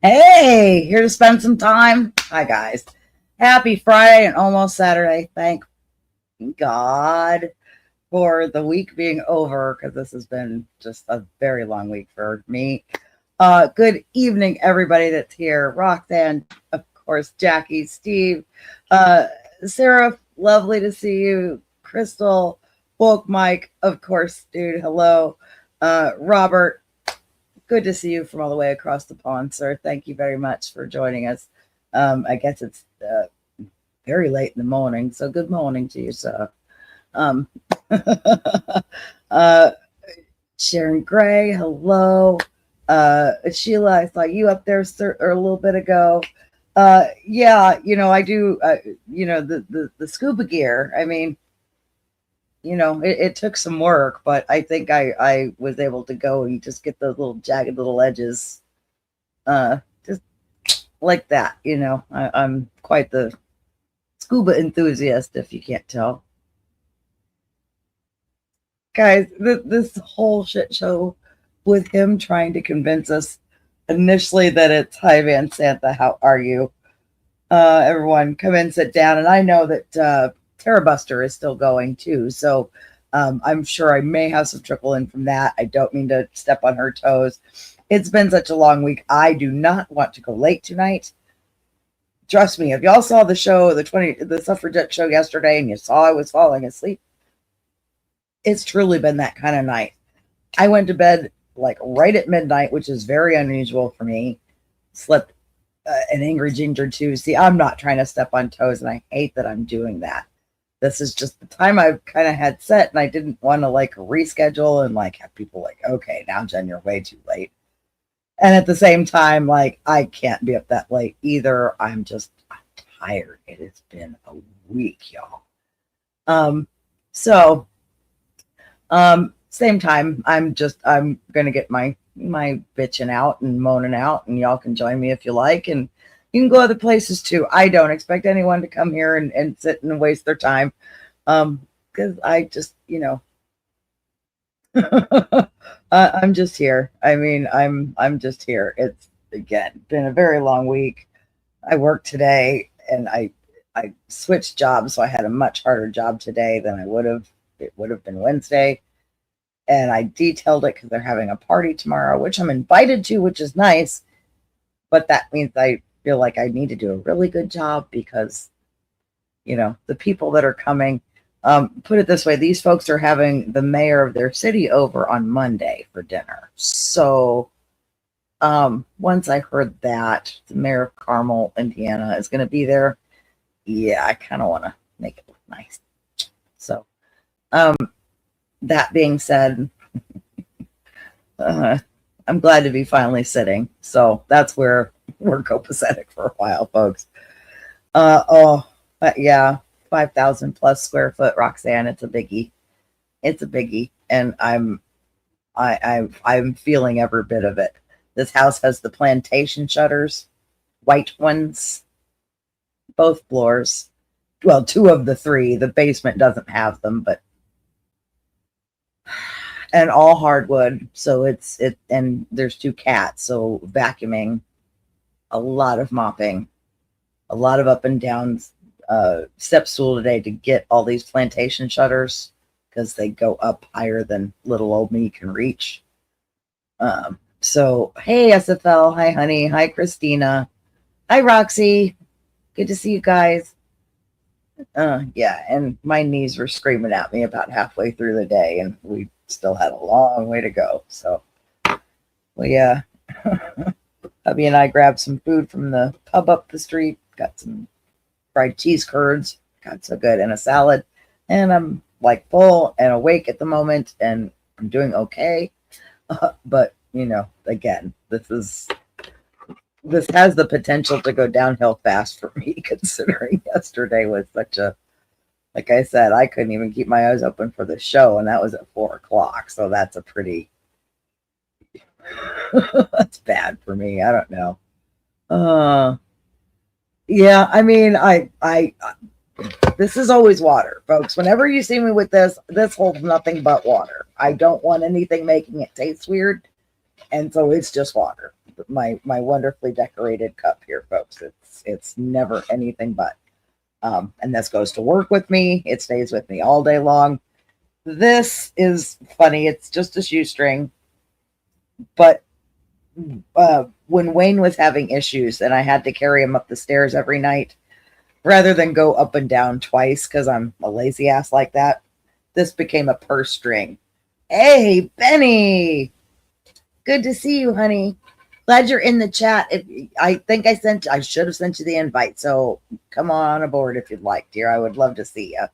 Hey, here to spend some time. Hi, guys. Happy Friday and almost Saturday. Thank God for the week being over because this has been just a very long week for me. Good evening, everybody that's here. Roxanne, of course, Jackie, Steve, uh, Sarah, lovely to see you. Crystal, Bulk Mike, of course, dude, hello. Robert, good to see you from all the way across the pond, sir. Thank you very much for joining us. I guess it's very late in the morning, so good morning to you, sir. Um, uh, Sharon Gray, hello. Sheila, I saw you up there a little bit ago. Yeah, I do, the scuba gear. I mean, it took some work, but I think I was able to go and just get those little jagged little edges just like that. I'm quite the scuba enthusiast, if you can't tell. Guys, this whole shit show with him trying to convince us initially that it's Hi Van Santa, how are you? Everyone come in, sit down. And I know that Terra Buster is still going too. So I'm sure I may have some trickle in from that. I don't mean to step on her toes. It's been such a long week. I do not want to go late tonight. Trust me, if y'all saw the show, the suffragette show yesterday, and you saw I was falling asleep, it's truly been that kind of night. I went to bed like right at midnight, which is very unusual for me. Slept an angry ginger too. See, I'm not trying to step on toes, and I hate that I'm doing that. This is just the time I've kind of had set, and I didn't want to like reschedule and like have people like, okay, now Jen, you're way too late. And at the same time, like I can't be up that late either. I'm tired. It has been a week, y'all. So same time, I'm gonna get my bitching out and moaning out, and y'all can join me if you like, and you can go other places too. I don't expect anyone to come here and sit and waste their time. Because I just, I'm just here. I mean, I'm just here. It's again been a very long week. I worked today and I switched jobs, so I had a much harder job today than I would have. It would have been Wednesday. And I detailed it because they're having a party tomorrow, which I'm invited to, which is nice. But that means I feel like I need to do a really good job because, the people that are coming, put it this way, these folks are having the mayor of their city over on Monday for dinner. So once I heard that the mayor of Carmel, Indiana is going to be there, yeah, I kind of want to make it look nice. So that being said, I'm glad to be finally sitting. So that's where we're copacetic for a while, folks. Yeah, 5,000 plus square foot, Roxanne. It's a biggie. It's a biggie, and I'm feeling every bit of it. This house has the plantation shutters, white ones, both floors. Well, two of the three. The basement doesn't have them, but and all hardwood. So and there's two cats, so vacuuming, a lot of mopping, a lot of up and down step stool today to get all these plantation shutters because they go up higher than little old me can reach. So hey SFL, hi honey, hi Christina, hi Roxy, good to see you guys. Yeah, and my knees were screaming at me about halfway through the day, and we still had a long way to go. So, well, yeah, hubby and I grabbed some food from the pub up the street, got some fried cheese curds, got so good, and a salad, and I'm like full and awake at the moment, and I'm doing okay. But again, this has the potential to go downhill fast for me, considering yesterday was such a, like I said, I couldn't even keep my eyes open for the show, and that was at 4 o'clock. So that's a pretty, that's bad for me. I don't know. Yeah, I mean, this is always water, folks. Whenever you see me with this holds nothing but water. I don't want anything making it taste weird. And so it's just water. my wonderfully decorated cup here, folks. It's never anything but. And this goes to work with me. It stays with me all day long. This is funny. It's just a shoestring. But when Wayne was having issues and I had to carry him up the stairs every night, rather than go up and down twice because I'm a lazy ass like that, this became a purse string. Hey, Benny. Good to see you, honey. Glad you're in the chat. I think I should have sent you the invite. So come on aboard if you'd like, dear. I would love to see you.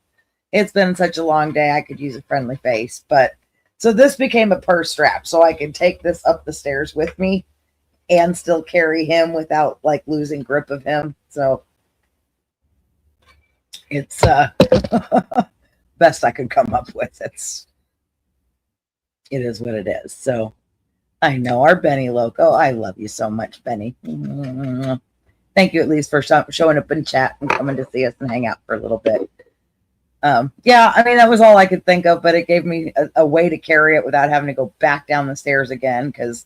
It's been such a long day. I could use a friendly face. But so this became a purse strap. So I can take this up the stairs with me and still carry him without like losing grip of him. So it's best I could come up with. It is what it is. So I know our Benny Loco. I love you so much, Benny. Thank you at least for showing up in chat and coming to see us and hang out for a little bit. Yeah, I mean, that was all I could think of, but it gave me a way to carry it without having to go back down the stairs again. Because,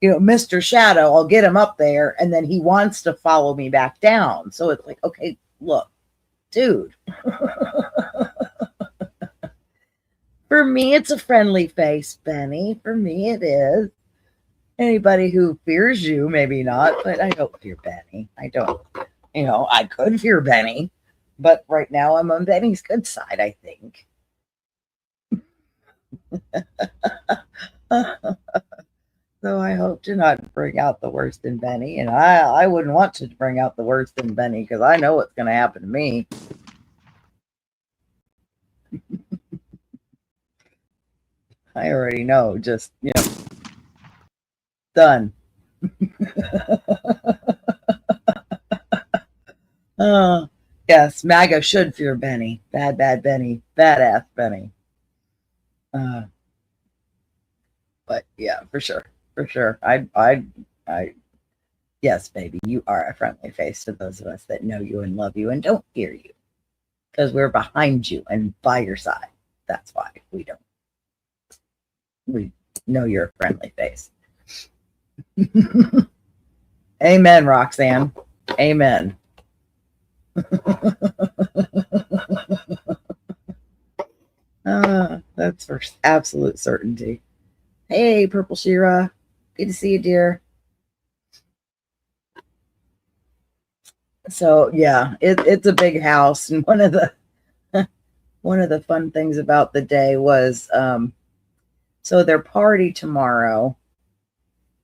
Mr. Shadow, I'll get him up there and then he wants to follow me back down. So it's like, okay, look, dude. For me, it's a friendly face, Benny. For me, it is. Anybody who fears you, maybe not, but I don't fear Benny. I don't, I could fear Benny, but right now I'm on Benny's good side, I think. So I hope to not bring out the worst in Benny, and I wouldn't want to bring out the worst in Benny because I know what's going to happen to me. I already know, just, done. Yes, MAGA should fear Benny. Bad Benny. Badass Benny. But yeah, for sure. For sure. Yes, baby, you are a friendly face to those of us that know you and love you and don't fear you. Because we're behind you and by your side. That's why we know you're a friendly face. Amen, Roxanne. Amen. That's for absolute certainty. Hey, Purple Shira. Good to see you, dear. So yeah, it's a big house, and one of the fun things about the day was so their party tomorrow.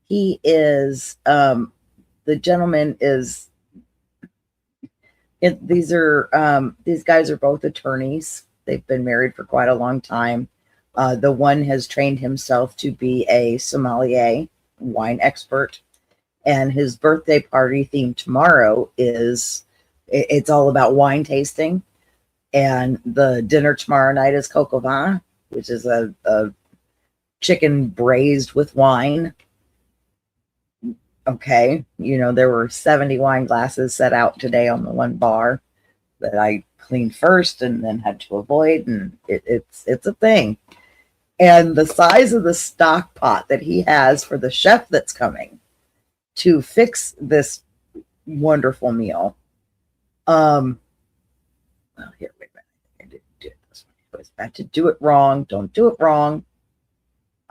He is the gentleman is these guys are both attorneys. They've been married for quite a long time. The one has trained himself to be a sommelier, wine expert, and his birthday party theme tomorrow it's all about wine tasting. And the dinner tomorrow night is coq au vin, which is a chicken braised with wine. Okay, there were 70 wine glasses set out today on the one bar that I cleaned first and then had to avoid, and it's a thing. And the size of the stock pot that he has for the chef that's coming to fix this wonderful meal. Well, here, wait a minute. I didn't do it this way. I was about to do it wrong. Don't do it wrong.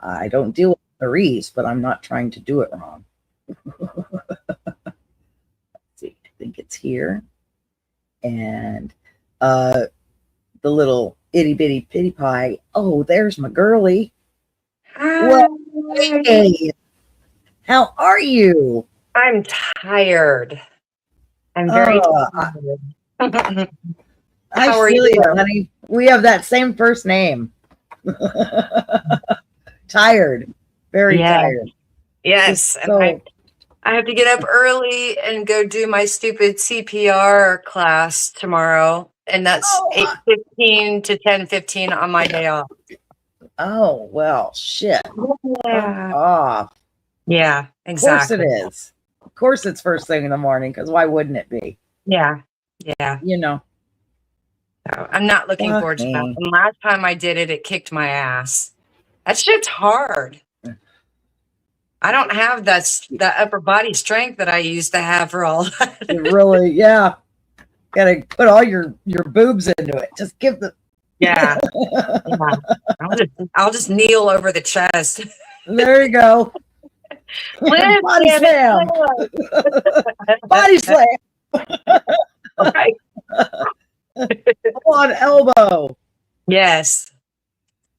I don't deal with Maurice, but I'm not trying to do it wrong. Let's see, I think it's here. And the little itty bitty pitty pie. Oh, there's my girly. Hi. Well, hey, how are you? I'm tired. I'm very tired. I feel you, honey. We have that same first name. Tired. Very tired. Yes. So, I have to get up early and go do my stupid CPR class tomorrow. And that's 8:15 to 10:15 on my day off. Oh, well, shit. Yeah. Off. Yeah, exactly. Of course it is. Of course it's first thing in the morning, because why wouldn't it be? Yeah. Yeah. So I'm not looking forward to that. And last time I did it, it kicked my ass. That shit's hard. I don't have that upper body strength that I used to have for all that. It really, yeah. Gotta put all your boobs into it. Just give the Yeah. Yeah. I'll just kneel over the chest. there you go. Live, Body damn it, slam. live. Body slam. Right. On elbow. Yes.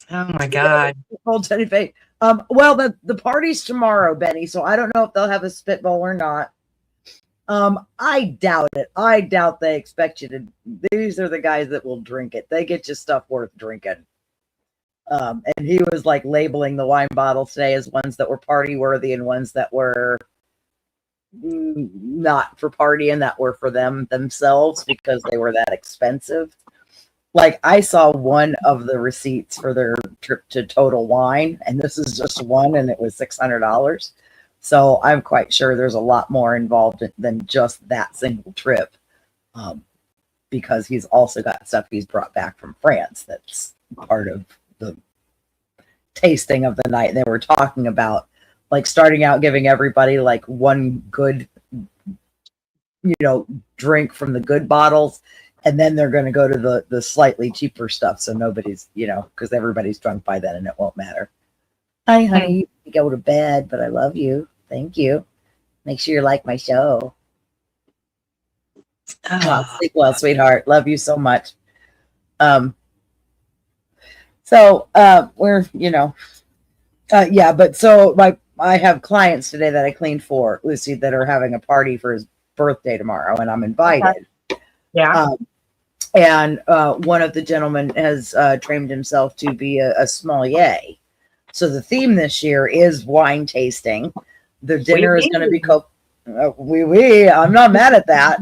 Oh my God. Old Teddy Face. Well, the party's tomorrow, Benny. So I don't know if they'll have a spitball or not. I doubt it. I doubt they expect you to. These are the guys that will drink it. They get you stuff worth drinking. And he was like labeling the wine bottles today as ones that were party worthy and ones that were not for partying, that were for themselves because they were that expensive. Like I saw one of the receipts for their trip to Total Wine, and this is just one, and it was $600. So I'm quite sure there's a lot more involved than just that single trip, because he's also got stuff he's brought back from France that's part of the tasting of the night. And they were talking about like starting out giving everybody like one good, drink from the good bottles. And then they're going to go to the slightly cheaper stuff. So nobody's, because everybody's drunk by then and it won't matter. Hi, honey. You go to bed, but I love you. Thank you. Make sure you like my show. Sleep well, sweetheart. Love you so much. So we're, yeah, but so I have clients today that I cleaned for, Lucy, that are having a party for his birthday tomorrow, and I'm invited. Okay. Yeah. And one of the gentlemen has trained himself to be a sommelier. So the theme this year is wine tasting. The dinner is going to be I'm not mad at that,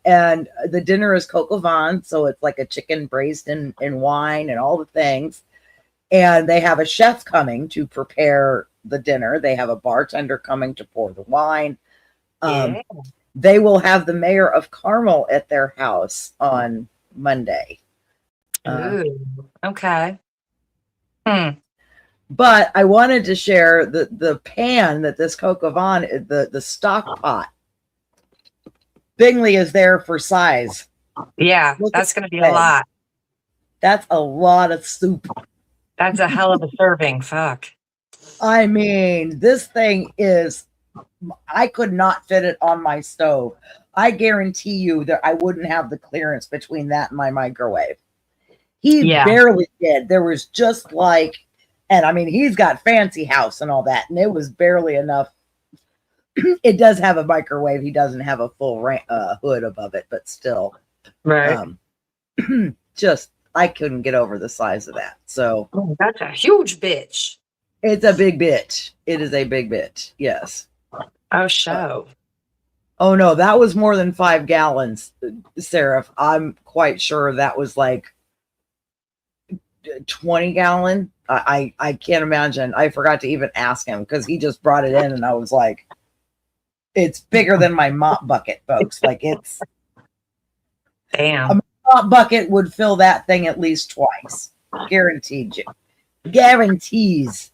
and the dinner is coq au vin, so it's like a chicken braised in wine and all the things. And they have a chef coming to prepare the dinner. They have a bartender coming to pour the wine. They will have the mayor of Carmel at their house on Monday. Okay. But I wanted to share the pan that this coq au vin, the stock pot. Bingley is there for size. Yeah, that's going to be a lot. That's a lot of soup. That's a hell of a serving. Fuck. I mean, this thing is, I could not fit it on my stove. I guarantee you that I wouldn't have the clearance between that and my microwave. He barely did. There was just like, and I mean, he's got fancy house and all that, and it was barely enough. It does have a microwave. He doesn't have a full hood above it, but still. Right. Just, I couldn't get over the size of that. So that's a huge bitch. It's a big bitch. It is a big bitch. Yes. Oh, show. Oh no, that was more than 5 gallons, Sarah. I'm quite sure that was like 20 gallon. I can't imagine. I forgot to even ask him because he just brought it in, and I was like, it's bigger than my mop bucket, folks. Like it's damn. A mop bucket would fill that thing at least twice. Guaranteed you. Guarantees.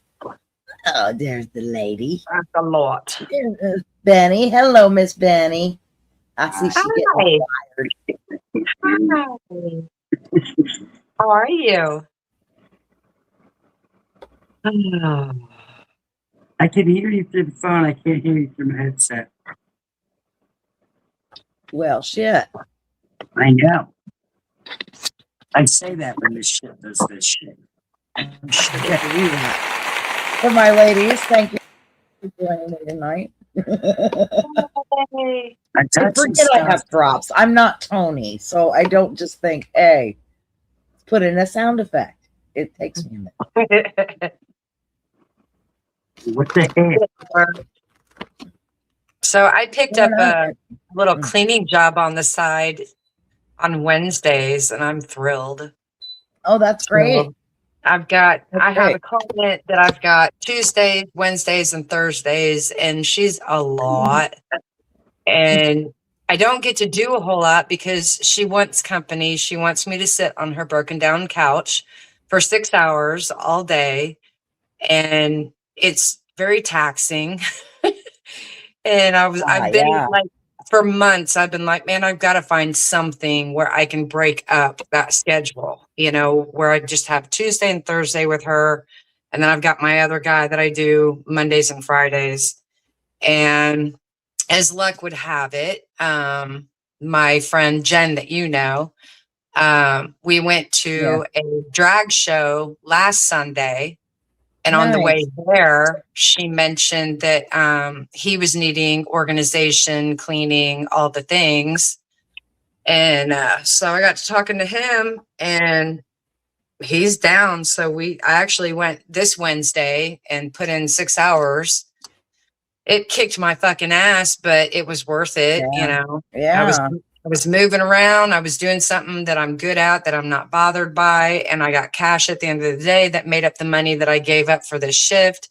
Oh, there's the lady. That's a lot. There's Benny. Hello, Miss Benny. I see she getting tired. Hi. How are you? Oh. I can hear you through the phone. I can't hear you through my headset. Well, shit. I know. I say that when this shit does this shit. For my ladies, thank you for joining me tonight. I forget I have drops. I'm not Tony, so I don't just think, hey, let's put in a sound effect. It takes me a minute. What the heck? So I picked up a little cleaning job on the side on Wednesdays, and I'm thrilled. Oh, that's great. So I have a client that I've got Tuesdays, Wednesdays, and Thursdays, and she's a lot. And I don't get to do a whole lot because she wants company. She wants me to sit on her broken down couch for 6 hours all day. And it's very taxing. And I've been yeah. like, for months, I've been like, man, I've got to find something where I can break up that schedule, where I just have Tuesday and Thursday with her. And then I've got my other guy that I do Mondays and Fridays. And as luck would have it, my friend Jen, that we went to a drag show last Sunday. And on the way there, she mentioned that he was needing organization, cleaning, all the things. And so I got to talking to him, and he's down. So I actually went this Wednesday and put in 6 hours. It kicked my fucking ass, but it was worth it. Yeah. I was moving around. I was doing something that I'm good at, that I'm not bothered by. And I got cash at the end of the day that made up the money that I gave up for this shift.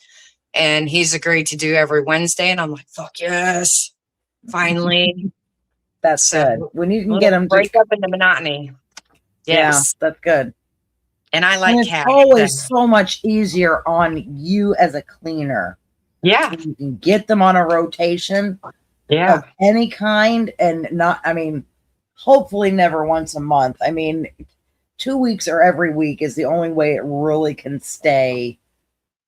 And he's agreed to do every Wednesday. And I'm like, fuck yes, finally. That's good. When you can get them to break up in the monotony. Yes. Yeah, that's good. And I like it's always so much easier on you as a cleaner. Yeah. You can get them on a rotation of any kind, and hopefully never once a month. 2 weeks or every week is the only way it really can stay.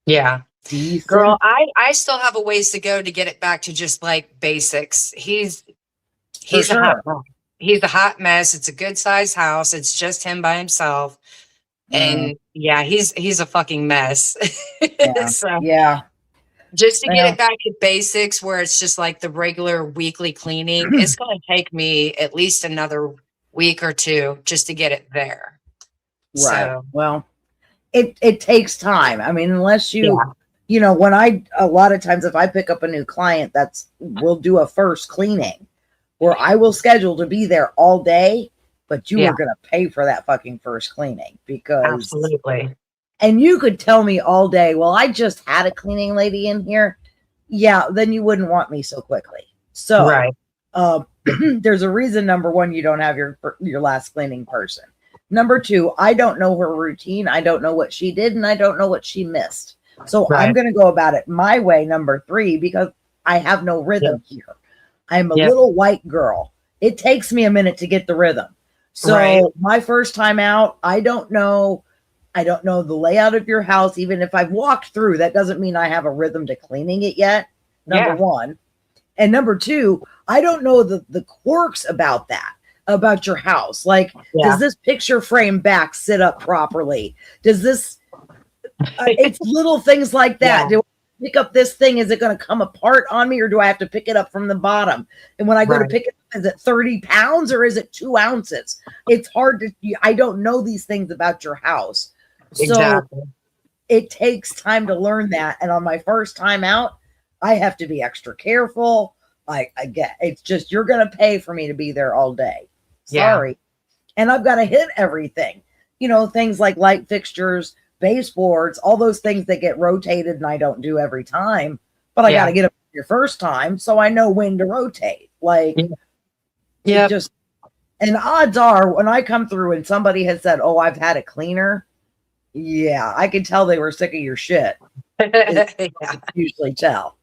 Yeah. Decent. Girl, I still have a ways to go to get it back to just like basics. He's a hot mess. It's a good sized house. It's just him by himself. And he's a fucking mess. Yeah. Just to get it back to basics, where it's just like the regular weekly cleaning, it's going to take me at least another week or two just to get it there. Right. So, well, it takes time. Unless you, a lot of times if I pick up a new client, we'll do a first cleaning where I will schedule to be there all day, but you are going to pay for that fucking first cleaning because absolutely. And you could tell me all day, well, I just had a cleaning lady in here. Yeah, then you wouldn't want me so quickly. So there's a reason, number one, you don't have your last cleaning person. Number two, I don't know her routine. I don't know what she did, and I don't know what she missed. So I'm going to go about it my way, number three, because I have no rhythm here. I'm a little white girl. It takes me a minute to get the rhythm. So my first time out, I don't know the layout of your house. Even if I've walked through, that doesn't mean I have a rhythm to cleaning it yet. Number one. And number two, I don't know the quirks about your house. Like, does this picture frame back sit up properly? Does this, it's little things like that. Do I pick up this thing? Is it going to come apart on me, or do I have to pick it up from the bottom? And when I go to pick it up, is it 30 pounds or is it 2 ounces? It's hard I don't know these things about your house. So it takes time to learn that. And on my first time out, I have to be extra careful. I get it's just, you're going to pay for me to be there all day. Sorry. And I've got to hit everything, things like light fixtures, baseboards, all those things that get rotated and I don't do every time, but I got to get them your first time. So I know when to rotate. Like, and odds are when I come through and somebody has said, oh, I've had a cleaner. Yeah, I can tell they were sick of your shit. Usually tell.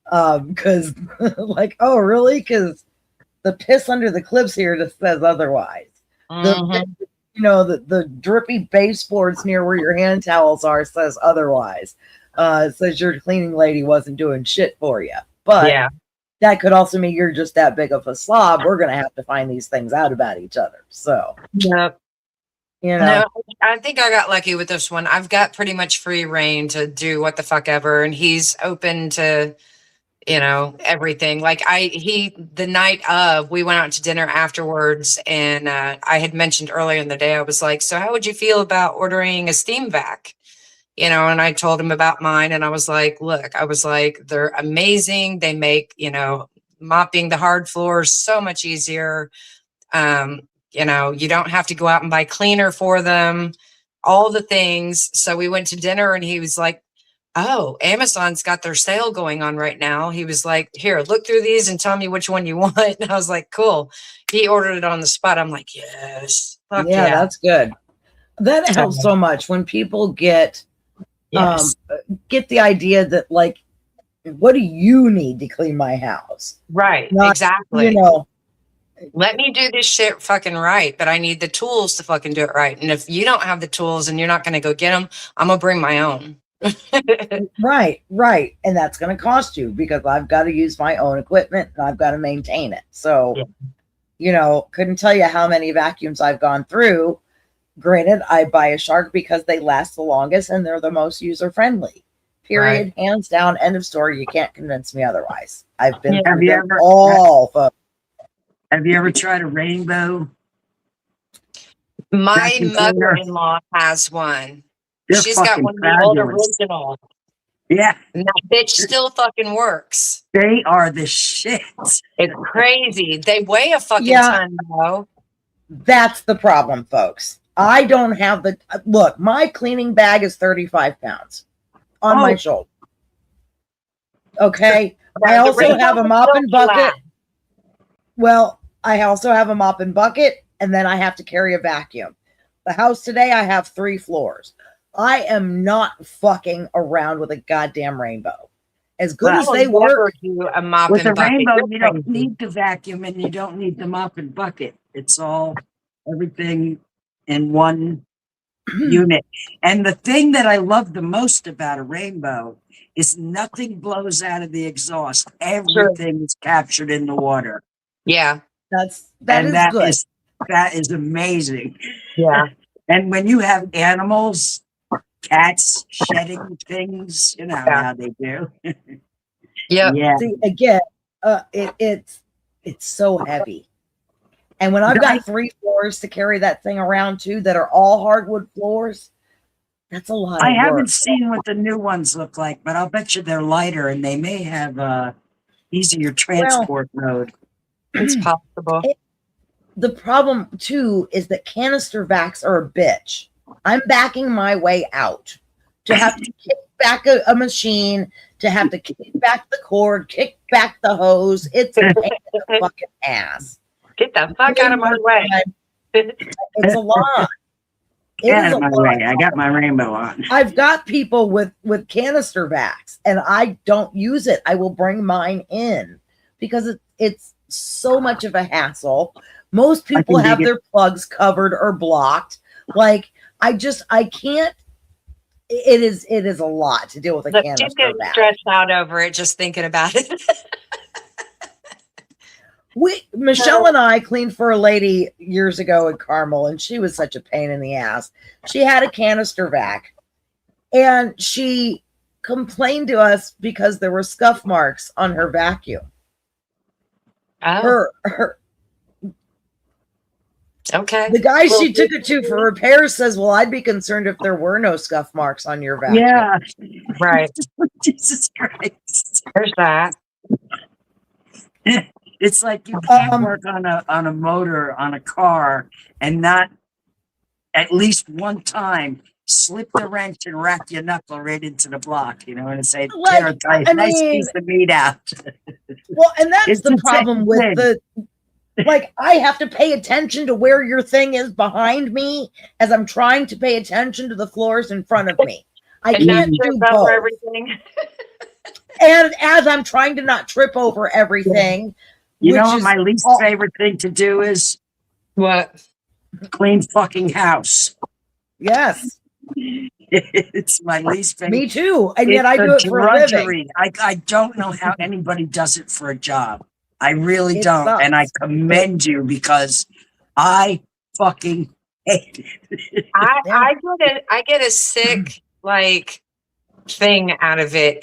Because like, oh, really? Because the piss under the clips here just says otherwise. The drippy baseboards near where your hand towels are says otherwise. It says your cleaning lady wasn't doing shit for you. But that could also mean you're just that big of a slob. We're going to have to find these things out about each other. So, No, I think I got lucky with this one. I've got pretty much free reign to do what the fuck ever, and he's open to, everything. Like the night of, we went out to dinner afterwards, and I had mentioned earlier in the day, I was like, so how would you feel about ordering a steam vac? And I told him about mine, and I was like, look, they're amazing. They make, mopping the hard floors so much easier. You don't have to go out and buy cleaner for them, all the things. So we went to dinner, and he was like, oh, Amazon's got their sale going on right now. He was like, here, look through these and tell me which one you want. And I was like, cool. He ordered it on the spot. I'm like, yes. That's good. That helps so much when people get the idea that, like, what do you need to clean my house? Right. Not, Exactly. you know, Let me do this shit fucking right, but I need the tools to fucking do it right. And if you don't have the tools and you're not going to go get them, I'm going to bring my own. right. And that's going to cost you because I've got to use my own equipment and I've got to maintain it. So, Yeah. you know, couldn't tell you how many vacuums I've gone through. Granted, I buy a Shark because they last the longest and they're the most user friendly. Period. Right. Hands down. End of story. You can't convince me otherwise. I've been through them all, folks. Have you ever tried a Rainbow? My mother-in-law has one. They're She's got one of the old original. Yeah. And that bitch still fucking works. They are the shit. It's crazy. They weigh a fucking ton, though. That's the problem, folks. I don't have the look. My cleaning bag is 35 pounds on my shoulder. Okay. I also have a mop and bucket. Well, I also have a mop and bucket, and then I have to carry a vacuum. The house today, I have 3 floors. I am not fucking around with a goddamn Rainbow. As good as they work, a mop with and a Rainbow, bucket. you don't need the vacuum and you don't need the mop and bucket. It's all everything in one unit. And the thing that I love the most about a Rainbow is nothing blows out of the exhaust. Everything is captured in the water. Yeah. that is good. That is amazing. Yeah. And when you have animals, cats shedding things, you know how they do. Yeah. See, again, it's so heavy. And when I've got 3 floors to carry that thing around too, that are all hardwood floors, that's a lot. I haven't seen what the new ones look like, but I'll bet you they're lighter and they may have easier transport mode. It's possible. The problem too is that canister vacs are a bitch. I'm backing my way out to have to kick back a machine, to have to kick back the cord, kick back the hose. It's a pain in the fucking ass. Get the fuck out of my way. It's a lot. Out of my way. I got my Rainbow on. I've got people with canister vacs and I don't use it. I will bring mine in because it's so much of a hassle. Most people have their plugs covered or blocked. Like I can't. It is a lot to deal with a canister vac. She's getting stressed out over it just thinking about it. Michelle and I cleaned for a lady years ago in Carmel, and she was such a pain in the ass. She had a canister vac, and she complained to us because there were scuff marks on her vacuum. Oh. Okay. The guy she took it to for repairs says, well, I'd be concerned if there were no scuff marks on your vacuum. Yeah. Right. Jesus Christ. There's that. It's like you can't work on a motor on a car and not at least one time slip the wrench and rack your knuckle right into the block, you know, and say, nice piece of meat out. Well, and that's the problem with like, I have to pay attention to where your thing is behind me as I'm trying to pay attention to the floors in front of me. I can't do both. Everything. And as I'm trying to not trip over everything. You know what my least favorite thing to do is? What? Clean fucking house. Yes. It's my least favorite. Me too. And yet I do it for a living. I don't know how anybody does it for a job. I really don't. Sucks. And I commend you because I fucking hate it. I get a sick like thing out of it.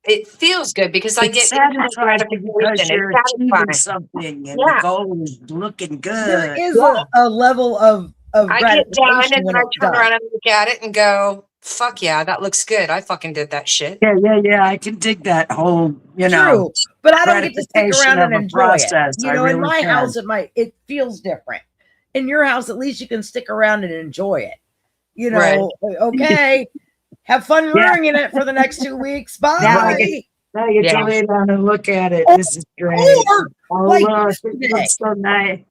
It feels good because I get gratification. Because you're achieving something and the goal is looking good. There is a level of I get down and then I turn around and look at it and go, fuck yeah, that looks good. I fucking did that shit. Yeah. I can dig that whole, True, but I don't get to stick around and enjoy it. You know, in my house, it feels different. In your house, at least you can stick around and enjoy it. You know, okay. Have fun ruining it for the next 2 weeks. Bye. Now you can lay down and look at it. This is great. Like it looks so nice.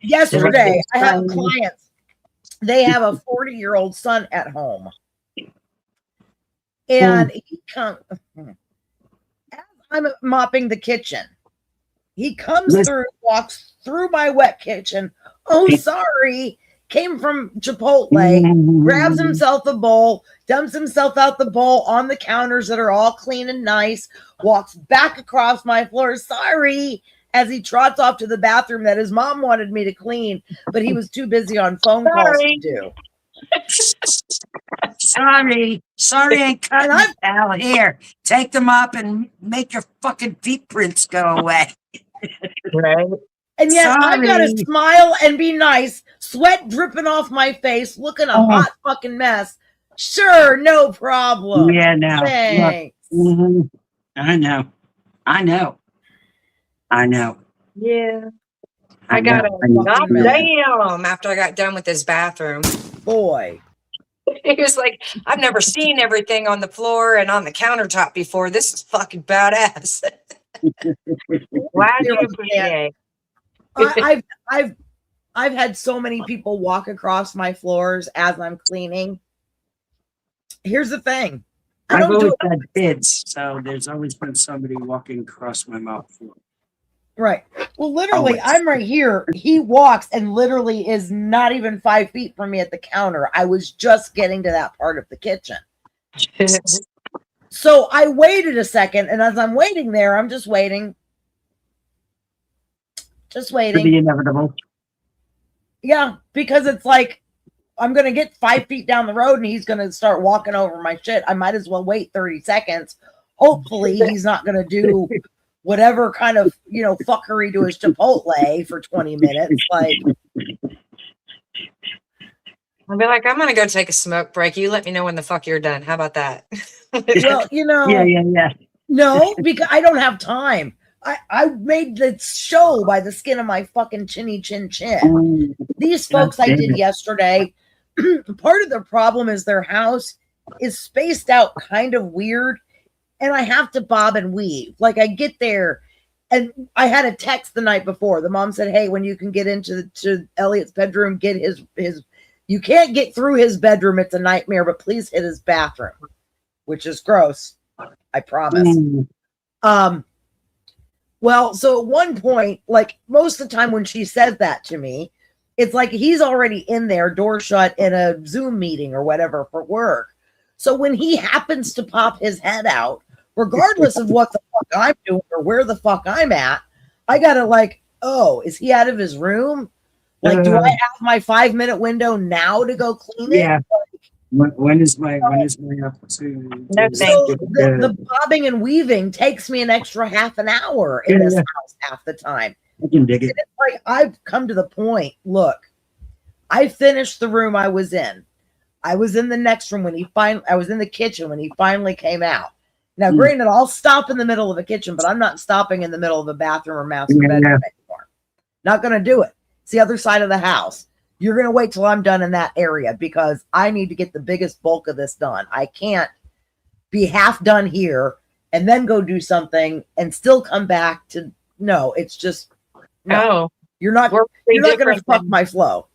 Yesterday, I have clients. They have a 40-year-old son at home. And I'm mopping the kitchen. He comes through, walks through my wet kitchen. Oh, sorry. Came from Chipotle, grabs himself a bowl, dumps himself out the bowl on the counters that are all clean and nice, walks back across my floor. Sorry. As he trots off to the bathroom that his mom wanted me to clean, but he was too busy on phone calls to do. Sorry, ain't cutting it, pal. Here, take them up and make your fucking feet prints go away. Right. And yet I gotta smile and be nice, sweat dripping off my face, looking a hot fucking mess. Sure, no problem. Yeah, no. Thanks. Look, I know. Yeah. I got a damn after I got done with this bathroom. Boy. He was like, I've never seen everything on the floor and on the countertop before. This is fucking badass. Glad you appreciate. I've had so many people walk across my floors as I'm cleaning. Here's the thing. I've always had kids, so there's always been somebody walking across my mouth floor. Right. Well, literally, I'm right here. He walks and literally is not even 5 feet from me at the counter. I was just getting to that part of the kitchen. So I waited a second, and as I'm waiting there, I'm just waiting. Just waiting. For the inevitable. Yeah, because it's like, I'm going to get 5 feet down the road, and he's going to start walking over my shit. I might as well wait 30 seconds. Hopefully, he's not going to do whatever kind of, fuckery to his Chipotle for 20 minutes. Like, I'll be like, I'm going to go take a smoke break. You let me know when the fuck you're done. How about that? Well, Yeah. No, because I don't have time. I made the show by the skin of my fucking chinny chin chin. These folks I did yesterday, part of the problem is their house is spaced out kind of weird. And I have to bob and weave. Like I get there, and I had a text the night before. The mom said, "Hey, when you can get into to Elliot's bedroom, get his. You can't get through his bedroom; it's a nightmare. But please hit his bathroom, which is gross. I promise." Well, so at one point, like most of the time when she says that to me, it's like he's already in there, door shut, in a Zoom meeting or whatever for work. So when he happens to pop his head out, regardless of what the fuck I'm doing or where the fuck I'm at, I gotta like, oh, is he out of his room? Like, do I have my 5-minute window now to go clean it? Yeah. When is my opportunity? No, so the bobbing and weaving takes me an extra half an hour in this house half the time. I can dig it. And it's like I've come to the point. Look, I finished the room I was in. I was in the next room I was in the kitchen when he finally came out. Now, granted, I'll stop in the middle of a kitchen, but I'm not stopping in the middle of a bathroom or master bedroom anymore. Not going to do it. It's the other side of the house. You're going to wait till I'm done in that area because I need to get the biggest bulk of this done. I can't be half done here and then go do something and still come back to, no, it's just, no. You're not going to fuck my flow.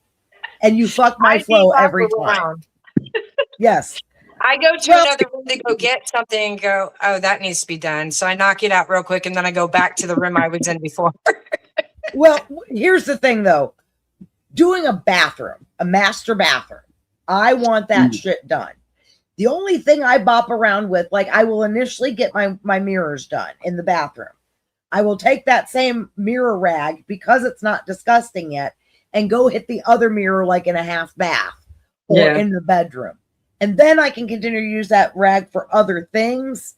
And you fuck my flow every time. Yes. I go to another room to go get something and go, oh, that needs to be done. So I knock it out real quick and then I go back to the room I was in before. Well, here's the thing though. Doing a bathroom, a master bathroom, I want that shit done. The only thing I bop around with, like I will initially get my mirrors done in the bathroom. I will take that same mirror rag because it's not disgusting yet and go hit the other mirror like in a half bath or in the bedroom. And then I can continue to use that rag for other things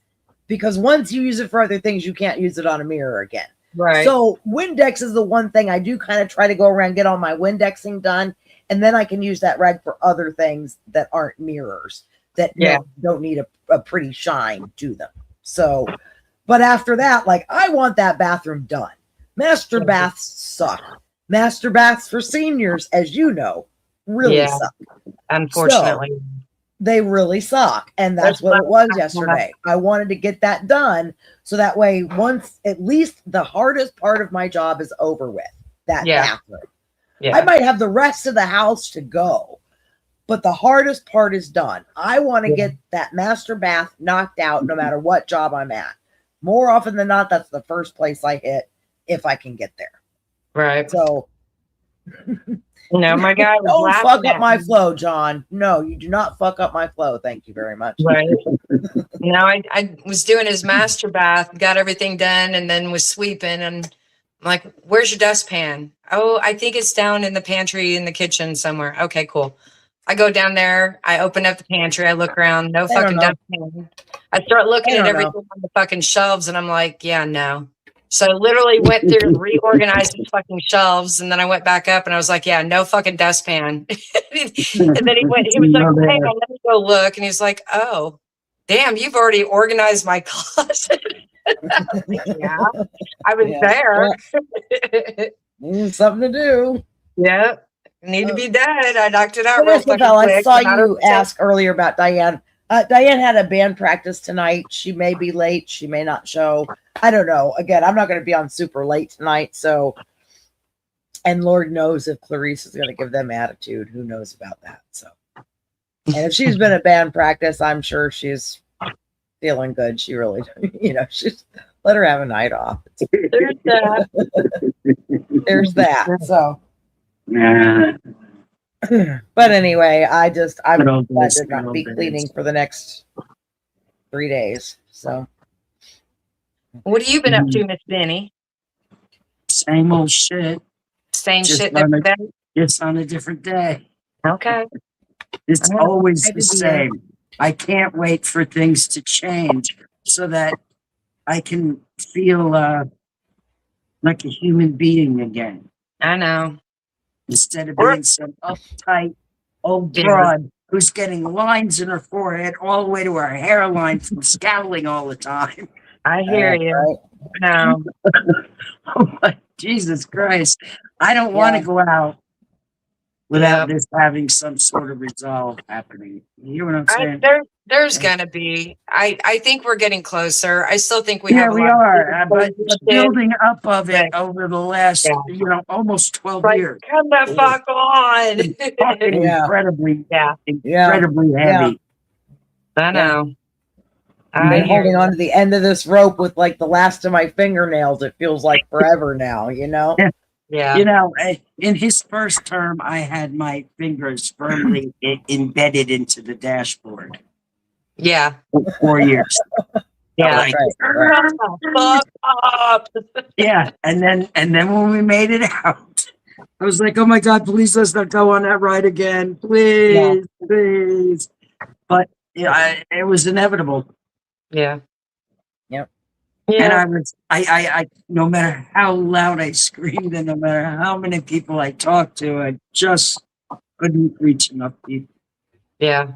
because once you use it for other things, you can't use it on a mirror again. Right. So Windex is the one thing I do kind of try to go around, get all my Windexing done. And then I can use that rag for other things that aren't mirrors that don't need a pretty shine to them. So, but after that, like I want that bathroom done. Master baths suck. Master baths for seniors, as you know, really suck. Unfortunately. So, they really suck. And that's what it was yesterday. I wanted to get that done. So that way, once at least the hardest part of my job is over with, that bathroom. Yeah. I might have the rest of the house to go, but the hardest part is done. I want to get that master bath knocked out no matter what job I'm at. more often than not, that's the first place I hit if I can get there. Right. So, no, my guy was don't laughing fuck at up my me. flow, John. No, you do not fuck up my flow. Thank you very much. Right. No, I was doing his master bath, got everything done, and then was sweeping. And I'm like, where's your dustpan? Oh, I think it's down in the pantry in the kitchen somewhere. Okay, cool. I go down there. I open up the pantry. I look around. No I don't fucking know. dustpan. I start looking I at don't know. everything on the fucking shelves, and I'm like, yeah, no. So I literally went through and reorganized his fucking shelves, and then I went back up and I was like, yeah, no fucking dustpan. And then he was like, well, hang on, let me go look. And he's like, oh, damn, you've already organized my closet. Yeah, I was there. Something to do. Yeah, need to be done. I knocked it out What real else, fucking Val? I quick. saw No matter you what. ask earlier about Diane. Diane had a band practice tonight. She may be late. She may not show. I don't know. Again, I'm not going to be on super late tonight. So, and Lord knows if Clarice is going to give them attitude. Who knows about that? So, and if she's been at band practice, I'm sure she's feeling good. She really, she's let her have a night off. There's that. There's that. So, Nah. but anyway, I'm glad days, to not be cleaning for the next 3 days. So, What have you been up to, Miss Benny? Same old shit. Same Just shit. on Just on a different day. Okay. It's always the same. I can't wait for things to change so that I can feel like a human being again. I know. Instead of being some uptight old broad who's getting lines in her forehead all the way to her hairline from scowling all the time. I hear you. Right. No. Oh my Jesus Christ. I don't want to go out without this having some sort of resolve happening. You hear what I'm saying? There's gonna be. I think we're getting closer. I still think we have. We are, but building up of it But- over the last, almost 12 years. Come the fuck on. Fucking incredibly heavy. I know. I've been holding on to the end of this rope with like the last of my fingernails. It feels like forever now, Yeah. In his first term, I had my fingers firmly embedded into the dashboard. Yeah. For 4 years. Yeah. Like, Right. Fuck up. yeah. And then when we made it out, I was like, oh my God, please let's not go on that ride again. Please, please. But it was inevitable. Yeah. Yep. And I no matter how loud I screamed and no matter how many people I talked to, I just couldn't reach enough people. Yeah.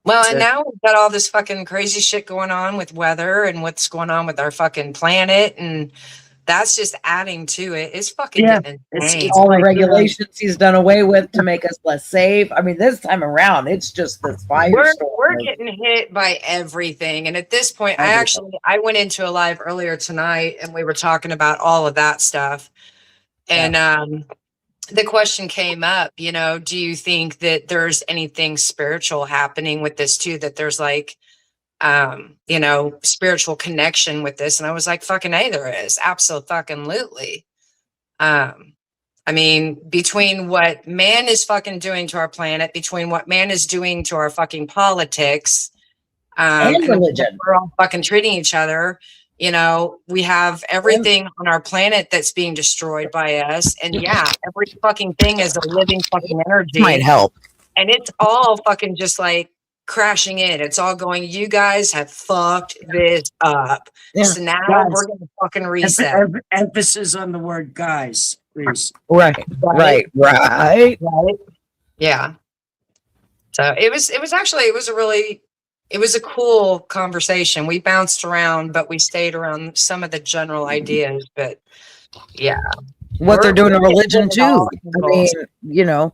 Well, and now we've got all this fucking crazy shit going on with weather and what's going on with our fucking planet, and that's just adding to it. It's fucking getting insane. It's all the regulations he's done away with to make us less safe. I mean, this time around, it's just this firestorm. We're getting hit by everything, and at this point, I went into a live earlier tonight, and we were talking about all of that stuff, and the question came up, do you think that there's anything spiritual happening with this too, that there's like, spiritual connection with this? And I was like, fucking A, there is. Absolutely. I mean, between what man is fucking doing to our planet, between what man is doing to our fucking politics, and religion, we're all fucking treating each other. We have everything on our planet that's being destroyed by us. And every fucking thing is a living fucking energy. Might help. And it's all fucking just like crashing in. It's all going, you guys have fucked this up. Yeah. So now we're going to fucking reset. Emphasis on the word guys, please. Right. Yeah. So it was a cool conversation. We bounced around, but we stayed around some of the general ideas. But what they're doing to religion too. I mean,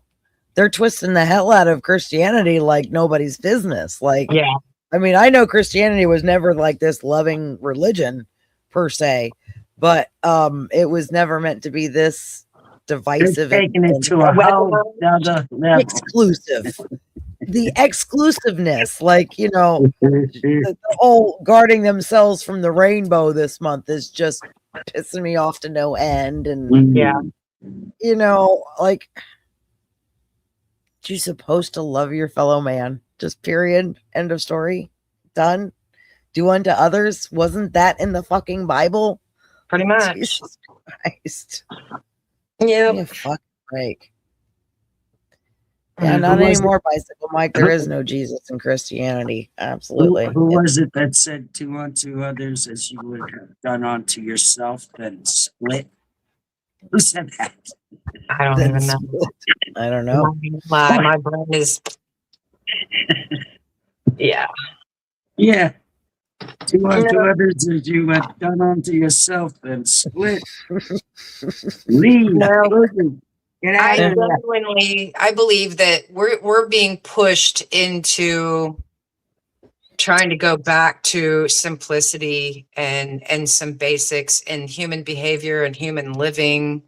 they're twisting the hell out of Christianity like nobody's business. Like, I mean, I know Christianity was never like this loving religion per se, but it was never meant to be this divisive. They're taking it to a whole other level. Exclusive. the exclusiveness, like, you know, the whole guarding themselves from the rainbow this month is just pissing me off to no end. And, Yeah. you know, like, you're supposed to love your fellow man. Just period. End of story. Done. Do unto others. Wasn't that in the fucking Bible? Pretty much. Jesus Christ. Yeah. Give me a fucking break. Yeah, not anymore, Bicycle Mike. There is no Jesus in Christianity. Absolutely. Who was it that said, "Do unto others as you would have done unto yourself"? Then split. Who said that? I don't even know. I don't know. My brain is. Yeah. Yeah. Do unto others as you have done unto yourself, then split. Leave. No. Get out of there. I believe that we're being pushed into trying to go back to simplicity and some basics in human behavior and human living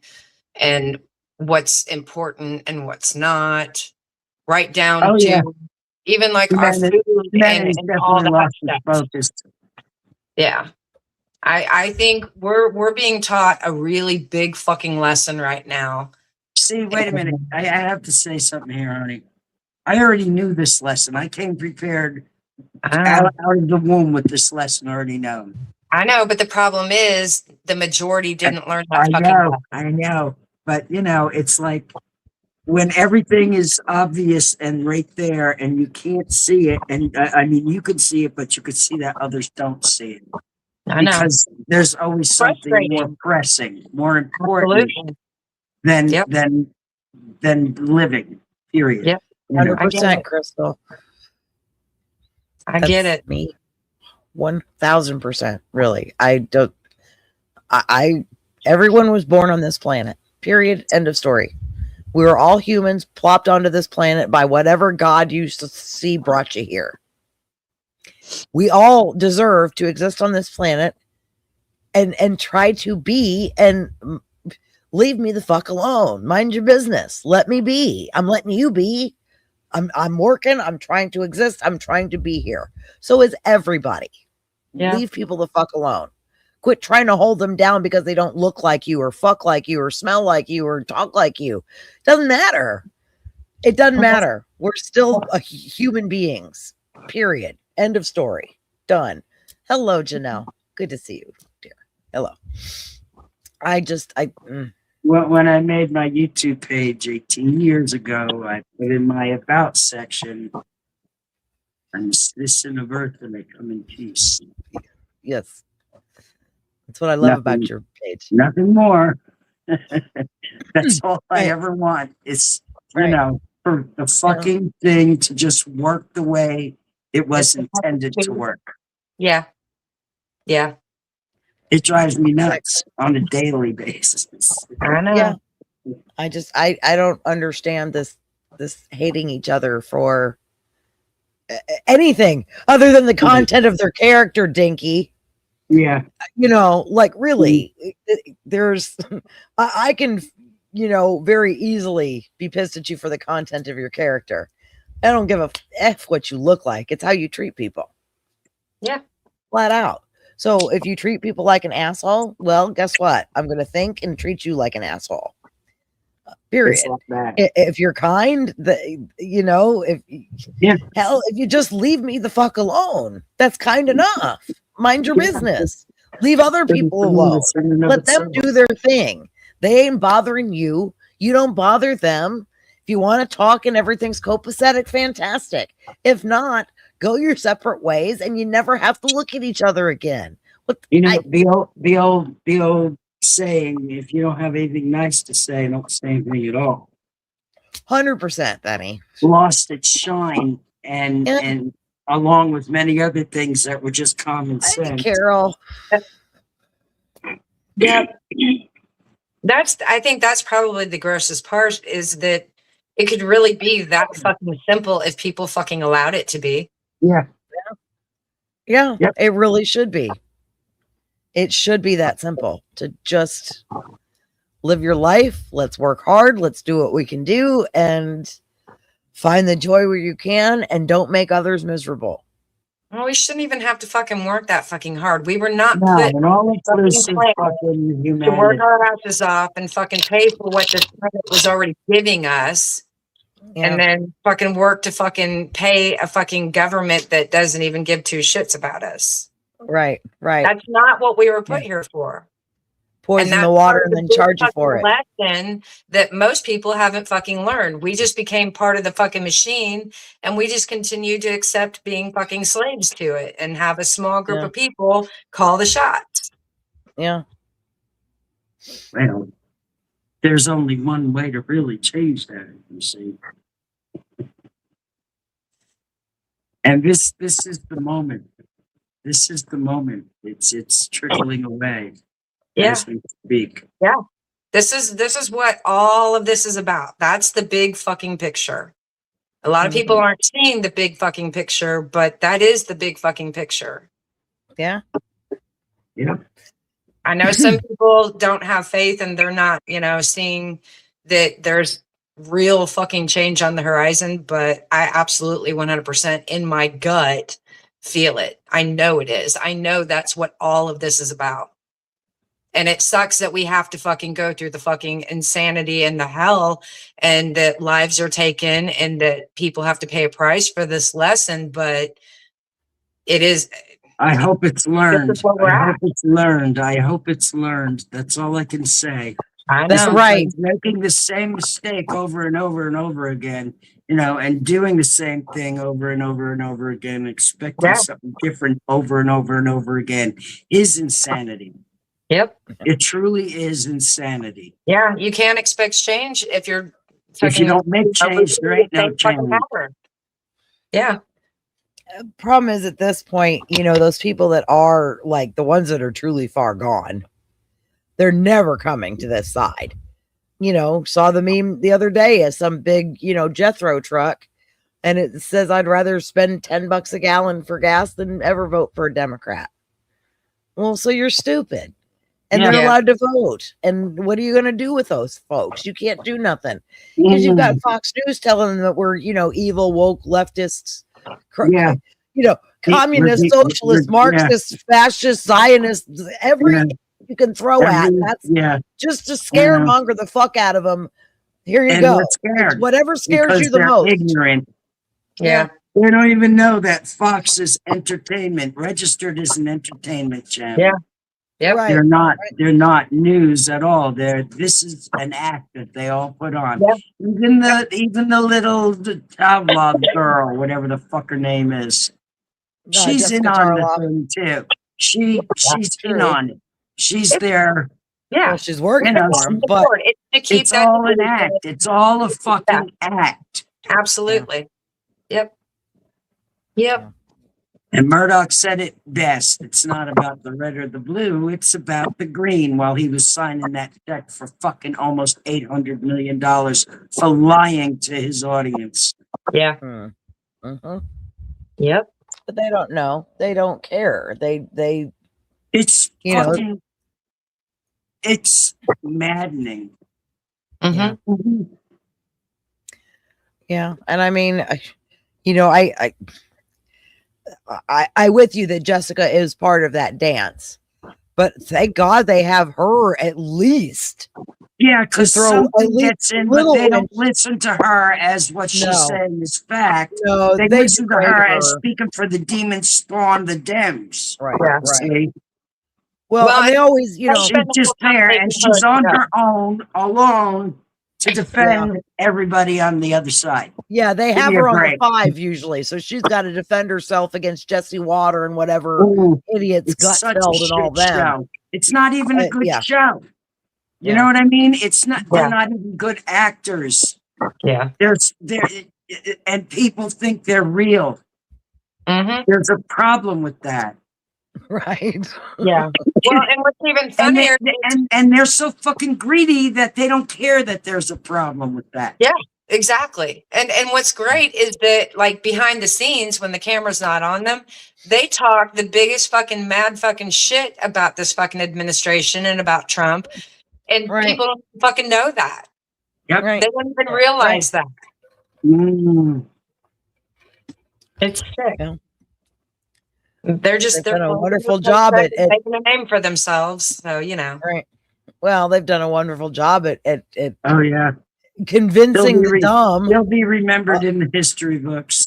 and what's important and what's not, right down Oh, to yeah. even like our food and all definitely that lost its stuff. focus. Yeah. I think we're being taught a really big fucking lesson right now. See, wait a minute. I have to say something here, Arnie. I already knew this lesson. I came prepared out of the womb with this lesson already known. I know, but the problem is the majority didn't learn that fucking lesson. I know. But, you know, it's like when everything is obvious and right there and you can't see it. And I mean, you can see it, but you could see that others don't see it. I know. Because there's always something more pressing, more important than living, period. Yep. You know? 100%, Crystal. I get it. Me. 1000%. Really. Everyone was born on this planet. Period. End of story. We were all humans plopped onto this planet by whatever God you see brought you here. We all deserve to exist on this planet and try to be, and leave me the fuck alone. Mind your business. Let me be. I'm letting you be. I'm working. I'm trying to exist. I'm trying to be here. So is everybody. Yeah. Leave people the fuck alone. Quit trying to hold them down because they don't look like you or fuck like you or smell like you or talk like you. Doesn't matter. It doesn't matter. We're still human beings. Period. End of story. Done. Hello, Janelle. Good to see you, dear. Hello. When I made my YouTube page 18 years ago, I put in my about section, "I'm the citizen of Earth and I come in peace." Yes. That's what I love about your page. Nothing more. That's all I ever want. It's, you know, for the fucking thing to just work the way it was intended to work. Yeah. Yeah. It drives me nuts on a daily basis. I know. Yeah. I don't understand this hating each other for anything other than the content of their character, Dinky. Yeah. You know, like really, I can, you know, very easily be pissed at you for the content of your character. I don't give a F what you look like. It's how you treat people. Yeah. Flat out. So if you treat people like an asshole, well, guess what? I'm going to think and treat you like an asshole. Period. Like if you're kind, you know, if you just leave me the fuck alone, that's kind enough. Mind your business. Leave other people alone. Let them do their thing. They ain't bothering you. You don't bother them. If you want to talk and everything's copacetic, fantastic. If not, go your separate ways and you never have to look at each other again. The old saying, if you don't have anything nice to say, don't say anything at all. 100%, Benny. Lost its shine and along with many other things that were just common sense. Carol. Yeah. I think that's probably the grossest part, is that it could really be that fucking simple if people fucking allowed it to be. Yeah. Yeah. Yep. It really should be. It should be that simple to just live your life. Let's work hard. Let's do what we can do and Find the joy where you can and don't make others miserable. Well, we shouldn't even have to fucking work that fucking hard. We were not No, put and all inclusive planet fucking to work humanity. our asses off and fucking pay for what this planet was already giving us. Yeah. And then fucking work to fucking pay a fucking government that doesn't even give two shits about us. Right. That's not what we were put here for. Poison the water and then charge you for it. Lesson that most people haven't fucking learned. We just became part of the fucking machine, and we just continue to accept being fucking slaves to it and have a small group of people call the shots. Yeah. Well, there's only one way to really change that, you see. And this is the moment. This is the moment. It's trickling away as we speak. Yeah. This is what all of this is about. That's the big fucking picture. A lot of people aren't seeing the big fucking picture, but that is the big fucking picture. Yeah. Yeah. I know some people don't have faith and they're not, seeing that there's real fucking change on the horizon, but I absolutely 100% in my gut feel it. I know it is. I know that's what all of this is about. And it sucks that we have to fucking go through the fucking insanity and the hell, and that lives are taken and that people have to pay a price for this lesson. But it is. I hope it's learned. I hope it's learned. That's all I can say. I know. That's right. Making the same mistake over and over and over again, and doing the same thing over and over and over again, expecting something different over and over and over again is insanity. Yep. It truly is insanity. Yeah, you can't expect change if you don't make change, there ain't no change. Yeah. Problem is at this point, those people that are like the ones that are truly far gone, they're never coming to this side. Saw the meme the other day as some big, Jethro truck, and it says, I'd rather spend $10 a gallon for gas than ever vote for a Democrat. Well, so you're stupid. And they're allowed to vote. And what are you going to do with those folks? You can't do nothing. Because you've got Fox News telling them that we're, evil, woke, leftists, communist, socialist, Marxist, fascist, Zionist, you can throw at. That's just to scaremonger the fuck out of them. Here you go. It's whatever scares you the most. Ignorant. Yeah. They don't even know that Fox is entertainment, registered as an entertainment channel. Yeah. Yep. Right. They're not news at all. This is an act that they all put on. Yep. Even the little Tavlov girl, whatever the fuck her name is. She's in on the thing too. She's in on it. She's there. Yeah. Well, she's working for him, but it's all an act. It's all a fucking act. Absolutely. Yep. And Murdoch said it best. It's not about the red or the blue. It's about the green, while he was signing that check for fucking almost $800 million for lying to his audience. Yeah. Yep. But they don't know. They don't care. It's fucking, it's maddening. Yeah. And I mean, I with you that Jessica is part of that dance, but thank God they have her at least. Yeah, because something gets in, but they don't inch. listen to her as what she's saying is fact. No, they listen to her as speaking for the demon spawn the Dems. Right. Yeah. Right. See? Well, and they always, she's just there, and she's on her own, alone, to defend everybody on the other side. Yeah, they have her on the 5 usually, so she's got to defend herself against Jesse Water and whatever idiots Gutfeld and all them. Show. It's not even a good show. You know what I mean? It's not. They're not even good actors. Yeah. And people think they're real. There's a problem with that. Right. Yeah. Well, and what's even funnier, and they're so fucking greedy that they don't care that there's a problem with that. Yeah, exactly. And what's great is that, like, behind the scenes, when the camera's not on them, they talk the biggest fucking mad fucking shit about this fucking administration and about Trump, and people don't fucking know that. Yep. Right. They don't even realize that. Mm. It's sick. Yeah. They're They've done a wonderful job at making a name for themselves. So, you know. right. Well, they've done a wonderful job at Oh yeah, convincing the dumb. They'll be remembered in the history books.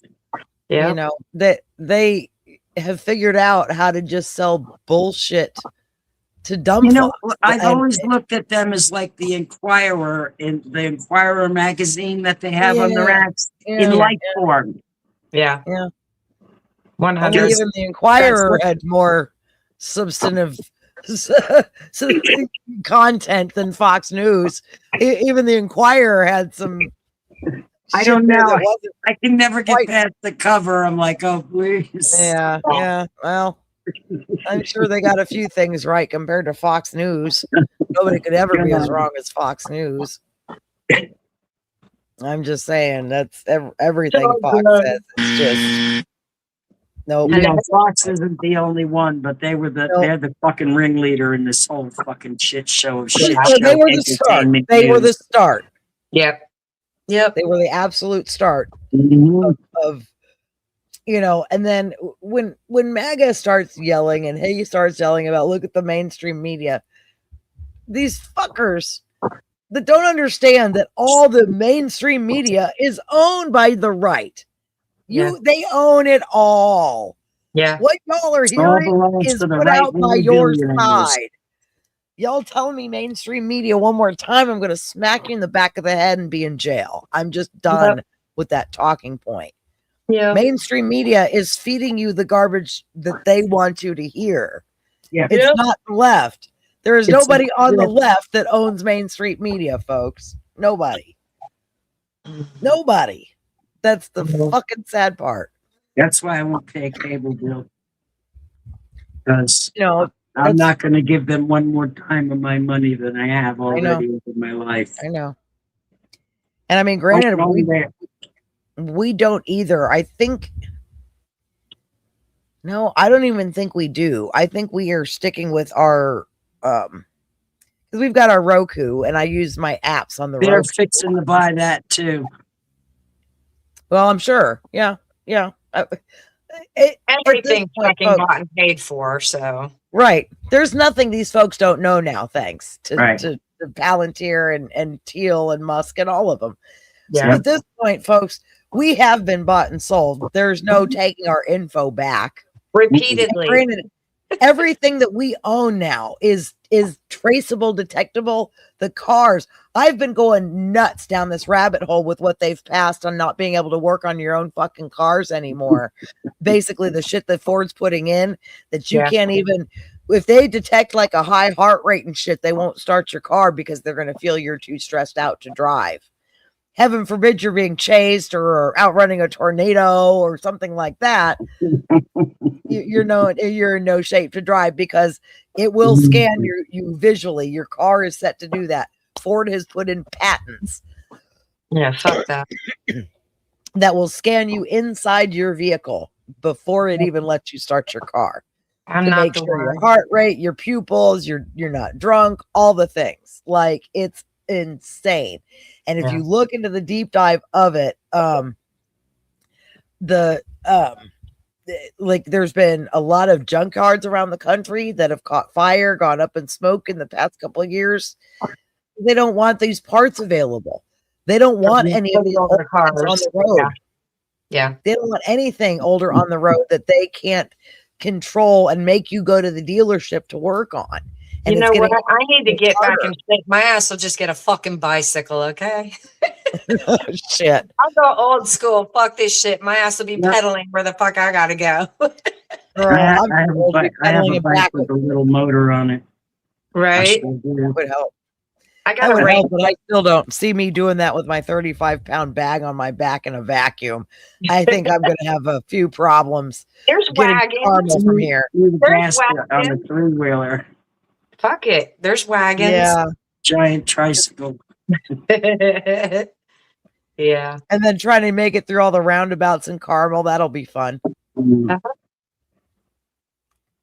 Yeah. You know, that they have figured out how to just sell bullshit to dumb You know, fucks. I've And always looked at them as like the Inquirer in the Inquirer magazine that they have on the Yeah, racks in yeah, light form. Yeah. yeah. 100. Only even the Inquirer had more substantive content than Fox News. Even the Inquirer had some. I shit don't there know. that wasn't I can never get quite. past the cover. I'm like, oh please. Yeah, yeah. Well, I'm sure they got a few things right compared to Fox News. Nobody could ever be as wrong as Fox News. I'm just saying that's everything Fox says. It's just nope. You know, Fox isn't the only one, but they're Nope. the fucking ringleader in this whole fucking shit show of shit Well, show they were the start. entertainment They were the news. start. Yep. Yep. They were the absolute start Mhm. of you know. And then when MAGA starts yelling and he starts yelling about look at the mainstream media, these fuckers that don't understand that all the mainstream media is owned by the right. They own it all. Yeah. What y'all are It all hearing belongs is to the put right out by wing your billionaires. side. Y'all tell me mainstream media one more time, I'm going to smack you in the back of the head and be in jail. I'm just done with that talking point. Yeah. Mainstream media is feeding you the garbage that they want you to hear. Yeah. It's not the left. There is nobody on the yeah. left that owns mainstream media, folks. Nobody. Nobody. That's the fucking sad part. That's why I won't pay a cable bill. Because You know, I'm not going to give them one more time of my money than I have already in my life. I know. And I mean, granted, we don't either. I think, no, I don't even think we do. I think we are sticking with our, because we've got our Roku and I use my apps on the They're Roku. fixing to buy that too. Well, I'm sure. Yeah. Yeah. Everything's fucking bought and paid for. So, right. There's nothing these folks don't know now, thanks to Palantir and Teal and Musk and all of them. Yeah. So at this point, folks, we have been bought and sold. There's no taking our info back. Repeatedly. Granted, everything that we own now is traceable, detectable. The cars. I've been going nuts down this rabbit hole with what they've passed on not being able to work on your own fucking cars anymore. Basically, the shit that Ford's putting in that you can't even, if they detect like a high heart rate and shit, they won't start your car because they're going to feel you're too stressed out to drive. Heaven forbid you're being chased or outrunning a tornado or something like that. You're in no shape to drive because it will scan you visually. Your car is set to do that. Ford has put in patents. Yeah, fuck that. That will scan you inside your vehicle before it even lets you start your car. I'm to not make the sure one. your heart rate, your pupils, you're not drunk, all the things. Like it's insane. And if you look into the deep dive of it, like there's been a lot of junkyards around the country that have caught fire, gone up in smoke in the past couple of years. They don't want these parts available. They don't want any of the older cars on the road. Yeah. They don't want anything older on the road that they can't control and make you go to the dealership to work on. And you know what? I need to get back and shake my ass. Will just get a fucking bicycle, okay? Oh, shit. I'll go old school. Fuck this shit. My ass will be pedaling where the fuck I gotta go. I have a bike with a little motor on it. Right? That would help. I would help, but I still don't see me doing that with my 35-pound bag on my back in a vacuum. I think I'm going to have a few problems. There's wagons from here. There's wagons on a 3-wheeler. Fuck it. There's wagons. Yeah. Giant tricycle. Yeah. And then trying to make it through all the roundabouts in Carmel. That'll be fun.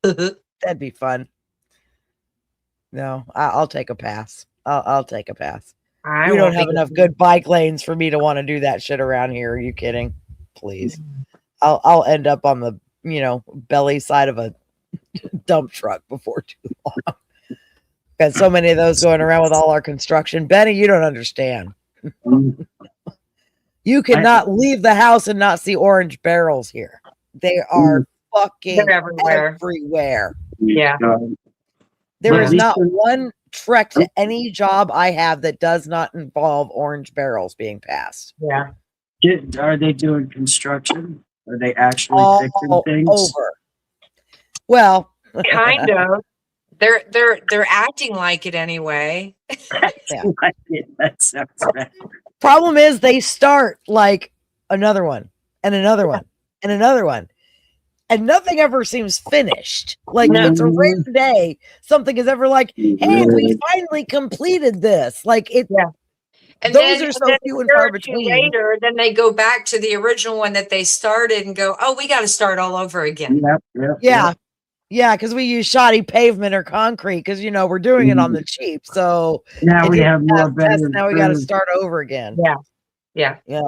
That'd be fun. No, I'll take a pass. I'll take a pass. I We don't won't be have enough good bike lanes for me to want to do that shit around here. Are you kidding? Please. I'll end up on the, belly side of a dump truck before too long. Got so many of those going around with all our construction. Benny, you don't understand. You cannot leave the house and not see orange barrels here. They are fucking They're everywhere. everywhere. Yeah. There is Yeah. not one trek to any job I have that does not involve orange barrels being passed. Yeah. Are they doing construction? Are they actually All fixing things? over. Well, Kind of. They're acting like it anyway. Yeah. Like it. That sounds bad. problem is they start like another one and another one and another one. And nothing ever seems finished. Like it's a rare day something is ever like, hey, we finally completed this. Like it. Yeah. And those then, are so and then few a and year far or two between. later, then they go back to the original one that they started and go, oh, we got to start all over again. Yeah. Yeah, because we use shoddy pavement or concrete because we're doing it on the cheap. So Now it we didn't have more pass better. test, now we got to start over again. Yeah. Yeah. Yeah.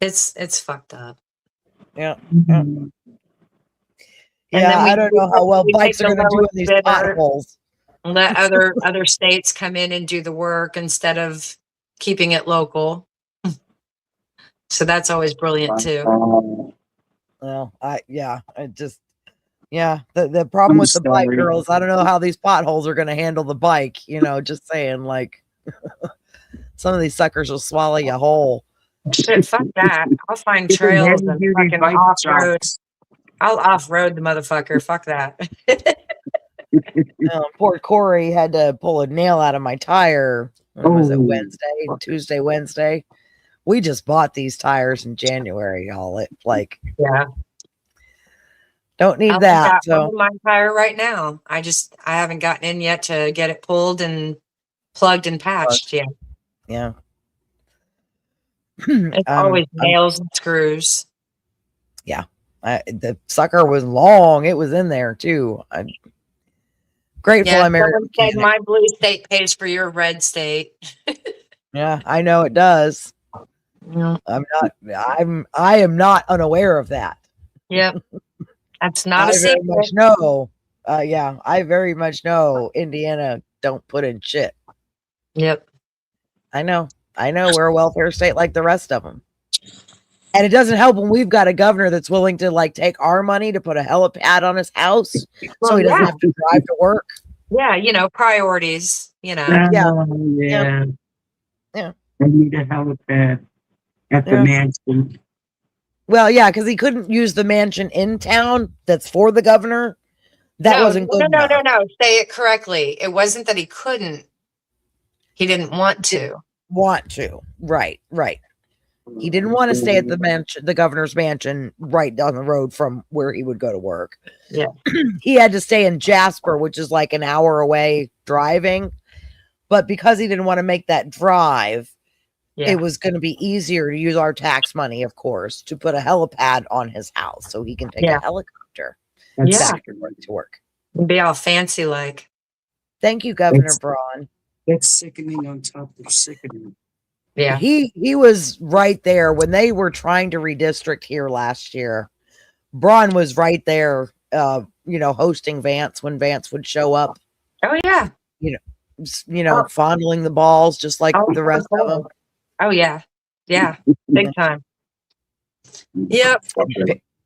It's fucked up. Yeah. Mhm. And Yeah, then I don't know how well we bikes take are the going to do in lowest these bidder. potholes. Let other states come in and do the work instead of keeping it local. So that's always brilliant too. Well, the problem with the bike sorry. girls, I don't know how these potholes are going to handle the bike, just saying, like, some of these suckers will swallow you whole. Shit, fuck that. I'll find trails and fucking off-road. I'll off-road the motherfucker. Fuck that. Poor Corey had to pull a nail out of my tire. When was it Tuesday, Wednesday? We just bought these tires in January, y'all. It Yeah. don't need I'll that. So my tire right now. I haven't gotten in yet to get it pulled and plugged and patched yet. Yeah. It's always nails and screws. Yeah. The sucker was long. It was in there too. I'm grateful I married. Someone said my blue state pays for your red state. Yeah, I know it does. Yeah. I am not unaware of that. Yep. That's not a I very secret. much know. I very much know Indiana don't put in shit. Yep. I know we're a welfare state like the rest of them. And it doesn't help when we've got a governor that's willing to like take our money to put a helipad on his house so he doesn't have to drive to work. Yeah, priorities, Yeah. Yeah. Yeah. I need a helipad at the mansion. Well, yeah, because he couldn't use the mansion in town that's for the governor. That wasn't good. No. Say it correctly. It wasn't that he couldn't. He didn't want to. Right. He didn't want to stay at the mansion, the governor's mansion, right down the road from where he would go to work. Yeah. He had to stay in Jasper, which is like an hour away driving. But because he didn't want to make that drive, it was going to be easier to use our tax money, of course, to put a helipad on his house so he can take a helicopter back to work. Be all fancy like. Thank you, Governor Braun. That's sickening on top of sickening. Yeah. He was right there when they were trying to redistrict here last year. Braun was right there, hosting Vance when Vance would show up. Oh yeah. Fondling the balls just like the rest of them. Oh yeah. Yeah. Big time. Yep.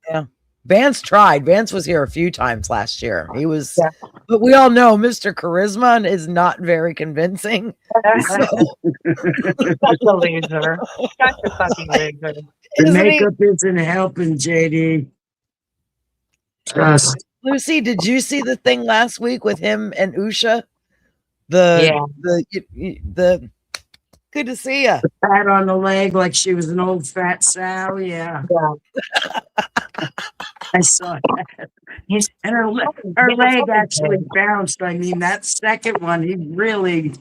Yeah. Vance tried. Vance was here a few times last year. He was, but we all know Mr. Charisma is not very convincing. Such a loser. Such a fucking loser. The makeup isn't helping, JD. Trust. Lucy, did you see the thing last week with him and Usha? The good to see you. The pat on the leg like she was an old fat sow. Yeah. I saw that. And her leg actually bounced. I mean, that second one, he really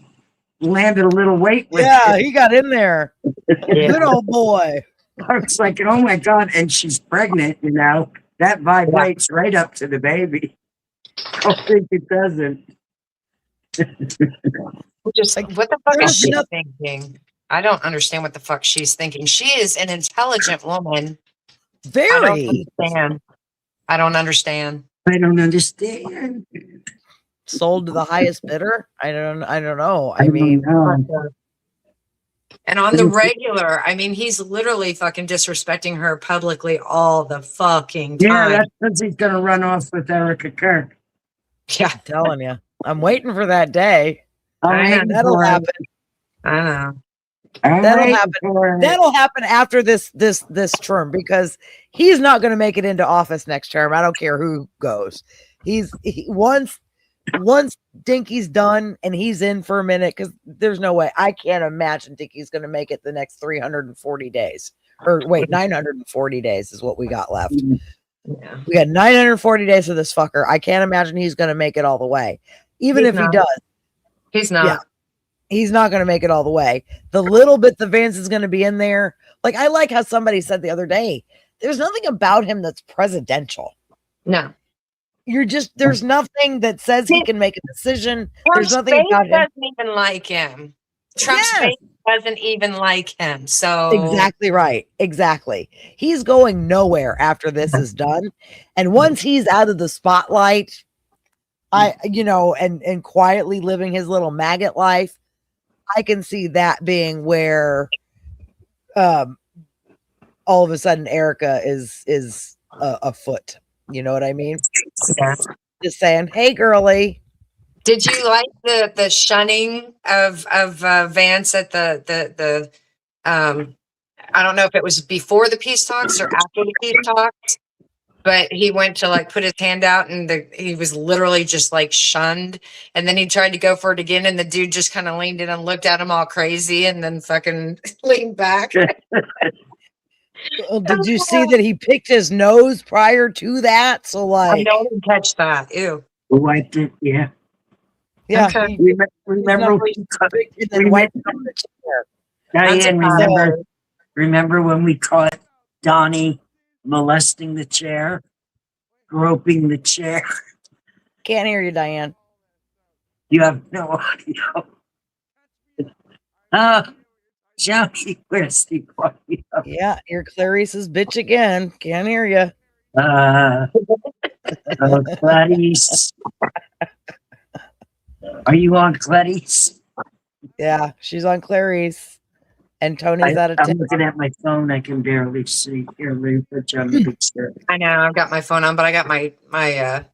landed a little weight with it. He got in there. Good old boy. I was like, oh my God. And she's pregnant, that vibrates right up to the baby. I don't think it doesn't. Just Like, what the fuck is there's she nothing- thinking? I don't understand what the fuck she's thinking. She is an intelligent woman. I don't Very understand. I don't understand. I don't understand. sold to the highest bidder. I don't know. I I mean, don't know. And on the regular, I mean, he's literally fucking disrespecting her publicly all the fucking Yeah, time. that's because he's gonna run off with Erica Kirk. Yeah, I'm telling you, I'm waiting for that day. I'm I know. waiting That'll for it. happen. I know. I'm That'll waiting happen. for it. That'll happen after this term because he's not going to make it into office next term. I don't care who goes. Once Dinky's done and he's in for a minute, because there's no way I can't imagine Dinky's going to make it the next 340 days. Or wait, 940 days is what we got left. Yeah. We got 940 days of this fucker. I can't imagine he's going to make it all the way. Even He's if he not. does, He's not. Yeah. he's not going to make it all the way. The little bit the Vance is going to be in there. Like, I like how somebody said the other day, there's nothing about him that's presidential. No. There's nothing that says he can make a decision. There's Trump's nothing face about him. doesn't even like him. Trump's Yes. face doesn't even like him. So Exactly right. Exactly. He's going nowhere after this is done. And once he's out of the spotlight, and quietly living his little maggot life, I can see that being where all of a sudden Erica is afoot. You know what I mean? Yeah. Just saying, hey girly. Did you like the shunning of Vance at the I don't know if it was before the peace talks or after the peace talks, but he went to like put his hand out and he was literally just like shunned, and then he tried to go for it again and the dude just kind of leaned in and looked at him all crazy and then fucking leaned back. Well, did you see that he picked his nose prior to that? So I like, don't catch that. Ew. Wiped it, yeah. yeah, Okay. he Remember, picked it and wiped it on the chair. Diane, remember when we caught Donnie molesting the chair, groping the chair? Can't hear you, Diane. You have no audio. Johnny, where's the audio? Yeah, you're Clarice's bitch again. Can't hear you. Clarice. Are you on Clarice? Yeah, she's on Clarice, and Tony's out of I'm town. looking at my phone. I can barely see. Here, let me put you on the picture. I know I've got my phone on, but I got my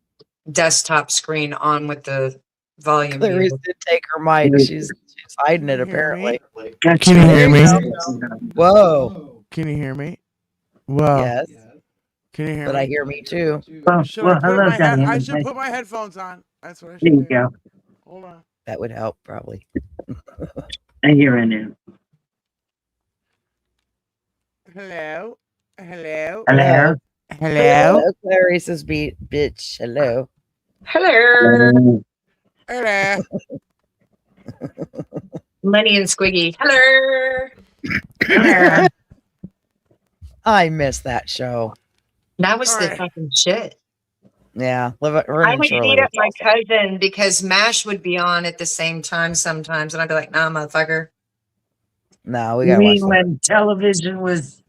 desktop screen on with the volume. Clarice muted. did take her mic. She's hiding it apparently. Can you hear me? Whoa. Can you hear me? Whoa. Yes, Can you hear but me? I hear me too. Oh, Should well, I, put hello, my head- I Diane. should put my headphones on. That's what I should There you do. go. Hold on. That would help probably. I hear it now. Hello. Hello. Hello. Hello. Clarice's bitch. Hello. Hello, Hello. Lenny and Squiggy. Hello. Hello. I miss that show. That was All the right. fucking shit. Yeah, I would beat up my cousin because MASH would be on at the same time sometimes, and I'd be like, "Nah, motherfucker." No, we You gotta watch mean when television was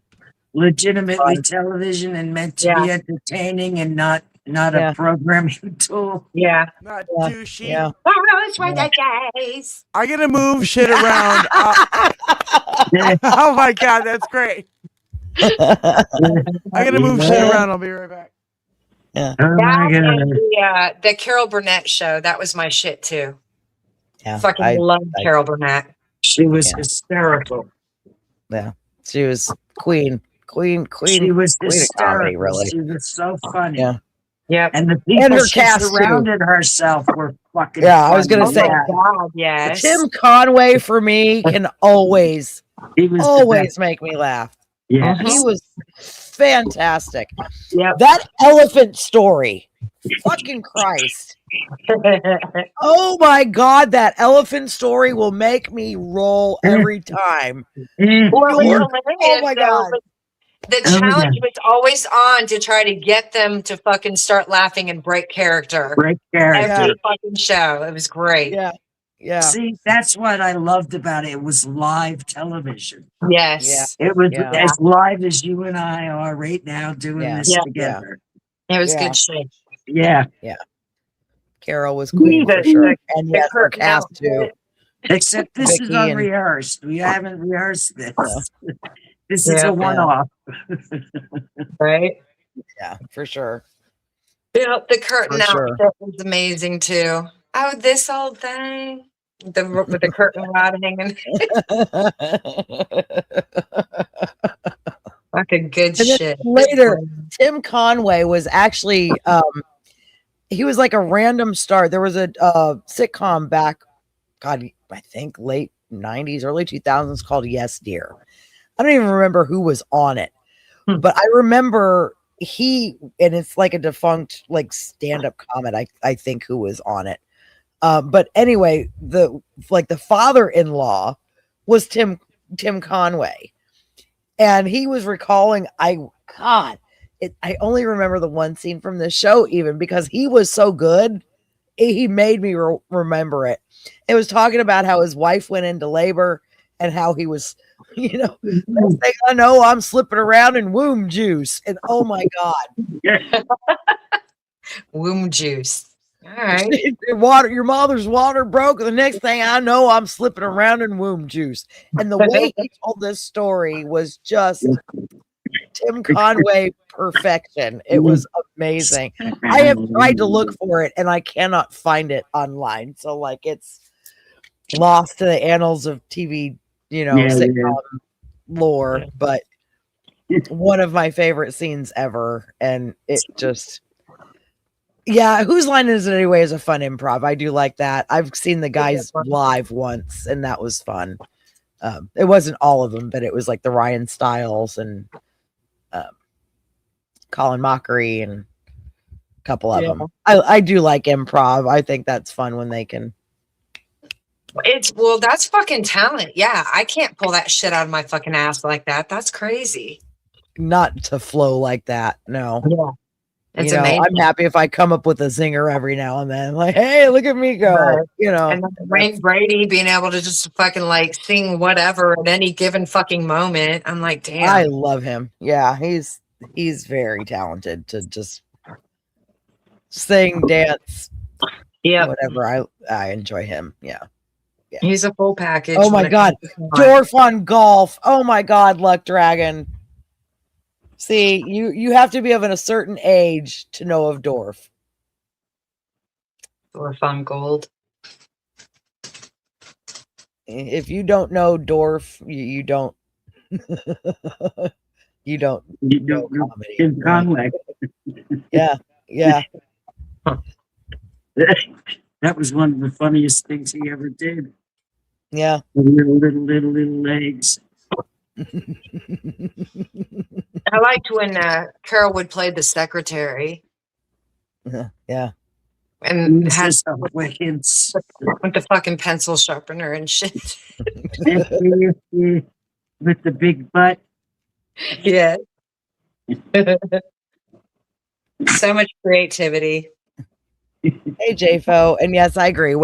legitimately television and meant to be entertaining and not Yeah. a programming tool? Yeah. Not Yeah. douchey. Yeah. Oh, it's right, guys. I'm gonna move shit around. Oh my god, that's great. I'm gonna move shit around. I'll be right back. Oh That my and god. the Carol Burnett show. That was my shit too. Yeah, Fucking love I- Carol Burnett. She was Yeah. hysterical. she was queen. She was queen of hysterical. comedy, really. She was so funny. Yeah. Yep. And the people And her she cast, too. surrounded herself were fucking Yeah, I was funny. gonna Oh say- my god, yes. Tim Conway for me can always He was the always make me laugh. best. Yeah. Mhm. He was fantastic. Yep. That elephant story. Fucking Christ. Oh my god, that elephant story will make me roll every time. Well, it was You're- hilarious, my though, God. but the Oh my challenge God. was always on to try to get them to fucking start laughing and break character. Great character. Every fucking show. It was great. Yeah. Yeah. See, that's what I loved about it. It was live television. Yes. It was Yeah. as live as you and I are right now doing Yeah. this Yeah. together. It was Yeah. good shit. Yeah. Carol was queen for The- sure. the- And the yes, her curtain cast too. outfit. Except this is Vicky and- unrehearsed. We haven't rehearsed this. Yeah. This is Yeah. a one-off. Right? Yeah, for sure. Yeah, the curtain For sure. outfit was amazing too. Oh, this old thing. With the curtain rod hanging. Fucking good And then shit. later, Tim Conway was actually he was like a random star. There was a sitcom back, God, I think late 90s, early 2000s called Yes Dear. I don't even remember who was on it, but I remember and it's like a defunct like stand-up comic, I think, who was on it. But anyway, the father-in-law was Tim Conway. And he was recalling, I only remember the one scene from this show, even because he was so good. He made me remember it. It was talking about how his wife went into labor and how he was, next thing I know, I'm slipping around in womb juice. And oh my God. Womb juice. All right. Your mother's water broke. The next thing I know, I'm slipping around in womb juice. And the way he told this story was just Tim Conway perfection. It was amazing. I have tried to look for it and I cannot find it online. So like it's lost to the annals of TV, sitcom lore, but one of my favorite scenes ever. And it just, Whose Line Is It Anyway is a fun improv. I do like that. I've seen the guys live once and that was fun. It wasn't all of them, but it was like the Ryan Stiles and Colin Mockery and a couple of them. I do like improv. I think that's fun when they can. That's fucking talent. Yeah, I can't pull that shit out of my fucking ass like that. That's crazy. Not to flow like that. No. Yeah. It's amazing. I'm happy if I come up with a zinger every now and then. Like, hey, look at me go. Right. And then Frank Brady being able to just fucking like sing whatever at any given fucking moment. I'm like, damn. I love him. Yeah, he's very talented to just sing, dance, whatever. I enjoy him. Yeah. He's a full package. Oh my God. Dorf on golf. Oh my God, Luck Dragon. See, you have to be of a certain age to know of Dorf. Dorf on gold. If you don't know Dorf, you don't know comedy. Tim Conway. Yeah. That was one of the funniest things he ever did. Yeah. The little legs. I liked when Carol would play the secretary. Yeah. And had with the fucking pencil sharpener and shit. With the big butt. Yeah. So much creativity. Hey, JFO. And yes, I agree.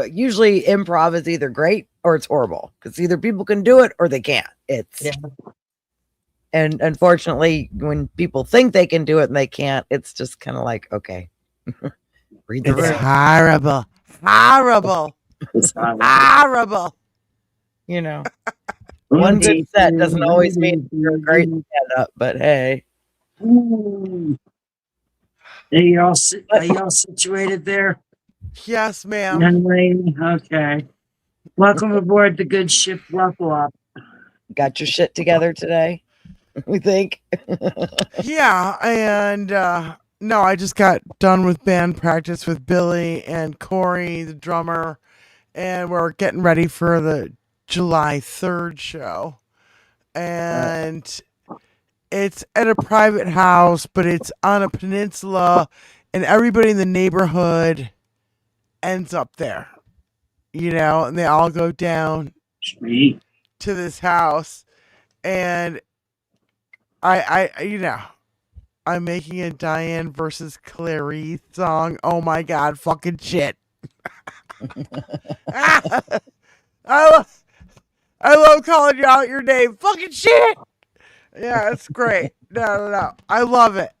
Usually improv is either great or it's horrible because either people can do it or they can't. And unfortunately, when people think they can do it and they can't, it's just kind of like, okay, read the room. Horrible. One good set doesn't always mean you're a great stand-up, but hey. Are y'all situated there? Yes, ma'am. Young lady? Okay. Welcome aboard the good ship Fluffalop. Got your shit together today, we think. Yeah, and no, I just got done with band practice with Billy and Corey, the drummer, and we're getting ready for the July 3rd show. And it's at a private house, but it's on a peninsula, and everybody in the neighborhood ends up there, and they all go down Sweet. to this house. And I'm making a Diane versus Clarice song. Oh my God, fucking shit. I, lo- I love calling you out your name. Fucking shit. Yeah, it's great. No. I love it.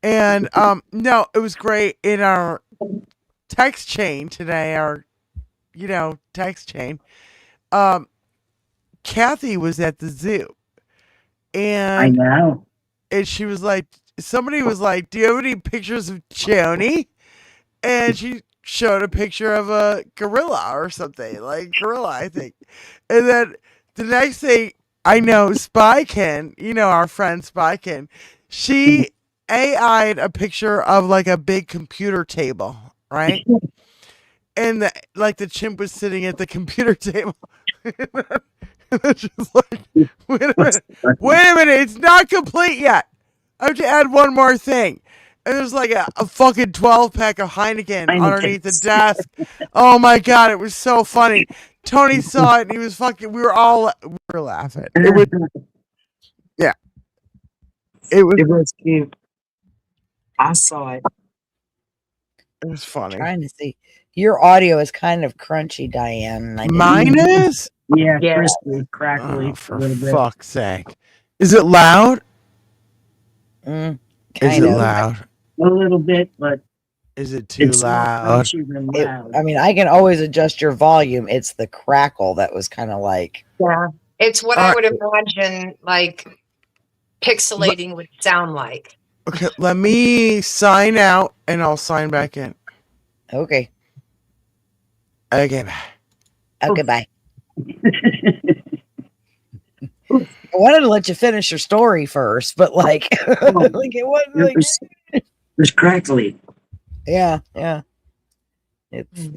And no, it was great in our text chain today, our text chain. Um Kathy was at the zoo I and know. she was like, somebody was like, "Do you have any pictures of Joni?" And she showed a picture of a gorilla or something, like gorilla, I think. And then the next thing I know, Spykin, our friend Spykin, she AI'd a picture of like a big computer table, right? And the chimp was sitting at the computer table. And she's like, wait a minute, it's not complete yet. I have to add one more thing. And there's like a fucking 12 pack of Heineken underneath the desk. Oh my God, it was so funny. Tony saw it and he was fucking, we were laughing. It was, yeah. It was cute. I saw it. It was funny. Trying to see. Your audio is kind of crunchy, Diane. Mine is? Yeah, Yeah. crispy, crackly. Oh, for fuck's sake. Is it loud? Kind Is it of. loud? A little bit, but Is it too loud? Loud. I mean, I can always adjust your volume. It's the crackle that was kind of like. Yeah. It's what I would imagine like pixelating would sound like. Okay, let me sign out and I'll sign back in. Okay. Okay, bye. Okay, bye. I wanted to let you finish your story first, but like, like it wasn't like. It was crackly. Yeah. It's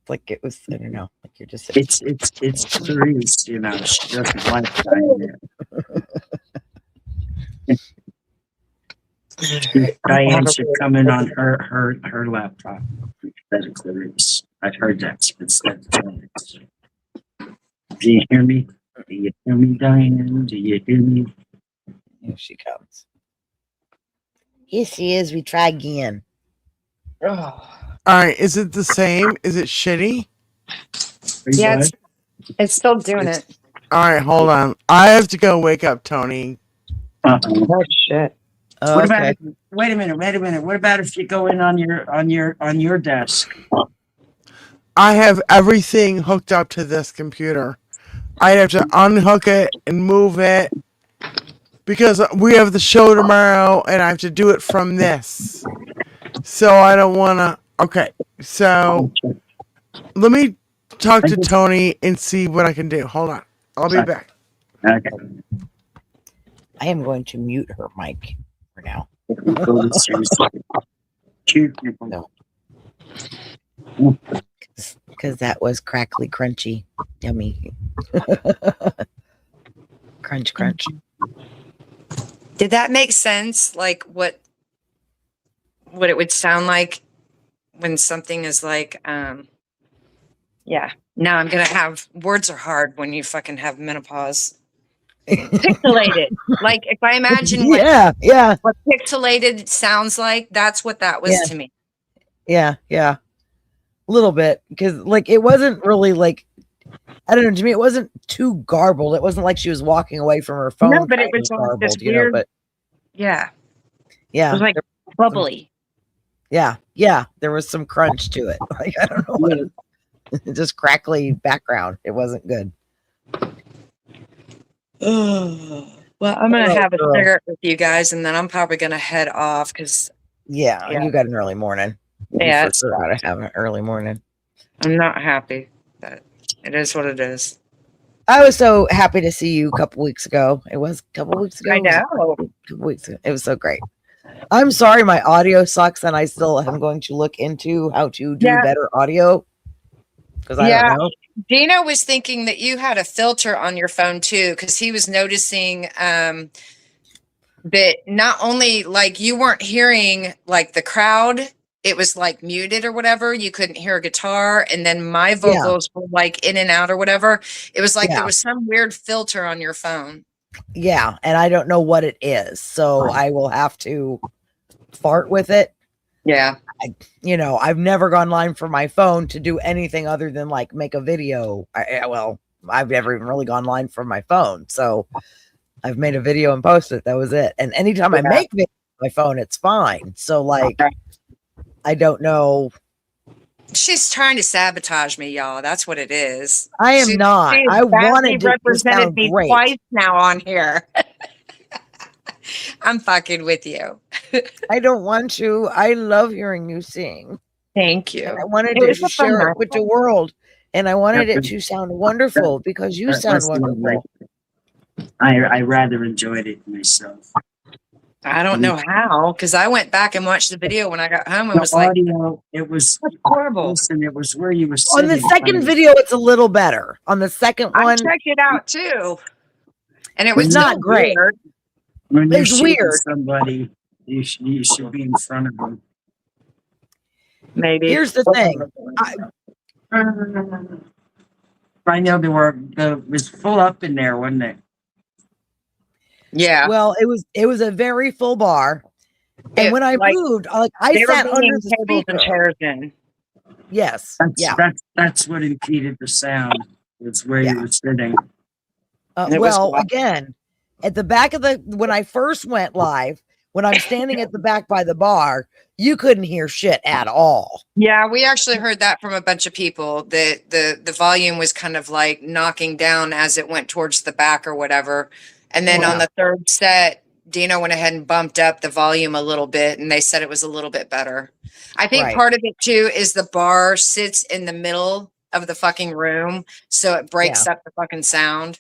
like it was. I don't know. Like you're just. It's Therese, She doesn't like Diane. Diane should come in on her laptop instead of Clarice. I've heard that instead of Clarice. Do you hear me? Do you hear me, Diane? Do you hear me? Here she comes. Here she is. We try again. Oh. All right, is it the same? Is it shitty? Yeah, it's still doing it. All right, hold on. I have to go wake up Tony. Oh shit. What about? Wait a minute. What about if you go in on your desk? I have everything hooked up to this computer. I have to unhook it and move it because we have the show tomorrow and I have to do it from this. So I don't want to. Okay, so let me talk to Tony and see what I can do. Hold on. I'll be back. Okay. I am going to mute her mic for now. Because that was crackly, crunchy, yummy. Crunch. Did that make sense? Like what it would sound like when something is like, yeah. Now I'm gonna have words are hard when you fucking have menopause. Pixelated. Like if I imagine what pixelated sounds like, that's what that was to me. Yeah. A little bit. Because like it wasn't really like, I don't know, to me it wasn't too garbled. It wasn't like she was walking away from her phone. No, but it was garbled, this weird, but yeah. Yeah. It was like bubbly. Yeah. There was some crunch to it. Like I don't know what just crackly background. It wasn't good. Well, I'm gonna have a cigarette with you guys, and then I'm probably gonna head off because you got an early morning. Yeah, it's gotta have an early morning. I'm not happy, but it is what it is. I was so happy to see you a couple weeks ago. It was a couple weeks ago. I know. A couple weeks ago. It was so great. I'm sorry my audio sucks, and I still am going to look into how to do better audio. Because I don't know. Dino was thinking that you had a filter on your phone too, because he was noticing that not only like you weren't hearing like the crowd, it was like muted or whatever. You couldn't hear a guitar, and then my vocals were like in and out or whatever. It was like there was some weird filter on your phone. Yeah, and I don't know what it is, so I will have to fart with it Yeah. You know, I've never gone live for my phone to do anything other than like make a video. Well, I've never even really gone live for my phone. So I've made a video and posted it. That was it. And anytime I make video on my phone, it's fine. So like, I don't know. She's trying to sabotage me, y'all. That's what it is. I am not. I wanted to represented me great. twice now on here. I'm fucking with you. I don't want to. I love hearing you sing. Thank you. And I wanted to share it with the world. And I wanted it to sound wonderful because you sound wonderful. I rather enjoyed it myself. I don't know how, because I went back and watched the video when I got home and The was like, audio, it was horrible. Listen, it was where you were On the second video, it's a little better. On the second I one, checked it out too. And it was it's not great. weird. When It's you're weird. Somebody, you should be in front of them. Maybe. Here's the thing. I know it was full up in there, wasn't it? Yeah. Well, it was a very full bar. And when I moved, I sat under the tables and speaker. chairs in. Yes. That's what impeded the sound. It's where you were sitting. Well, again, at the back of when I first went live, when I'm standing at the back by the bar, you couldn't hear shit at all. Yeah, we actually heard that from a bunch of people. That the volume was kind of like knocking down as it went towards the back or whatever. And then on the third set, Dino went ahead and bumped up the volume a little bit, and they said it was a little bit better. I think part of it too is the bar sits in the middle of the fucking room, so it breaks up the fucking sound.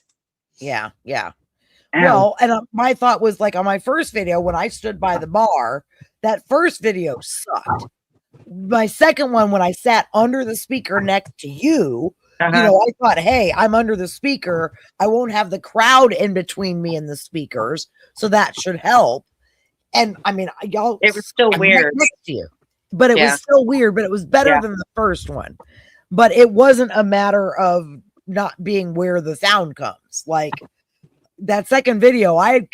Yeah. Well, and my thought was like on my first video, when I stood by the bar, that first video sucked. My second one, when I sat under the speaker next to you, you know, I thought, hey, I'm under the speaker. I won't have the crowd in between me and the speakers. So that should help. And I mean, y'all, it was still weird. But it was still weird, but it was better than the first one. But it wasn't a matter of not being where the sound comes. Like that second video, I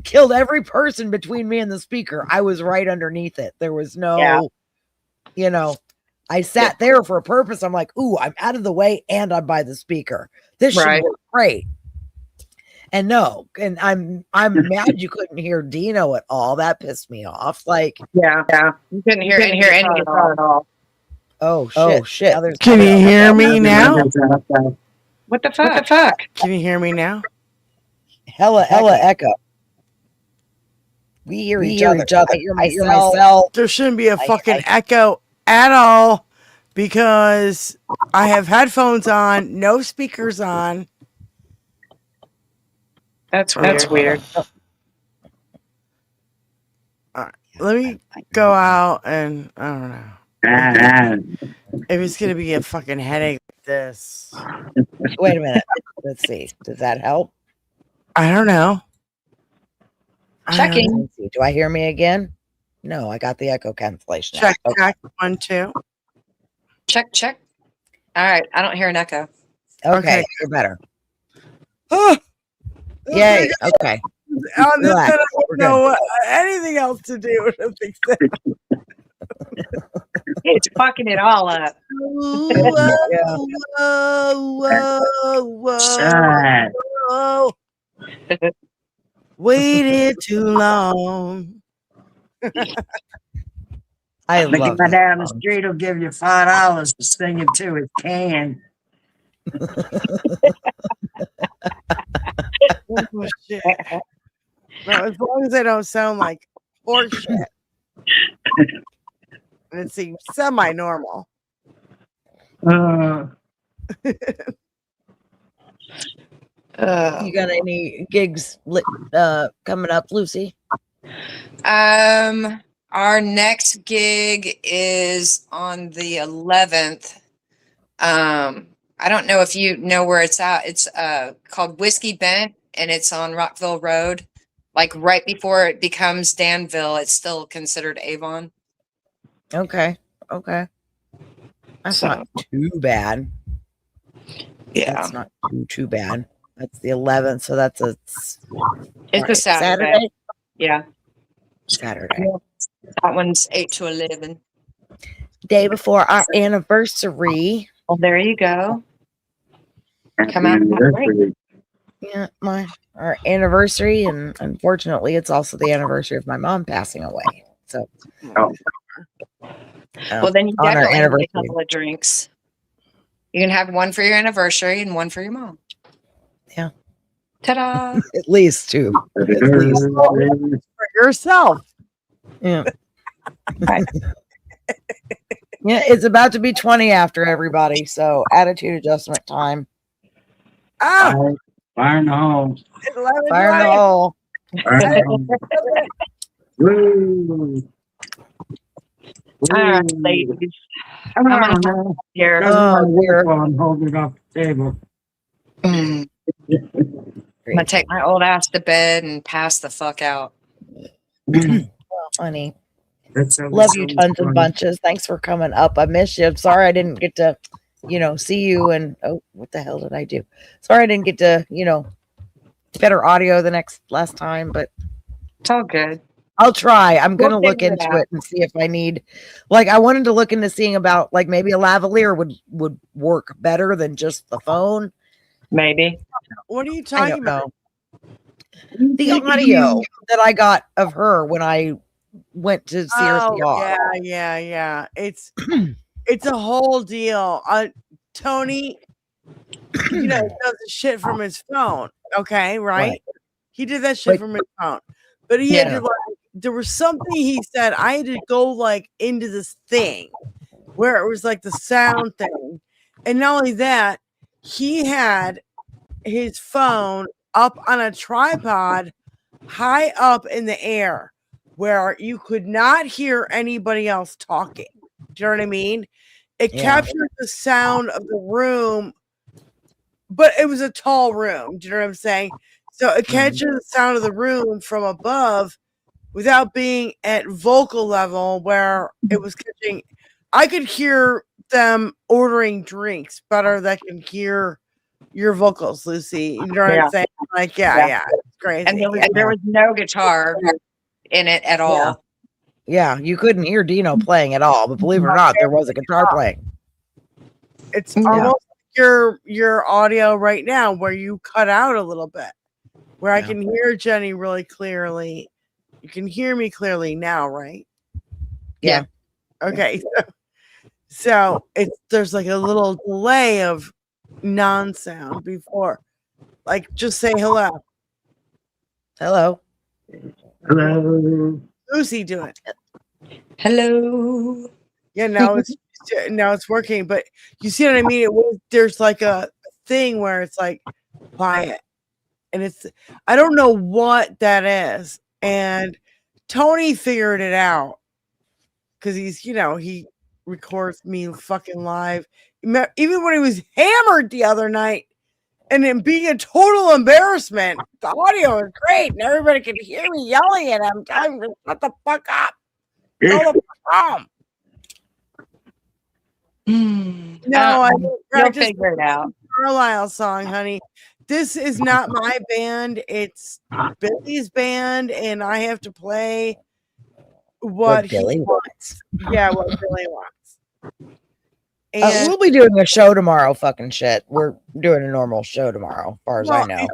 killed every person between me and the speaker. I was right underneath it. There was no, you know, I sat there for a purpose. I'm like, ooh, I'm out of the way and I'm by the speaker. This should work great. And no, and I'm mad you couldn't hear Dino at all. That pissed me off. Like, you couldn't hear any at all. Oh shit! Can you hear me now? What the fuck? Can you hear me now? Hella echo. We hear each other. I hear myself. There shouldn't be a fucking echo at all because I have headphones on, no speakers on. That's weird. Let me go out and I don't know. If it's gonna be a fucking headache like this. Wait a minute. Let's see. Does that help? I don't know. Checking. Do I hear me again? No, I got the echo cancellation. Check 1, 2. Check. All right. I don't hear an echo. Okay. You're better. Oh, yay. Okay. On this I don't know anything else to do with it. It's fucking it all up. Whoa. Waited too long. I the love guy down the street will give you $5 for singing to his can. Oh, shit. No, as long as I don't sound like horseshit. And it seems semi-normal. You got any gigs coming up, Lucy? Our next gig is on the 11th. I don't know if you know where it's at. It's called Whiskey Bent, and it's on Rockville Road. Like right before it becomes Danville, it's still considered Avon. Okay. That's not too bad. Yeah. That's not too bad. That's the 11th, so that's it's a Saturday. Yeah. Saturday. That one's 8 to 11. Day before our anniversary. Well, there you go. Come out that way. Yeah, our anniversary, and unfortunately, it's also the anniversary of my mom passing away. So, Well, then you on our definitely need a anniversary. couple of drinks. You can have one for your anniversary and one for your mom. Yeah. Ta-da! At least two. At least. For yourself. Yeah. Right. Yeah, it's about to be 20 after everybody, so attitude adjustment time. Oh, Fire in the hole. it's 11 Fire in the hole. Fire in the hole. Woo. All right, Woo. ladies. Come I'm on, gonna man. here. Oh, dear. While I'm holding it off the table. I'm gonna take my old ass to bed and pass the fuck out. Well, honey, That's love you tons and bunches. Thanks for coming up. I miss you. I'm sorry I didn't get to, see you. And oh, what the hell did I do? Sorry I didn't get to, better audio last time, but It's all good. I'll try. I'm We'll gonna look figure it into out. it and see if I need, I wanted to look into seeing about maybe a lavalier would work better than just the phone. Maybe. What are you I talking don't about? know. The audio that I got of her when I went to see her at the yard. Yeah. It's a whole deal. Tony, does the shit from his phone. Okay, right? He did that shit from his phone. But he had to there was something he said. I had to go into this thing where it was the sound thing. And not only that, he had his phone up on a tripod high up in the air where you could not hear anybody else talking. Do you know what I mean? It captured the sound of the room, but it was a tall room. Do you know what I'm saying? So it captured the sound of the room from above without being at vocal level where it was catching. I could hear them ordering drinks better than I can hear your vocals, Lucy. You know what I'm saying? Yeah, it's crazy. And there was no guitar in it at all. Yeah, you couldn't hear Dino playing at all, but believe it or not, there was a guitar playing. It's almost like your audio right now where you cut out a little bit, where I can hear Jenny really clearly. You can hear me clearly now, right? Yeah. Okay. So there's a little delay of non-sound before. Just say hello. Hello. Hello. Lucy doing it. Hello. Yeah, now it's working, but you see what I mean? There's a thing where it's quiet, and I don't know what that is. And Tony figured it out because he's he records me fucking live, even when he was hammered the other night, and then being a total embarrassment. The audio is great, and everybody can hear me yelling at him, telling him to shut the fuck up. Go the fuck home. No, I you'll figure it out. Carlisle song, honey. This is not my band. It's Billy's band, and I have to play what Billy wants. Yeah, what Billy wants. And we'll be doing a show tomorrow. Fucking shit. We're doing a normal show tomorrow, as far as I know.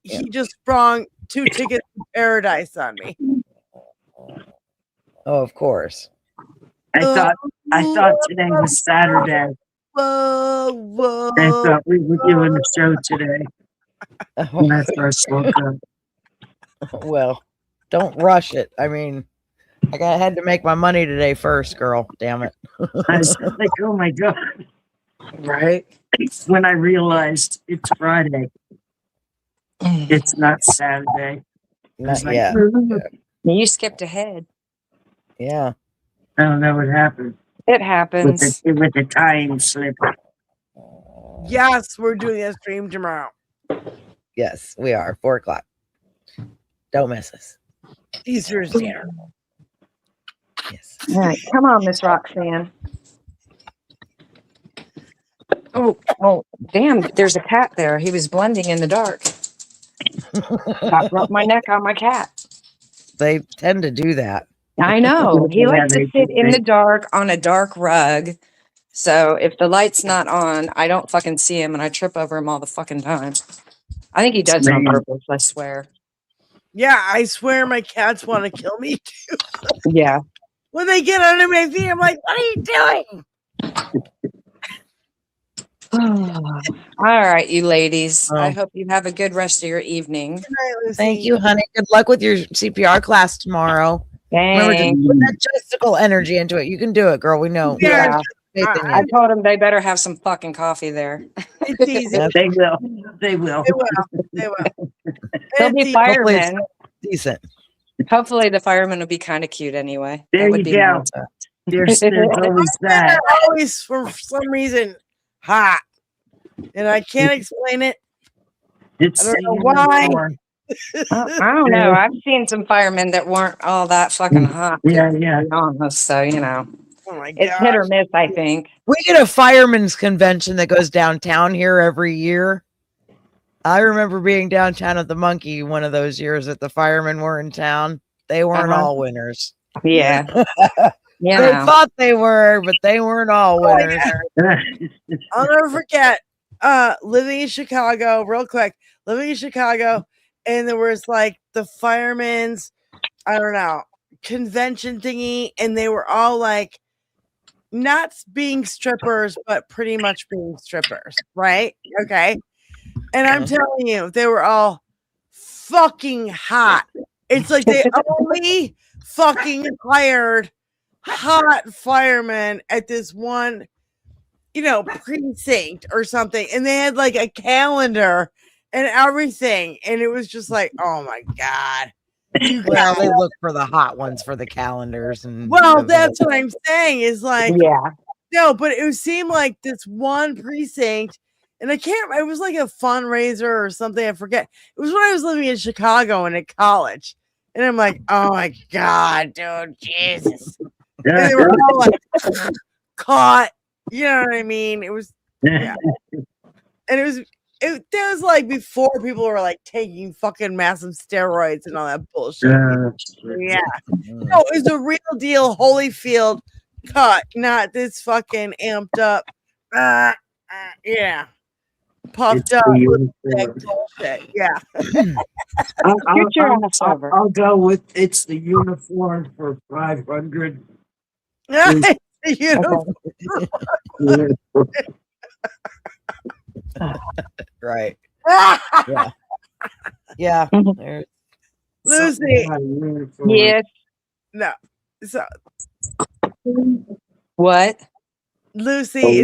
He just sprung 2 tickets to paradise on me. Oh, of course. I thought today was Saturday. Whoa. I thought we were doing a show today when I first woke up. Well, don't rush it. I mean, I had to make my money today first, girl. Damn it. I was oh my God. Right? When I realized it's Friday, it's not Saturday. Not yet. You skipped ahead. Yeah. I don't know what happened. It happens. With the time slip. Yes, we're doing a stream tomorrow. Yes, we are. 4:00. Don't miss us. Easter Standard. Yes. All right, come on, Miss Roxanne. Oh, damn! There's a cat there. He was blending in the dark. Got rubbed my neck on my cat. They tend to do that. I know. He Yeah, likes to they- sit in they- the dark on a dark rug. So if the light's not on, I don't fucking see him and I trip over him all the fucking time. I think he does it on Man. purpose, I swear. Yeah, I swear my cats want to kill me. Yeah. When they get under my feet, I'm like, what are you doing? All right, you ladies. I Oh. hope you have a good rest of your evening. Good night, Lucy. Thank you, honey. Good luck with your CPR class tomorrow. Remember, just Thanks. put that justical energy into it. You can do it, girl. We know. We Yeah. have faith in I you. told them they better have some fucking coffee there. It's easy. That's They will. They will. They will. They will. They'll It's be easy. Hopefully it's firemen. decent. Hopefully the firemen will be kind of cute anyway. There That would you be go. nice. There's always that. They're always, for some reason, hot. And I can't explain it. It's I don't know why. I don't know. I've seen some firemen that weren't all that fucking hot. to Yeah, yeah. be honest, so you know, Oh my it's hit or god. miss. I think. We get a firemen's convention that goes downtown here every year. I remember being downtown at the Monkey one of those years that the firemen were in town. They weren't Uh-huh. all winners. Yeah. You They know. thought they were, but they weren't all Oh, winners. I'll never forget living in Chicago, real quick, living in Chicago, and there was like the firemen's, I don't know, convention thingy, and they were all like not being strippers, but pretty much being strippers, right? Okay. And I'm telling you, they were all fucking hot. It's like they only fucking hired hot firemen at this one, precinct or something. And they had like a calendar and everything. And it was just like, oh my God. Well, they look for the hot ones for the calendars. And Well, that's what I'm saying is like, Yeah. no, but it seemed like this one precinct, and it was like a fundraiser or something. I forget. It was when I was living in Chicago and at college. And I'm like, oh my God, dude, Jesus. And they were all like caught. You know what I mean? It was, yeah. And that was like before people were like taking fucking massive steroids and all that bullshit. Yeah. No, it was a real deal Holyfield cut, not this fucking amped up. Yeah. Puffed up with that bullshit. Yeah. Get your ass over. I'll go with it's the uniform for 500. You know, right. Yeah. Yeah. There's- Lucy. Yes. No. So What? Lucy,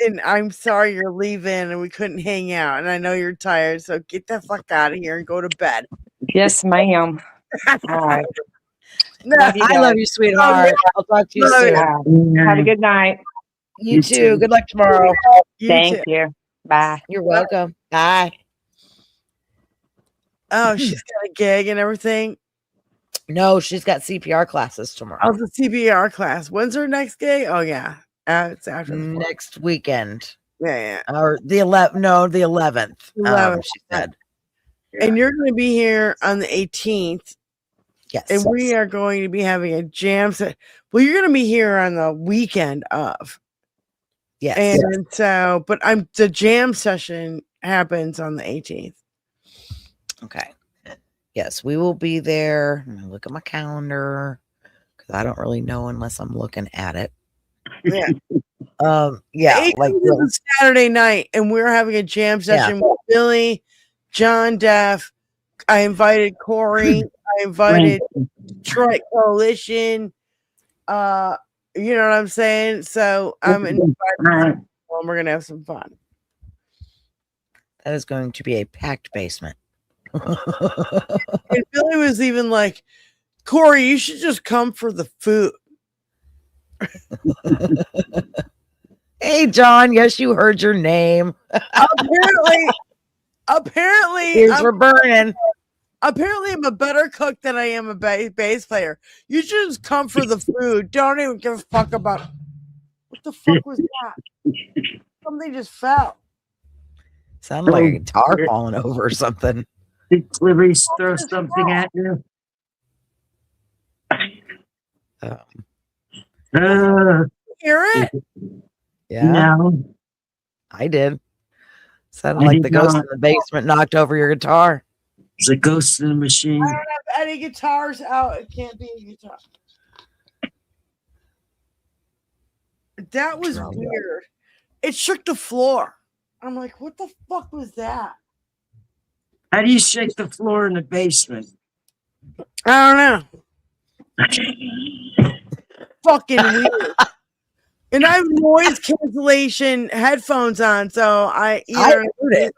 and I'm sorry you're leaving and we couldn't hang out. And I know you're tired, so get the fuck out of here and go to bed. Yes, ma'am. All right. No, Love you I guys. love you, sweetheart. I'll talk to you Love soon. Have a good night. You too. Good luck tomorrow. you Thank too. you. Bye. You're welcome. Bye. Oh, she's got a gig and everything. No, she's got CPR classes tomorrow. Oh, the CPR class. When's her next gig? Oh yeah, it's after the 4th. Next weekend. Yeah. Or the 11th. No, the 11th. 11th. She said. And you're going to be here on the 18th, Yes. and we are going to be having a jam set. Well, you're going to be here on the weekend of. Yes. And so, but the jam session happens on the 18th. Okay. Yes, we will be there. Let me look at my calendar because I don't really know unless I'm looking at it. Yeah. Yeah. The 18th Like is a Saturday night, and we're having a jam session with Billy, John Deaf. I invited Corey. I invited Detroit Coalition. You know what I'm saying? So I'm invited, and we're gonna have some fun. that is going to be a packed basement. And Billy was even like, Corey, you should just come for the food. Hey, John. Yes, you heard your name. Apparently, Ears were burning. apparently, I'm a better cook than I am a bass player. You should just come for the food. Don't even give a fuck about what the fuck was that? Something just fell. Sounded like a guitar falling over or something. Did Clarice throw something at you? Um, Hear it? yeah, No, I did. Sounded I like did the ghost not. in the basement knocked over your guitar. It's a ghost in the machine. I don't have any guitars out. It can't be a guitar. That was Drum roll. weird. It shook the floor. I'm like, what the fuck was that? How do you shake the floor in the basement? I don't know. Fucking weird. And I have noise cancellation headphones on, so I heard it.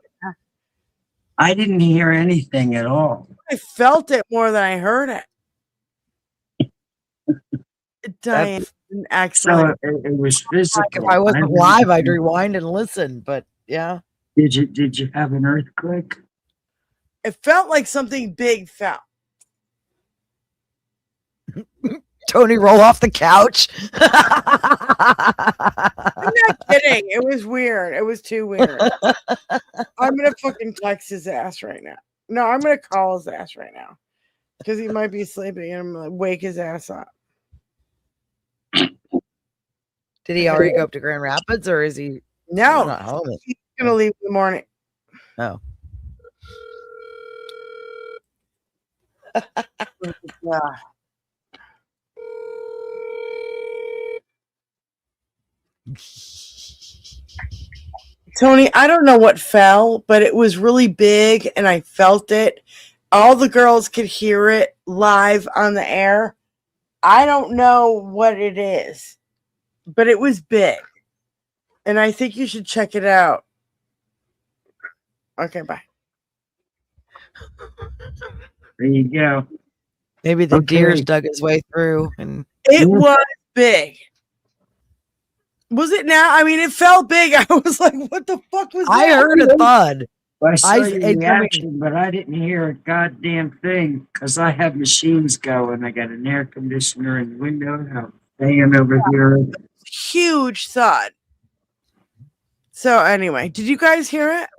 I didn't hear anything at all. I felt it more than I heard it. Diane, That's, excellent. So it was physical. if I wasn't live, I'd rewind and listen. But yeah, Did you have an earthquake? It felt like something big fell. Tony, roll off the couch. I'm not kidding. It was weird. It was too weird. I'm gonna fucking text his ass right now. No, I'm gonna call his ass right now because he might be sleeping, and I'm gonna wake his ass up. Did he already go up to Grand Rapids, or is he No, not home? he's gonna leave in the morning. Oh, Yeah. Tony, I don't know what fell, but it was really big and I felt it. All the girls could hear it live on the air. I don't know what it is, but it was big. And I think you should check it out. Okay, bye. There you go. maybe the Okay. deers dug his way through, and It was big. Was it now? I mean, it felt big. I was like, what the fuck was that? I heard a thud. I saw I- your I mean- reaction, but I didn't hear a goddamn thing because I have machines going. I got an air conditioner in the window. I'm staying over here. Huge thud. So anyway, did you guys hear it?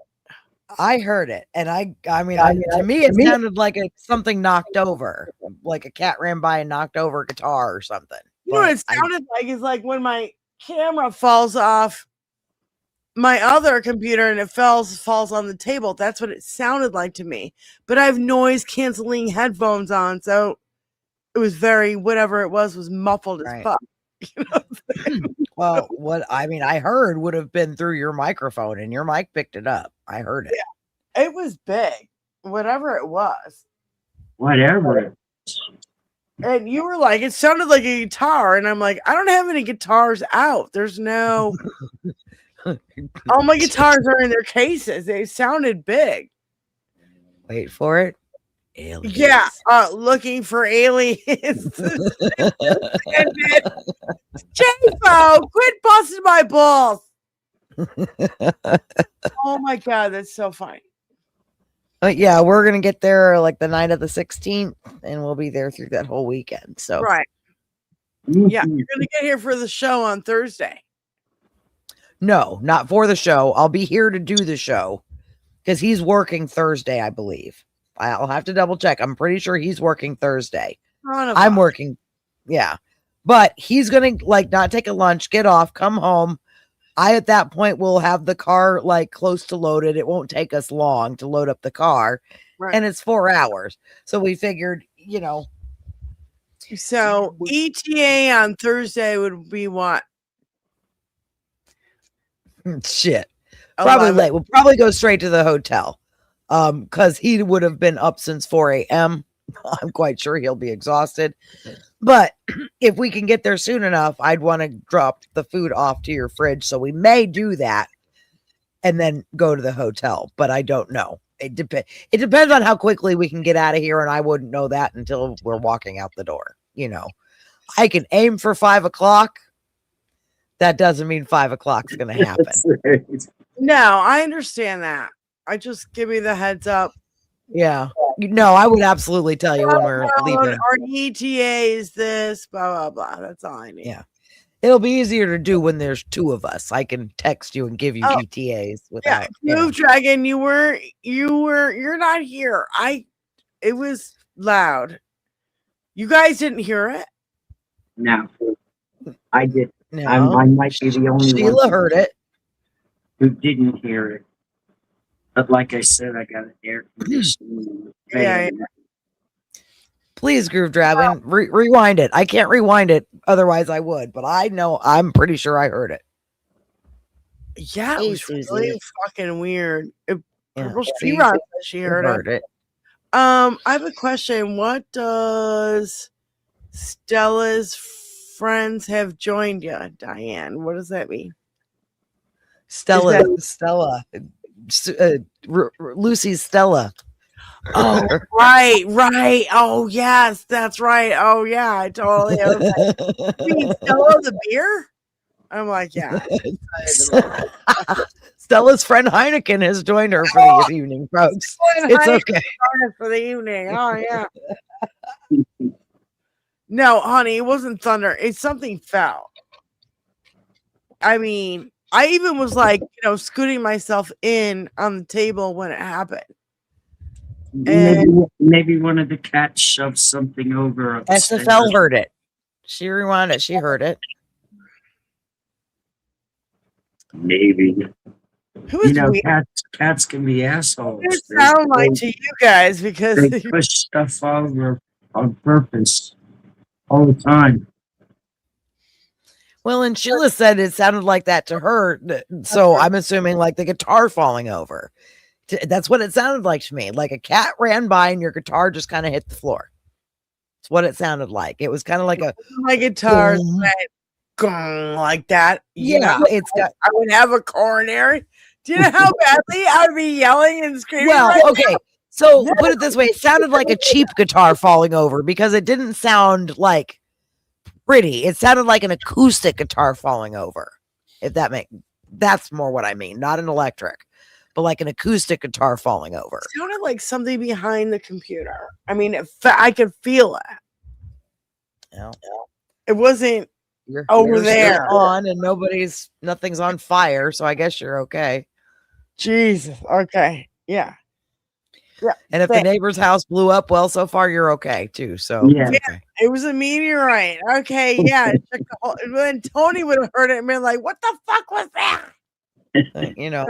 I heard it, and to me, it sounded like something knocked over, like a cat ran by and knocked over a guitar or something. You know what it But sounded like? It's like when my camera falls off my other computer and it falls on the table. That's what it sounded like to me. But I have noise canceling headphones on, so it was very whatever it was muffled as Right. fuck. You know? Well, what I heard would have been through your microphone, and your mic picked it up. I heard it. It was big, whatever it was. Whatever. And you were like, it sounded like a guitar. And I'm like, I don't have any guitars out. There's no. All my guitars are in their cases. They sounded big. Wait for it. Aliens. Yeah, looking for aliens. J-Bo, quit busting my balls. Oh my God, that's so funny. But yeah, we're gonna get there like the night of the 16th, and we'll be there through that whole weekend. So Right. Yeah, you're going to get here for the show on Thursday. no, not for the show. I'll be here to do the show because he's working Thursday, I believe. I'll have to double check. I'm pretty sure he's working Thursday. I'm working. Yeah. But he's going to like not take a lunch, get off, come home. At that point will have the car like close to loaded. It won't take us long to load up the car. Right. And it's 4 hours. So we figured, So ETA on Thursday would be what? shit. Probably 11. late. We'll probably go straight to the hotel. Because he would have been up since 4 a.m. I'm quite sure he'll be exhausted. But if we can get there soon enough, I'd want to drop the food off to your fridge. So we may do that and then go to the hotel. But I don't know. It depends on how quickly we can get out of here. And I wouldn't know that until we're walking out the door. I can aim for 5 o'clock. That doesn't mean 5 o'clock is going to happen. No, I understand that. I just give me the heads up. Yeah. No, I would absolutely tell you when we're leaving. Our ETA is this, blah, blah, blah. That's all I need. Yeah. It'll be easier to do when there's 2 of us. I can text you and give you ETAs without. Move Dragon, you're not here. It was loud. You guys didn't hear it? No, I did. No, I might be the only Sheila one heard it. who didn't hear it. But like I said, I got an air conditioning Yeah, fan. Please, Groove Dragon, rewind it. I can't rewind it, otherwise I would. But I know I'm pretty sure I heard it. yeah, it Hey, was Susie. really fucking weird. Purple see, She-Ra says she heard it. I have a question. What does Stella's friends have joined you, Diane? What does that mean? Stella, Lucy's Stella. Oh, right. Oh, yes, that's right. Oh, yeah, I totally. I was like, you mean Stella the beer? I'm like, yeah. Stella's friend Heineken has joined her for the evening, folks. It's okay. For the evening. Oh, yeah. No, honey, it wasn't thunder. It's something fell. I mean, I even was like, scooting myself in on the table when it happened. Maybe one of the cats shoved something over. SFL heard it. She rewound it. She heard it. Maybe. Who is weird? Cats can be assholes. It sound like to you guys because they push stuff over on purpose all the time. Well, and Sheila said it sounded like that to her. So I'm assuming like the guitar falling over. That's what it sounded like to me. Like a cat ran by and your guitar just kind of hit the floor. It's what it sounded like. It was kind of like my guitar went gong like that. Yeah, it's got. I would have a coronary. Do you know how badly I would be yelling and screaming? Well, okay. So put it this way: it sounded like a cheap guitar falling over because it didn't sound like pretty. It sounded like an acoustic guitar falling over. If that's more what I mean, not an electric, but like an acoustic guitar falling over. It sounded like something behind the computer. I mean, I could feel it. Yeah. It wasn't over there on, and nothing's on fire. So I guess you're okay. Jesus. Okay. Yeah. And if the neighbor's house blew up, well, so far you're okay too. So yeah, okay. It was a meteorite. Okay, yeah. When Tony would have heard it and been like, "What the fuck was that?" No,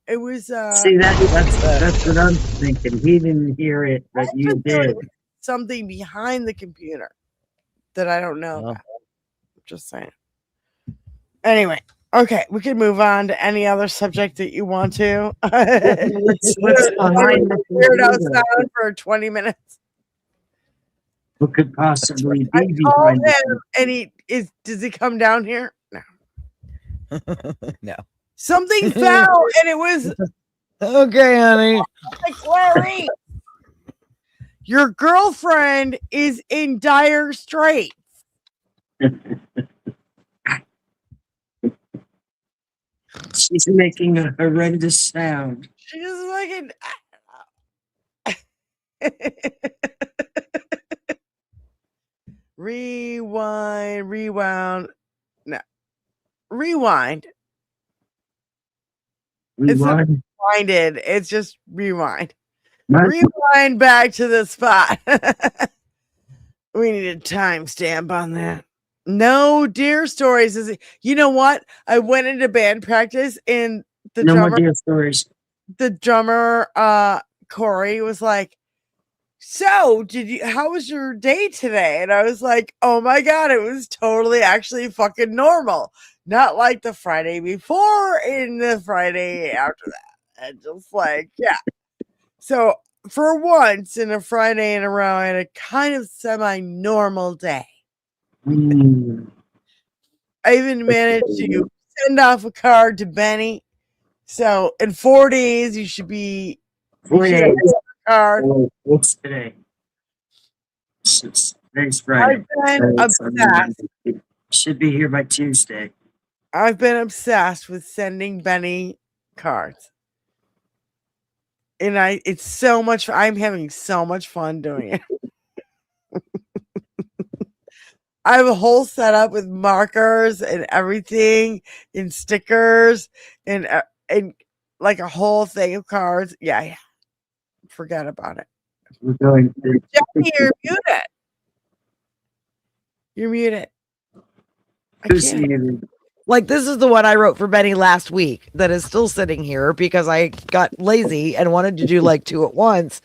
it was. See, that's what I'm thinking. He didn't hear it, but you did. Something behind the computer that I don't know about. Just saying. Anyway. Okay, we can move on to any other subject that you want to. What's behind the weirdo sound for 20 minutes. What could possibly I be called behind him, and does he come down here? No. No. Something fell, and it was okay, honey. like Clary. Your girlfriend is in dire straits. She's making a horrendous sound. She's like rewound. No. Rewind. Rewind. It's just rewind. Rewind back to the spot. We need a timestamp on that. No deer stories. You know what? I went into band practice and the no drummer, more deer stories. The drummer, Corey, was like, "So, how was your day today?" And I was like, "Oh my God, it was totally actually fucking normal. Not like the Friday before and the Friday after that." And just like, yeah. So for once in a Friday in a row, I had a kind of semi-normal day. I even managed to send off a card to Benny. So in 4 days, you should be 4 days. Card. What's today? Today's Friday. I've been obsessed. Should be here by Tuesday. I've been obsessed with sending Benny cards. And it's so much. I'm having so much fun doing it. I have a whole setup with markers and everything, and stickers, and like a whole thing of cards. Yeah. Forget about it. We're going to Jackie, you're muted. You're muted. I Who's can't. muted? Like, this is the one I wrote for Benny last week that is still sitting here because I got lazy and wanted to do like 2 at once.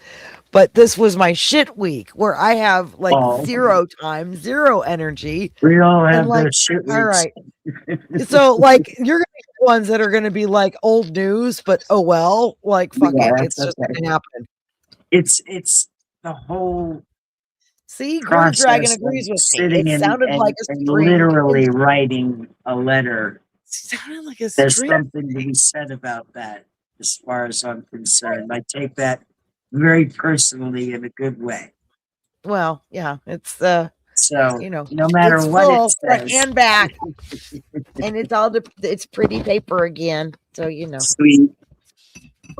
But this was my shit week where I have like Oh. 0 time, 0 energy. We all have And like, those shit all weeks. right. So like you're gonna be ones that are gonna be like old news, but oh well, like fuck Yeah, it. that's It's just okay. gonna happen. It's the whole See, Grim Dragon process of agrees with me. sitting It sounded like a and string. literally writing a letter. Sounded like a There's string. something to be said about that, as far as I'm concerned. I take that very personally in a good way. Well, yeah, it's So, you know, no matter it's what full it front says, and back, and it's all it's pretty paper again. So you know, sweet.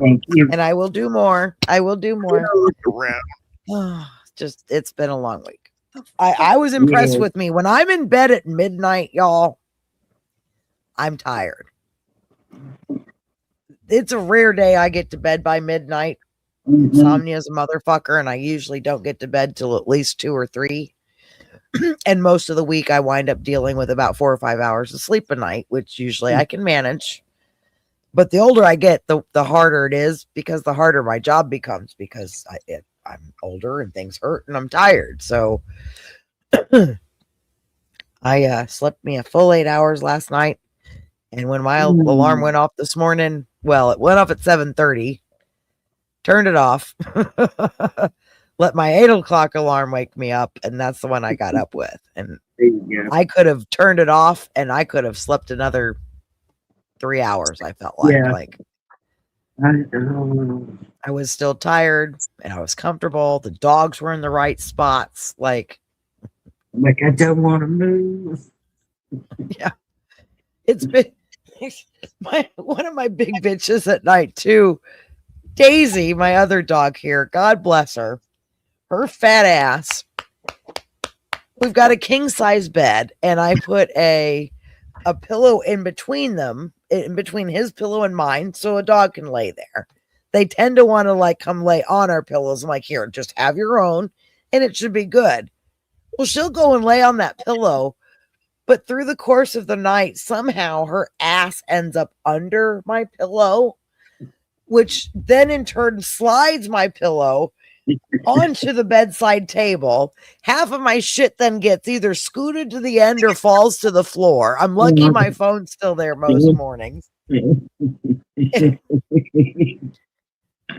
Thank you. and I will do more. I will do more. Look around. Just it's been a long week. I was impressed Yeah. with me when I'm in bed at midnight, y'all. I'm tired. It's a rare day I get to bed by midnight. Mhm. Insomnia is a motherfucker, and I usually don't get to bed till at least 2 or 3. And most of the week, I wind up dealing with about 4 or 5 hours of sleep a night, which usually I can manage. But the older I get, the harder it is because the harder my job becomes because I'm older and things hurt and I'm tired. So I slept me a full 8 hours last night. And when my alarm went off this morning, well, it went off at 7:30. Turned it off. Let my 8 o'clock alarm wake me up, and that's the one I got up with. And There you go. I could have turned it off, and I could have slept another 3 hours. I felt like Yeah. like I I was still tired, and I was comfortable. The dogs were in the right spots. Like I don't want to move. it's been one of my big bitches at night too. Daisy, my other dog here, God bless her. Her fat ass. We've got a king size bed, and I put a pillow in between them, in between his pillow and mine, so a dog can lay there. They tend to want to like come lay on our pillows. I'm like, here, just have your own, and it should be good. Well, she'll go and lay on that pillow, but through the course of the night, somehow her ass ends up under my pillow, which then in turn slides my pillow onto the bedside table. Half of my shit then gets either scooted to the end or falls to the floor. I'm lucky my phone's still there most mornings.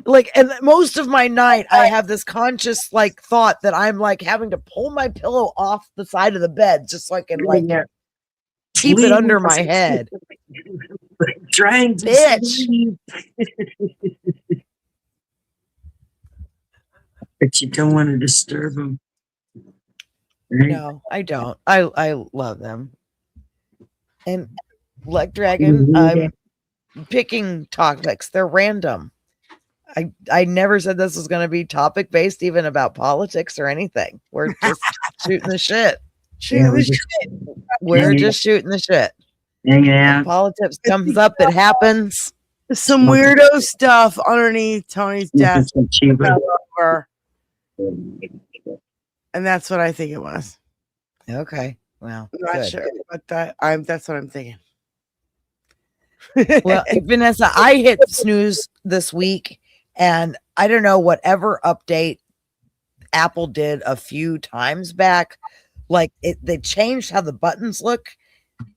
Like, and most of my night, I have this conscious like thought that I'm like having to pull my pillow off the side of the bed just so I can like keep it under my head. Trying to Bitch. sleep. But you don't want to disturb them. Right? No, I don't. I love them. And like Dragon, I'm picking topics. They're random. I never said this was going to be topic based, even about politics or anything. We're just shooting the shit. We're just shooting the shit. Yeah. If politics comes up, it happens. Some weirdo stuff underneath Tony's desk fell over, and that's what I think it was. Okay. Well, I'm not good. sure, but that's what I'm thinking. Well, Vanessa, I hit snooze this week, and I don't know whatever update Apple did a few times back. Like they changed how the buttons look.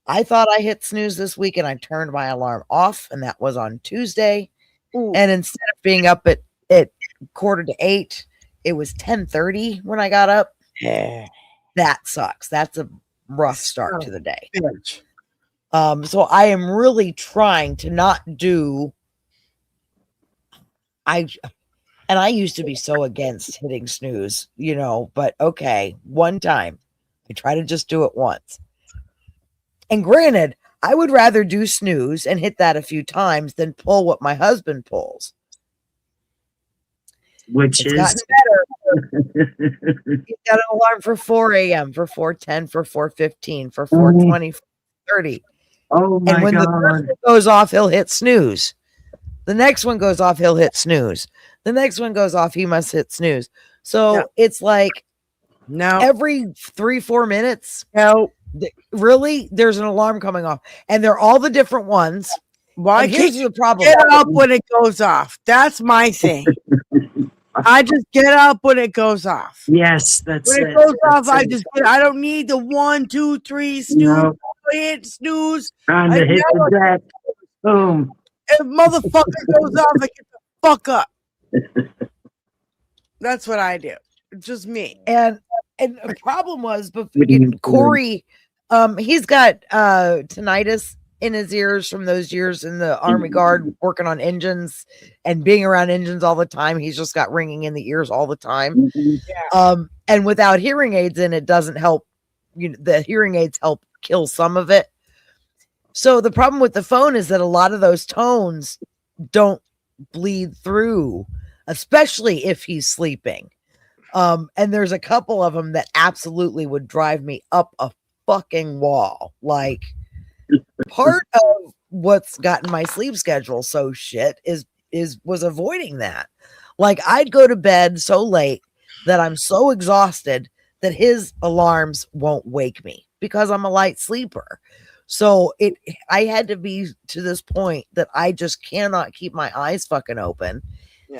I thought I hit snooze this week, and I turned my alarm off, and that was on Tuesday. Ooh. And instead of being up at 7:45, it was 10:30 when I got up. Yeah. That sucks. That's a rough start to the day. Bitch. So I am really trying to not do. I used to be so against hitting snooze, but okay, one time. I try to just do it once. And granted, I would rather do snooze and hit that a few times than pull what my husband pulls. Which It's is gotten better. He's got an alarm for 4 a.m., for 4:10, for 4:15, for 4:20, 4:30. Oh my And when the God. first one goes off, he'll hit snooze. The next one goes off, he'll hit snooze. The next one goes off, he must hit snooze. So No. it's like No. every 3-4 minutes, No. Really, there's an alarm coming off, and they're all the different ones. Why And can't here's you the problem. get up when it goes off? That's my thing. I just get up when it goes off. Yes, that's When it it. goes off, That's I it. just get. I don't need the 1, 2, 3 snooze. No, Hit snooze. trying to hit the deck. Boom. If motherfucker goes off, I get the fuck up. That's what I do. It's just me. And the problem was, but What do you do? Corey, he's got tinnitus in his ears from those years in the Army Guard working on engines and being around engines all the time. He's just got ringing in the ears all the time. And without hearing aids in, it doesn't help. The hearing aids help kill some of it. So the problem with the phone is that a lot of those tones don't bleed through, especially if he's sleeping. And there's a couple of them that absolutely would drive me up a fucking wall. Like, part of what's gotten my sleep schedule so shit was avoiding that. Like, I'd go to bed so late that I'm so exhausted that his alarms won't wake me because I'm a light sleeper. So I had to be to this point that I just cannot keep my eyes fucking open.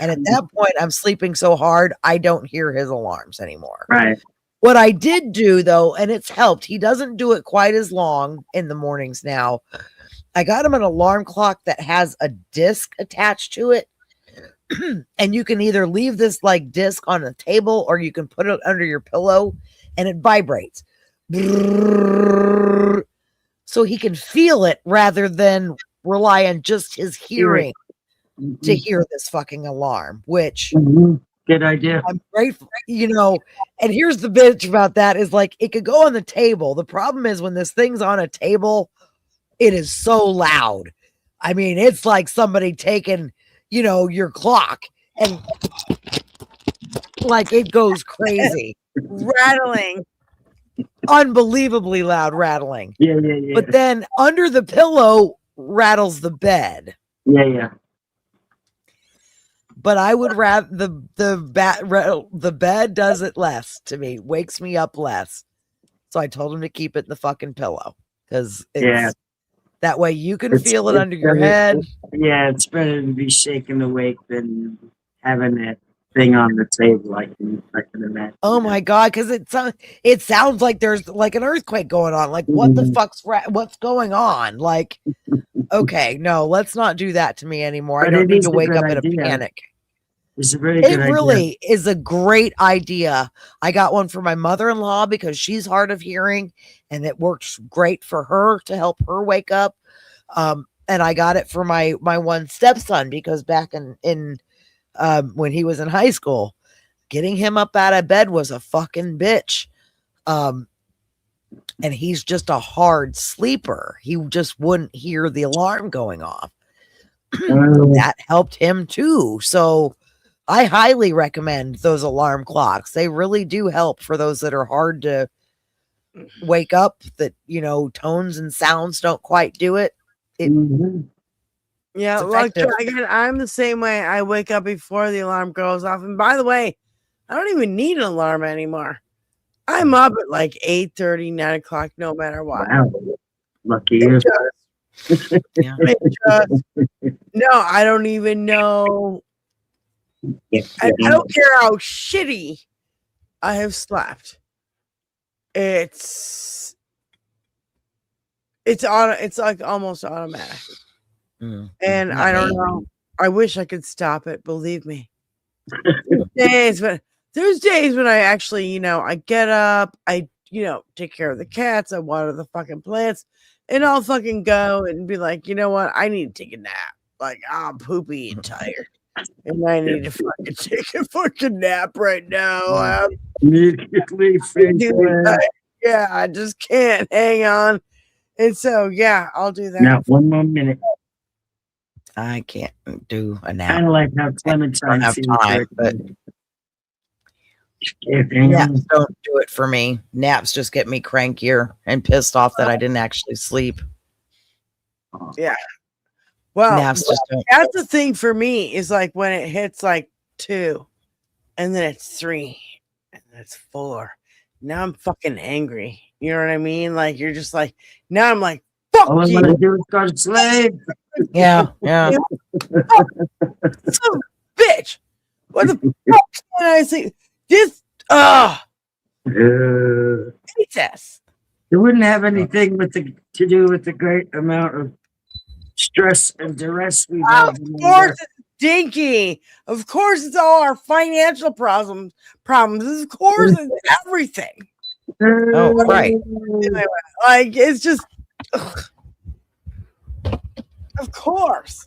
And at that point, I'm sleeping so hard, I don't hear his alarms anymore. Right. What I did do, though, and it's helped, he doesn't do it quite as long in the mornings now. I got him an alarm clock that has a disc attached to it. And you can either leave this like disc on a table or you can put it under your pillow and it vibrates. So he can feel it rather than rely on just his hearing to hear this fucking alarm, which good idea. I'm grateful, and here's the bitch about that is like, it could go on the table. The problem is when this thing's on a table, it is so loud. I mean, it's like somebody taking, your clock and like it goes crazy. Rattling. Unbelievably loud rattling. Yeah. But then under the pillow rattles the bed. Yeah. But I would rather the bed does it less to me, wakes me up less. So I told him to keep it in the fucking pillow because that way you can feel it under your head. Yeah, it's better to be shaken awake than having that thing on the table. I can imagine. Oh my god, because it sounds like there's like an earthquake going on. Like what the fuck's what's going on? Like, okay, no, let's not do that to me anymore. But I don't need to a wake good up in a idea. panic. It's a very good It idea. really is a great idea. I got one for my mother-in-law because she's hard of hearing and it works great for her to help her wake up. And I got it for my one stepson because back in when he was in high school, getting him up out of bed was a fucking bitch. And he's just a hard sleeper. He just wouldn't hear the alarm going off. That helped him too. So I highly recommend those alarm clocks. They really do help for those that are hard to wake up, that, tones and sounds don't quite do it. Yeah, like again, I'm the same way. I wake up before the alarm goes off. And by the way, I don't even need an alarm anymore. I'm up at like 8:30, 9 o'clock, no matter what. Wow. Lucky you. No, I don't even know. I don't care how shitty I have slept. It's like almost automatic. And I don't know. I wish I could stop it, believe me. There's days when I actually, I get up, I take care of the cats, I water the fucking plants, and I'll fucking go and be like, you know what? I need to take a nap. Like, I'm poopy and tired. And I need to fucking take a fucking nap right now. Immediately. Yeah, I just can't hang on. And so, yeah, I'll do that. Now, one more minute. I can't do a nap. Kind of like how Clementine I don't have time, but naps don't do it for me. Naps just get me crankier and pissed off that I didn't actually sleep. Yeah. Well, naps just don't. That's the thing for me is like when it hits like 2 and then it's 3 and then it's 4. Now I'm fucking angry. You know what I mean? Like you're just like now I'm like fuck All I you, want to do is go to sleep. Yeah, yeah. son of a bitch. What the fuck's going on? I say this. Jesus. It wouldn't have anything to do with the great amount of stress and duress we've all Of been course under. it's dinky. Of course it's all our financial problems. Of course it's everything. Oh, right. Anyway, like it's just ugh. Of course.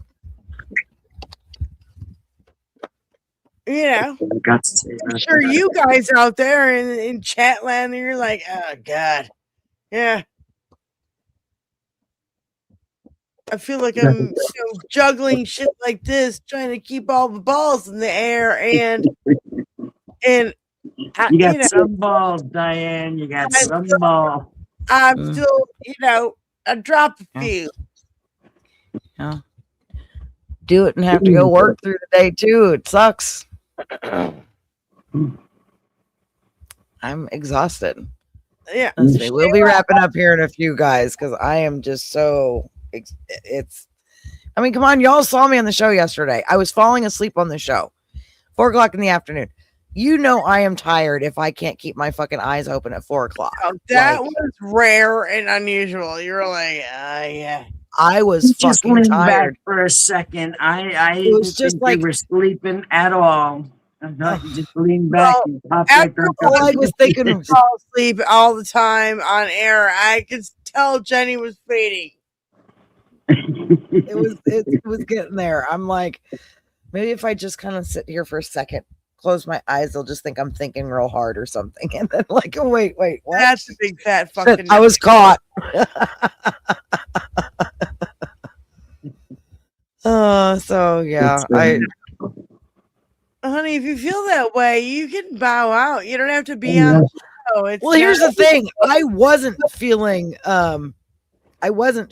You know, I got to say I'm that. sure you guys out there in chat land, you're like, oh God. Yeah. I feel like I'm juggling shit like this, trying to keep all the balls in the air and You got you know, some balls, Diane. You got I'm some still, balls. I'm Mm. still, I drop a Yeah. few. Yeah. Do it and have to go work through the day too. It sucks. I'm exhausted. Yeah. Let's see. We'll be wrapping up here in a few, guys, because I am just so. It's. I mean, come on, y'all saw me on the show yesterday. I was falling asleep on the show, 4:00 in the afternoon. You know I am tired if I can't keep my fucking eyes open at 4:00. Oh, that Like, was rare and unusual. You're like, yeah. I was Just fucking lean back tired. for a second. I It was didn't just think like- you were sleeping at all. I thought you just lean back Well, and pop right After back all I up. was thinking was, fall asleep all the time on air, I could tell Jenny was fading. it was getting there. I'm like, maybe if I just kind of sit here for a second, close my eyes, they'll just think I'm thinking real hard or something. And then like, oh, wait, what? That's a big fat Shit, fucking. I was caught. So yeah, Honey, if you feel that way, you can bow out. You don't have to be on the show. It's well, here's not- the thing. I wasn't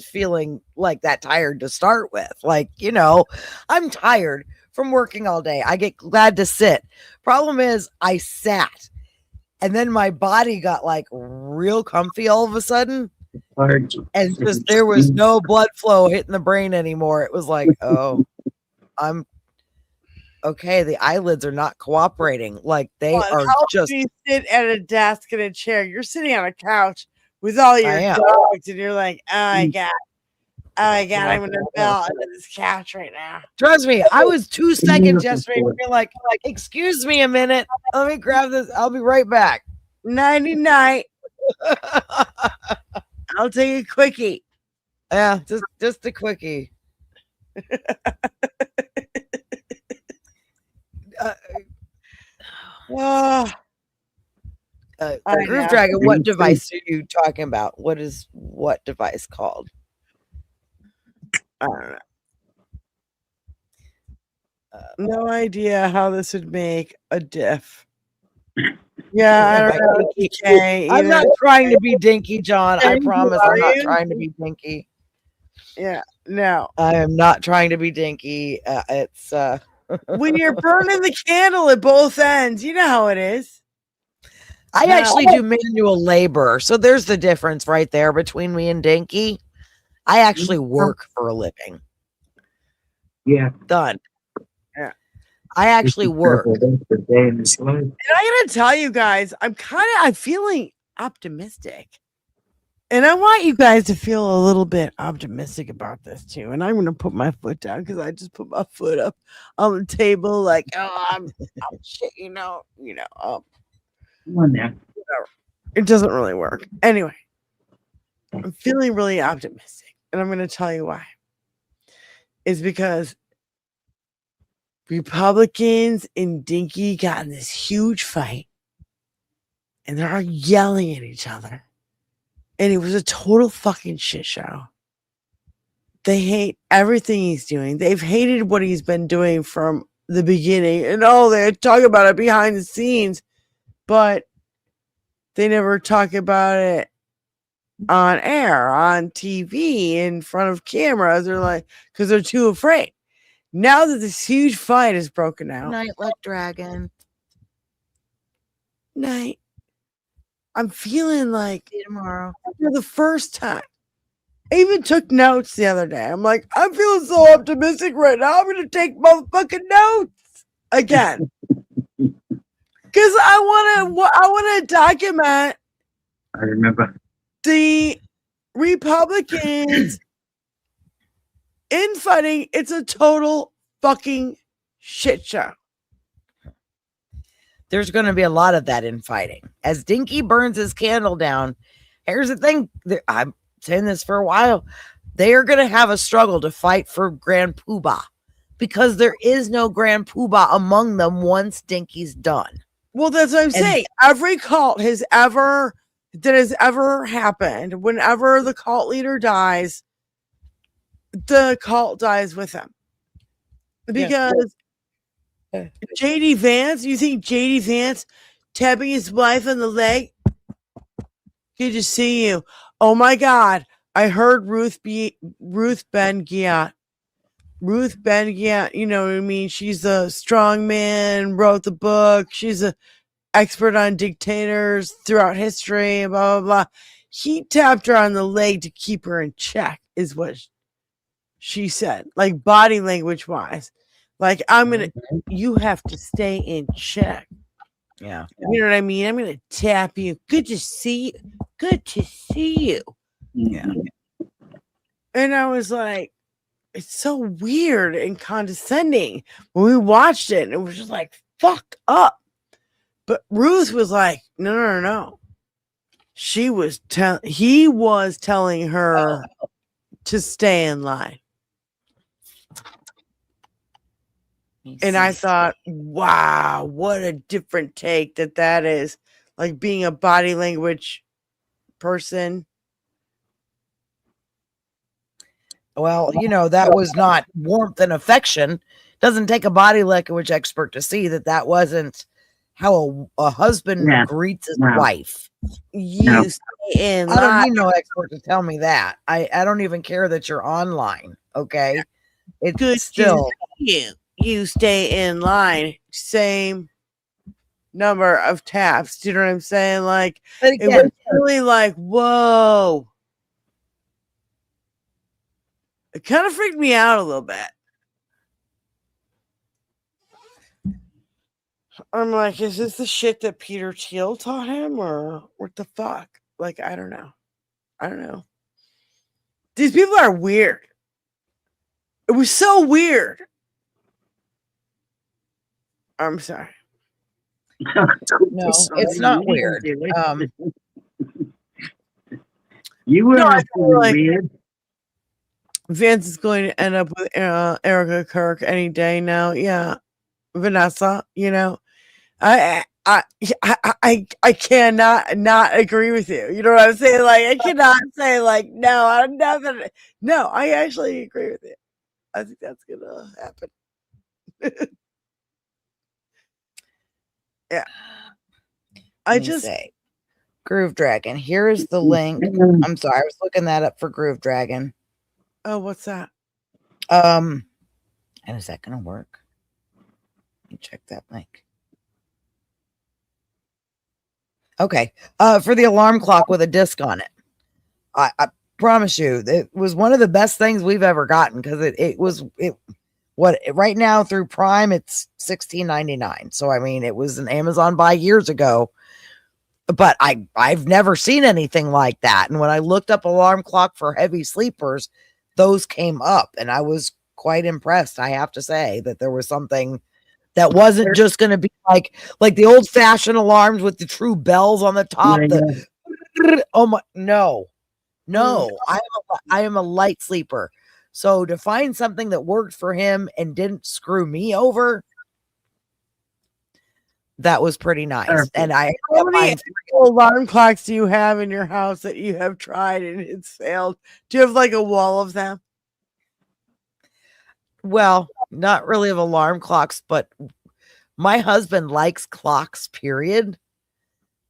feeling like that tired to start with. Like, I'm tired from working all day. I get glad to sit. Problem is I sat and then my body got like real comfy all of a sudden. And just there was no blood flow hitting the brain anymore. It was like, oh, I'm okay. The eyelids are not cooperating. Like they Well, are how just. do you sit at a desk and a chair? You're sitting on a couch with all your am. dogs, and you're like, oh my god, I'm gonna fall into this couch right now. Trust me, I was 2 seconds yesterday. Being like, excuse me a minute. Let me grab this. I'll be right back. Nighty night. I'll take a quickie. Yeah, just a quickie. Oh, I Groove know. Dragon, what device are you talking about? What is what device called? I don't know. No idea how this would make a diff. Yeah, I don't know. Okay, I'm not trying to be dinky, John. I Dinky, promise are I'm not you? trying to be dinky. Yeah, no. I am not trying to be dinky. It's When you're burning the candle at both ends, you know how it is. I actually do manual labor. So there's the difference right there between me and dinky. I actually work for a living. Yeah. Done. Yeah. I actually work. And And I gotta tell you guys, I'm feeling optimistic. And I want you guys to feel a little bit optimistic about this too. And I'm gonna put my foot down because I just put my foot up on the table, like, oh, I'm shit, Come on now. it doesn't really work. Anyway, I'm feeling really optimistic, and I'm gonna tell you why. It's because Republicans and Dinky got in this huge fight, and they're all yelling at each other. And it was a total fucking shit show. They hate everything he's doing. They've hated what he's been doing from the beginning. And they talk about it behind the scenes, but they never talk about it on air, on TV, in front of cameras. They're like, because they're too afraid. Now that this huge fight is broken out. Night Luck Dragon. Night. I'm feeling like See you tomorrow. for the first time. I even took notes the other day. I'm like, I'm feeling so optimistic right now. I'm gonna take motherfucking notes again. Because I want to document I remember. the Republicans infighting. It's a total fucking shit show. There's going to be a lot of that infighting. As Dinky burns his candle down, here's the thing. I'm saying this for a while. They are going to have a struggle to fight for Grand Poobah because there is no Grand Poobah among them once Dinky's done. Well, that's what I'm saying. Every cult that has ever happened, whenever the cult leader dies, the cult dies with him. Because JD Vance, you think JD Vance tapping his wife on the leg? Good to see you. Oh my God. I heard Ruth Ben Giat. Ruth Ben Giat, you know what I mean? She's a strong man, wrote the book. She's an expert on dictators throughout history, and blah, blah, blah. He tapped her on the leg to keep her in check, is what she said. Like body language wise. Like, you have to stay in check. Yeah. You know what I mean? I'm going to tap you. Good to see you. Good to see you. Yeah. And I was like, it's so weird and condescending. When we watched it, it was just like, fuck up. But Ruth was like, no. He was telling her to stay in line. And I thought, wow, what a different take that is. Like being a body language person. Well, that was not warmth and affection. Doesn't take a body language expert to see that wasn't how a husband greets his wife. You stay in line. I don't need no expert to tell me that. I don't even care that you're online. Okay. It's good still you stay in line. Same number of taps. Do you know what I'm saying? Like, but again, it was really like, whoa. It kind of freaked me out a little bit. I'm like, is this the shit that Peter Thiel taught him, or what the fuck? Like, I don't know. These people are weird. It was so weird. I'm sorry. No, it's not weird. You were like, weird. Vance is going to end up with Erica Kirk any day now. Yeah, Vanessa. I cannot not agree with you. You know what I'm saying? Like, I cannot say like, no, I'm never. No, I actually agree with you. I think that's gonna happen. Yeah. I just say Groove Dragon. Here is the link. I'm sorry, I was looking that up for Groove Dragon. Oh, what's that? And is that gonna work? Let me check that link. Okay. For the alarm clock with a disc on it. I promise you, it was one of the best things we've ever gotten because it was right now through Prime, it's $16.99. So I mean, it was an Amazon buy years ago, but I've never seen anything like that. And when I looked up alarm clock for heavy sleepers, those came up, and I was quite impressed. I have to say that there was something that wasn't just going to be like the old fashioned alarms with the true bells on the top. Oh my, no, I am a light sleeper. So to find something that worked for him and didn't screw me over, that was pretty nice. And how many alarm clocks do you have in your house that you have tried and it's failed? Do you have like a wall of them? Well, not really of alarm clocks, but my husband likes clocks, period.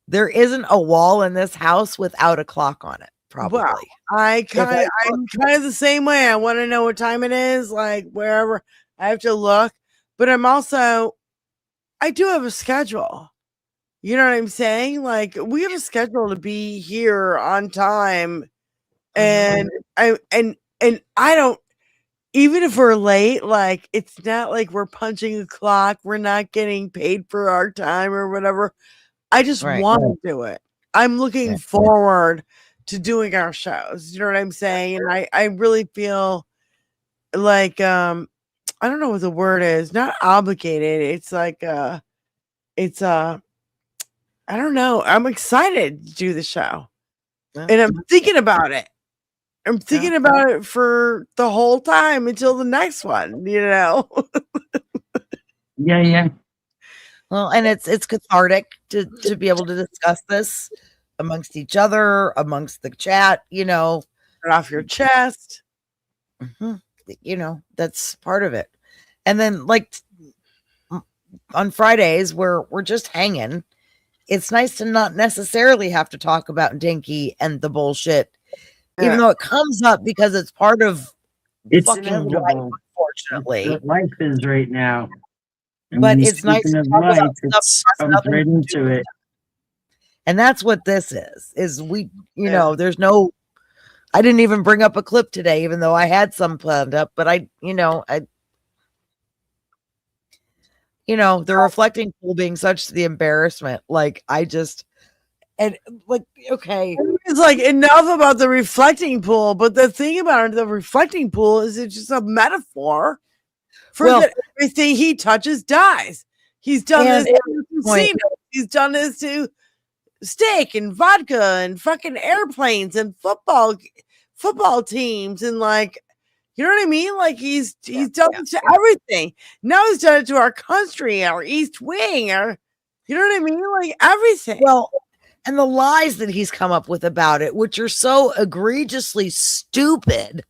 There isn't a wall in this house without a clock on it, probably. Well, I'm kind of the same way. I want to know what time it is, like wherever I have to look. But I do have a schedule. You know what I'm saying? Like we have a schedule to be here on time, and I don't. Even if we're late, like it's not like we're punching a clock. We're not getting paid for our time or whatever. I just Right. want to do it. I'm looking Yeah. forward to doing our shows. You know what I'm saying? And I really feel like I don't know what the word is. Not obligated. It's like it's I don't know. I'm excited to do the show. Yeah. And I'm thinking about it. I'm thinking about it for the whole time until the next one, you know. Yeah. Well, and it's cathartic to be able to discuss this amongst each other, amongst the chat, you know. Get off your chest. Mhm. You know, that's part of it. And then like on Fridays we're just hanging. It's nice to not necessarily have to talk about Dinky and the bullshit, even though it comes up because it's part of It's fucking life, inevitable. unfortunately. What life is right now. And But when it's nice speaking to of talk about life, stuff it that has comes nothing right to do into with it. And that's what this is we, you know, there's no, I didn't even bring up a clip today, even though I had some planned up, but the reflecting pool being such the embarrassment. Like I just, and like, okay. It's like enough about the reflecting pool, but the thing about the reflecting pool is it's just a metaphor for that everything he touches dies. He's done this to casinos. He's done this to steak and vodka and fucking airplanes and football teams and like, you know what I mean? Like he's done it to everything. Now he's done it to our country, our East Wing, our, you know what I mean? Like everything. Well, and the lies that he's come up with about it, which are so egregiously stupid.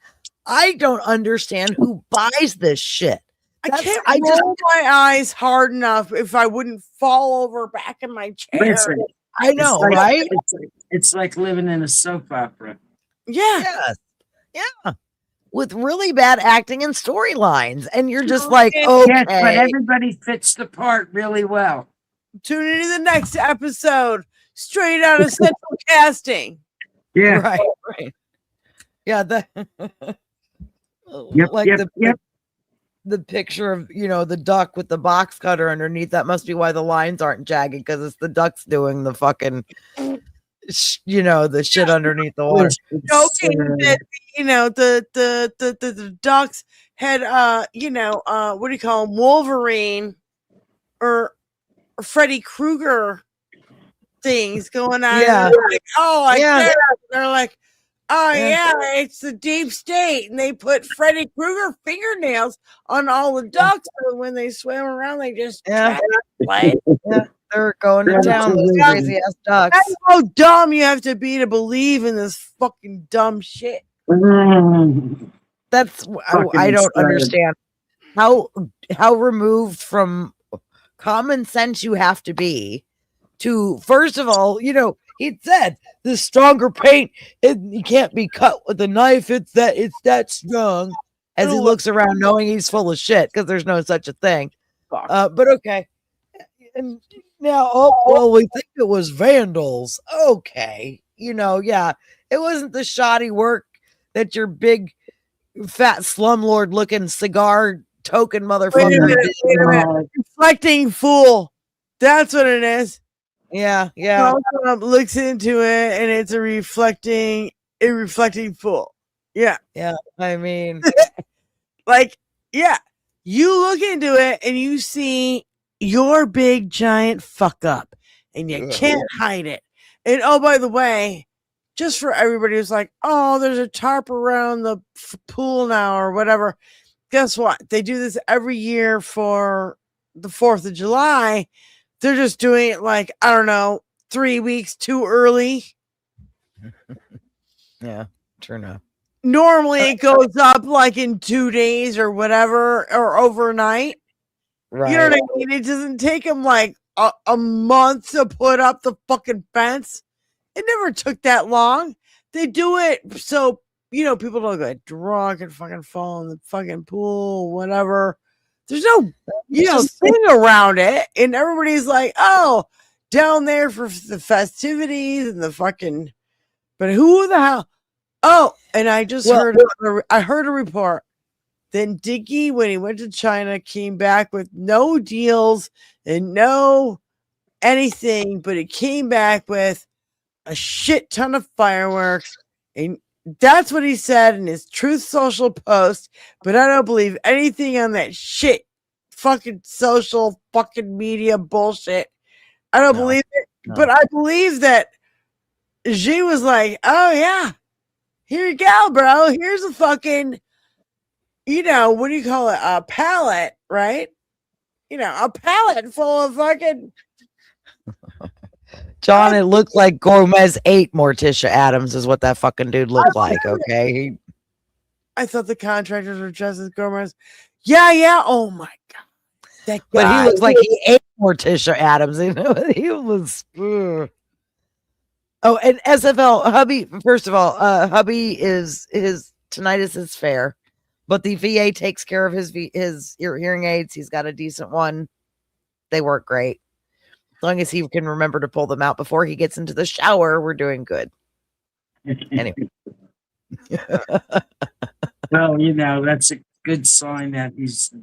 I don't understand who buys this shit. I can't roll my eyes hard enough if I wouldn't fall over back in my chair. Listen, I know, it's like, right? It's like living in a soap opera. Yeah. Yes. Yeah. With really bad acting and storylines. And you're just like, okay. Yes, but everybody fits the part really well. Tune into the next episode. Straight out of Central Casting. Yeah. Right. Yeah. Yep. The picture of, the duck with the box cutter underneath. That must be why the lines aren't jagged, because it's the ducks doing the fucking, the shit underneath the water. Joking that, the ducks had, what do you call him? Wolverine or Freddy Krueger things going on. Yeah. Like, they're like, it's the deep state, and they put Freddy Krueger fingernails on all the ducks, so when they swim around, they just they're going to town, those crazy ass ducks. That's how dumb you have to be to believe in this fucking dumb shit. That's I don't understand how removed from common sense you have to be to, first of all, he said the stronger paint, it can't be cut with a knife. It's that strong. As he looks around, knowing he's full of shit, because there's no such a thing. But okay. And now, we think it was vandals. Okay, it wasn't the shoddy work that your big fat slumlord looking cigar token motherfucker did. Reflecting fool. That's what it is. Yeah. Looks into it, and it's a reflecting fool. Yeah. I mean, you look into it and you see your big giant fuck up, and you can't hide it. And by the way, just for everybody who's like, there's a tarp around the pool now or whatever. Guess what? They do this every year for the 4th of July. They're just doing it like, I don't know, 3 weeks too early. Yeah, true enough. Normally it goes up like in 2 days or whatever, or overnight. Right. You know what I mean? It doesn't take them like a month to put up the fucking fence. It never took that long. They do it so, people don't get drunk and fucking fall in the fucking pool, whatever. There's no, thing around it. And everybody's like, down there for the festivities and the fucking. But who the hell? Oh, and I just heard. I heard a report. Then Dicky, when he went to China, came back with no deals and no anything, but he came back with a shit ton of fireworks. And that's what he said in his Truth Social post. But I don't believe anything on that shit fucking social fucking media bullshit. I don't believe it. No. But I believe that Xi was like, oh yeah, here you go, bro. Here's a fucking, what do you call it? A pallet, right? A pallet full of fucking. John, it looked like Gomez ate Morticia Adams, is what that fucking dude looked like. Okay. I thought the contractors were just as Gomez. Yeah. Oh my god. That guy. But he looks like he ate Morticia Adams. He was. Ugh. Oh, and SFL hubby. First of all, hubby is his tinnitus is fair, but the VA takes care of his hearing aids. He's got a decent one. They work great. As long as he can remember to pull them out before he gets into the shower, we're doing good. Anyway. Well, that's a good sign that he's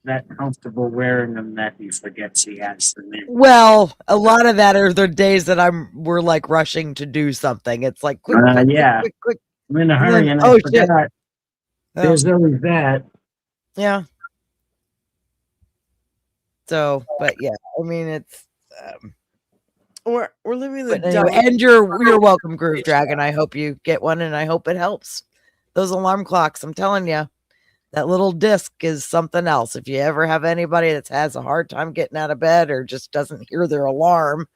that comfortable wearing them that he forgets he has them in. Well, a lot of that are the days that we're like rushing to do something. It's like quick. I'm in a hurry and I forgot. Shit. There's always that. Yeah. So, but yeah, I mean, it's we're living the anyway, and you're welcome, Groove Dragon. I hope you get one, and I hope it helps. Those alarm clocks, I'm telling you, that little disc is something else. If you ever have anybody that has a hard time getting out of bed or just doesn't hear their alarm,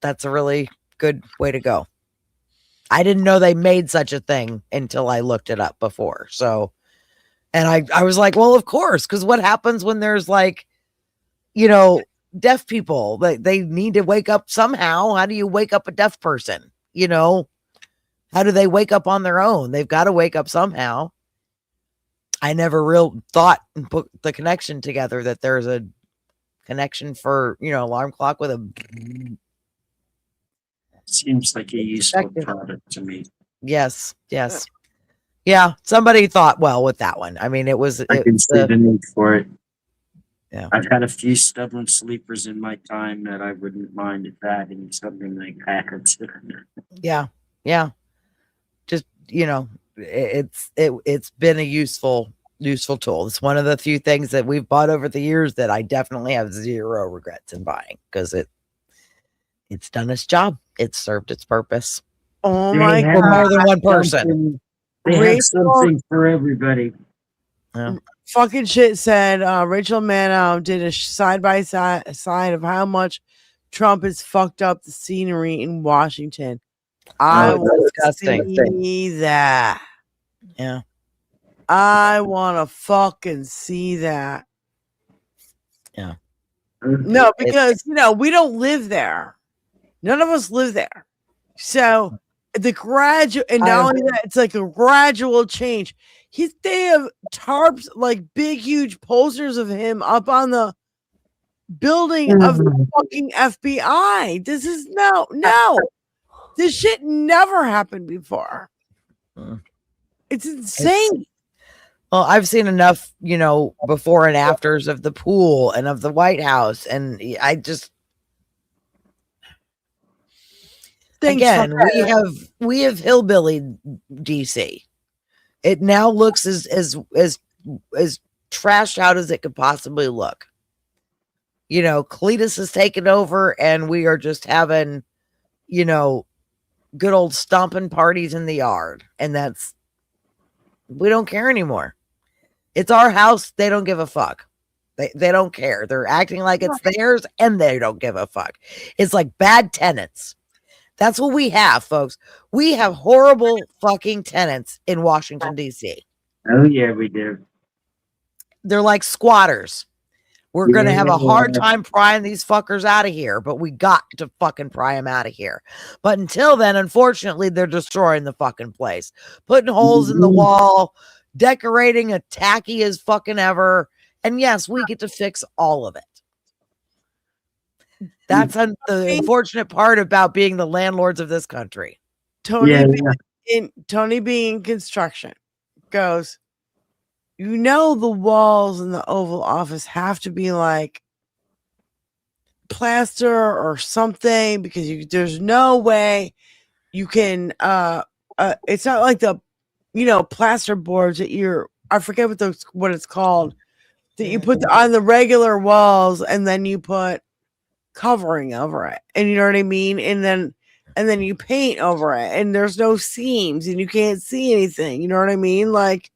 that's a really good way to go. I didn't know they made such a thing until I looked it up before. So, and I was like, well, of course, because what happens when there's like, deaf people? They need to wake up somehow. How do you wake up a deaf person? How do they wake up on their own? They've got to wake up somehow. I never real thought and put the connection together that there's a connection for, alarm clock with a. Seems like a useful product to me. Yes. Yeah. Somebody thought well with that one. I mean, I can see the need for it. Yeah. I've had a few stubborn sleepers in my time that I wouldn't mind if adding something like that. Yeah. Just, it's been a useful tool. It's one of the few things that we've bought over the years that I definitely have zero regrets in buying because it's done its job. It's served its purpose. Oh my God. For more than one person. They have something for everybody. Yeah. Fucking shit said Rachel Maddow did a side of how much Trump has fucked up the scenery in Washington. I want to see that. Yeah. I want to fucking see that. Yeah. No, because, we don't live there. None of us live there. So the gradual, and not only that, it's like a gradual change. They have tarps, like big, huge posters of him up on the building of the fucking FBI. This is no. This shit never happened before. It's insane. Well, I've seen enough, before and afters of the pool and of the White House. And I just, again, we have hillbilly DC. It now looks as trashed out as it could possibly look. Cletus has taken over and we are just having, good old stomping parties in the yard. And we don't care anymore. It's our house. They don't give a fuck. They don't care. They're acting like it's theirs and they don't give a fuck. It's like bad tenants. That's what we have, folks. We have horrible fucking tenants in Washington, D.C. Oh, yeah, we do. They're like squatters. We're going to have a hard time prying these fuckers out of here, but we got to fucking pry them out of here. But until then, unfortunately, they're destroying the fucking place, putting holes in the wall, decorating a tacky as fucking ever. And yes, we get to fix all of it. That's the unfortunate part about being the landlords of this country. Tony Tony being in construction goes, the walls in the Oval Office have to be like plaster or something because there's no way you can it's not like the plaster boards that I forget what it's called that you put on the regular walls and then you put covering over it, and you know what I mean, and then you paint over it and there's no seams and you can't see anything, you know what I mean, like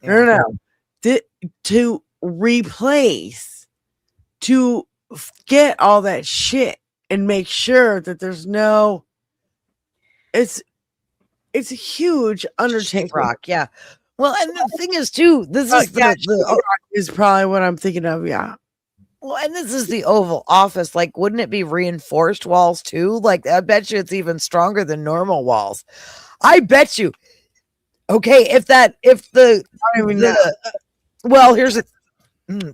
no. To replace, to get all that shit and make sure that there's no it's a huge undertaking. Rock, yeah. Well, and the thing is too, this is is probably what I'm thinking of, yeah. Well, and this is the Oval Office. Like, wouldn't it be reinforced walls too? Like, I bet you it's even stronger than normal walls. I bet you. Okay, well, here's the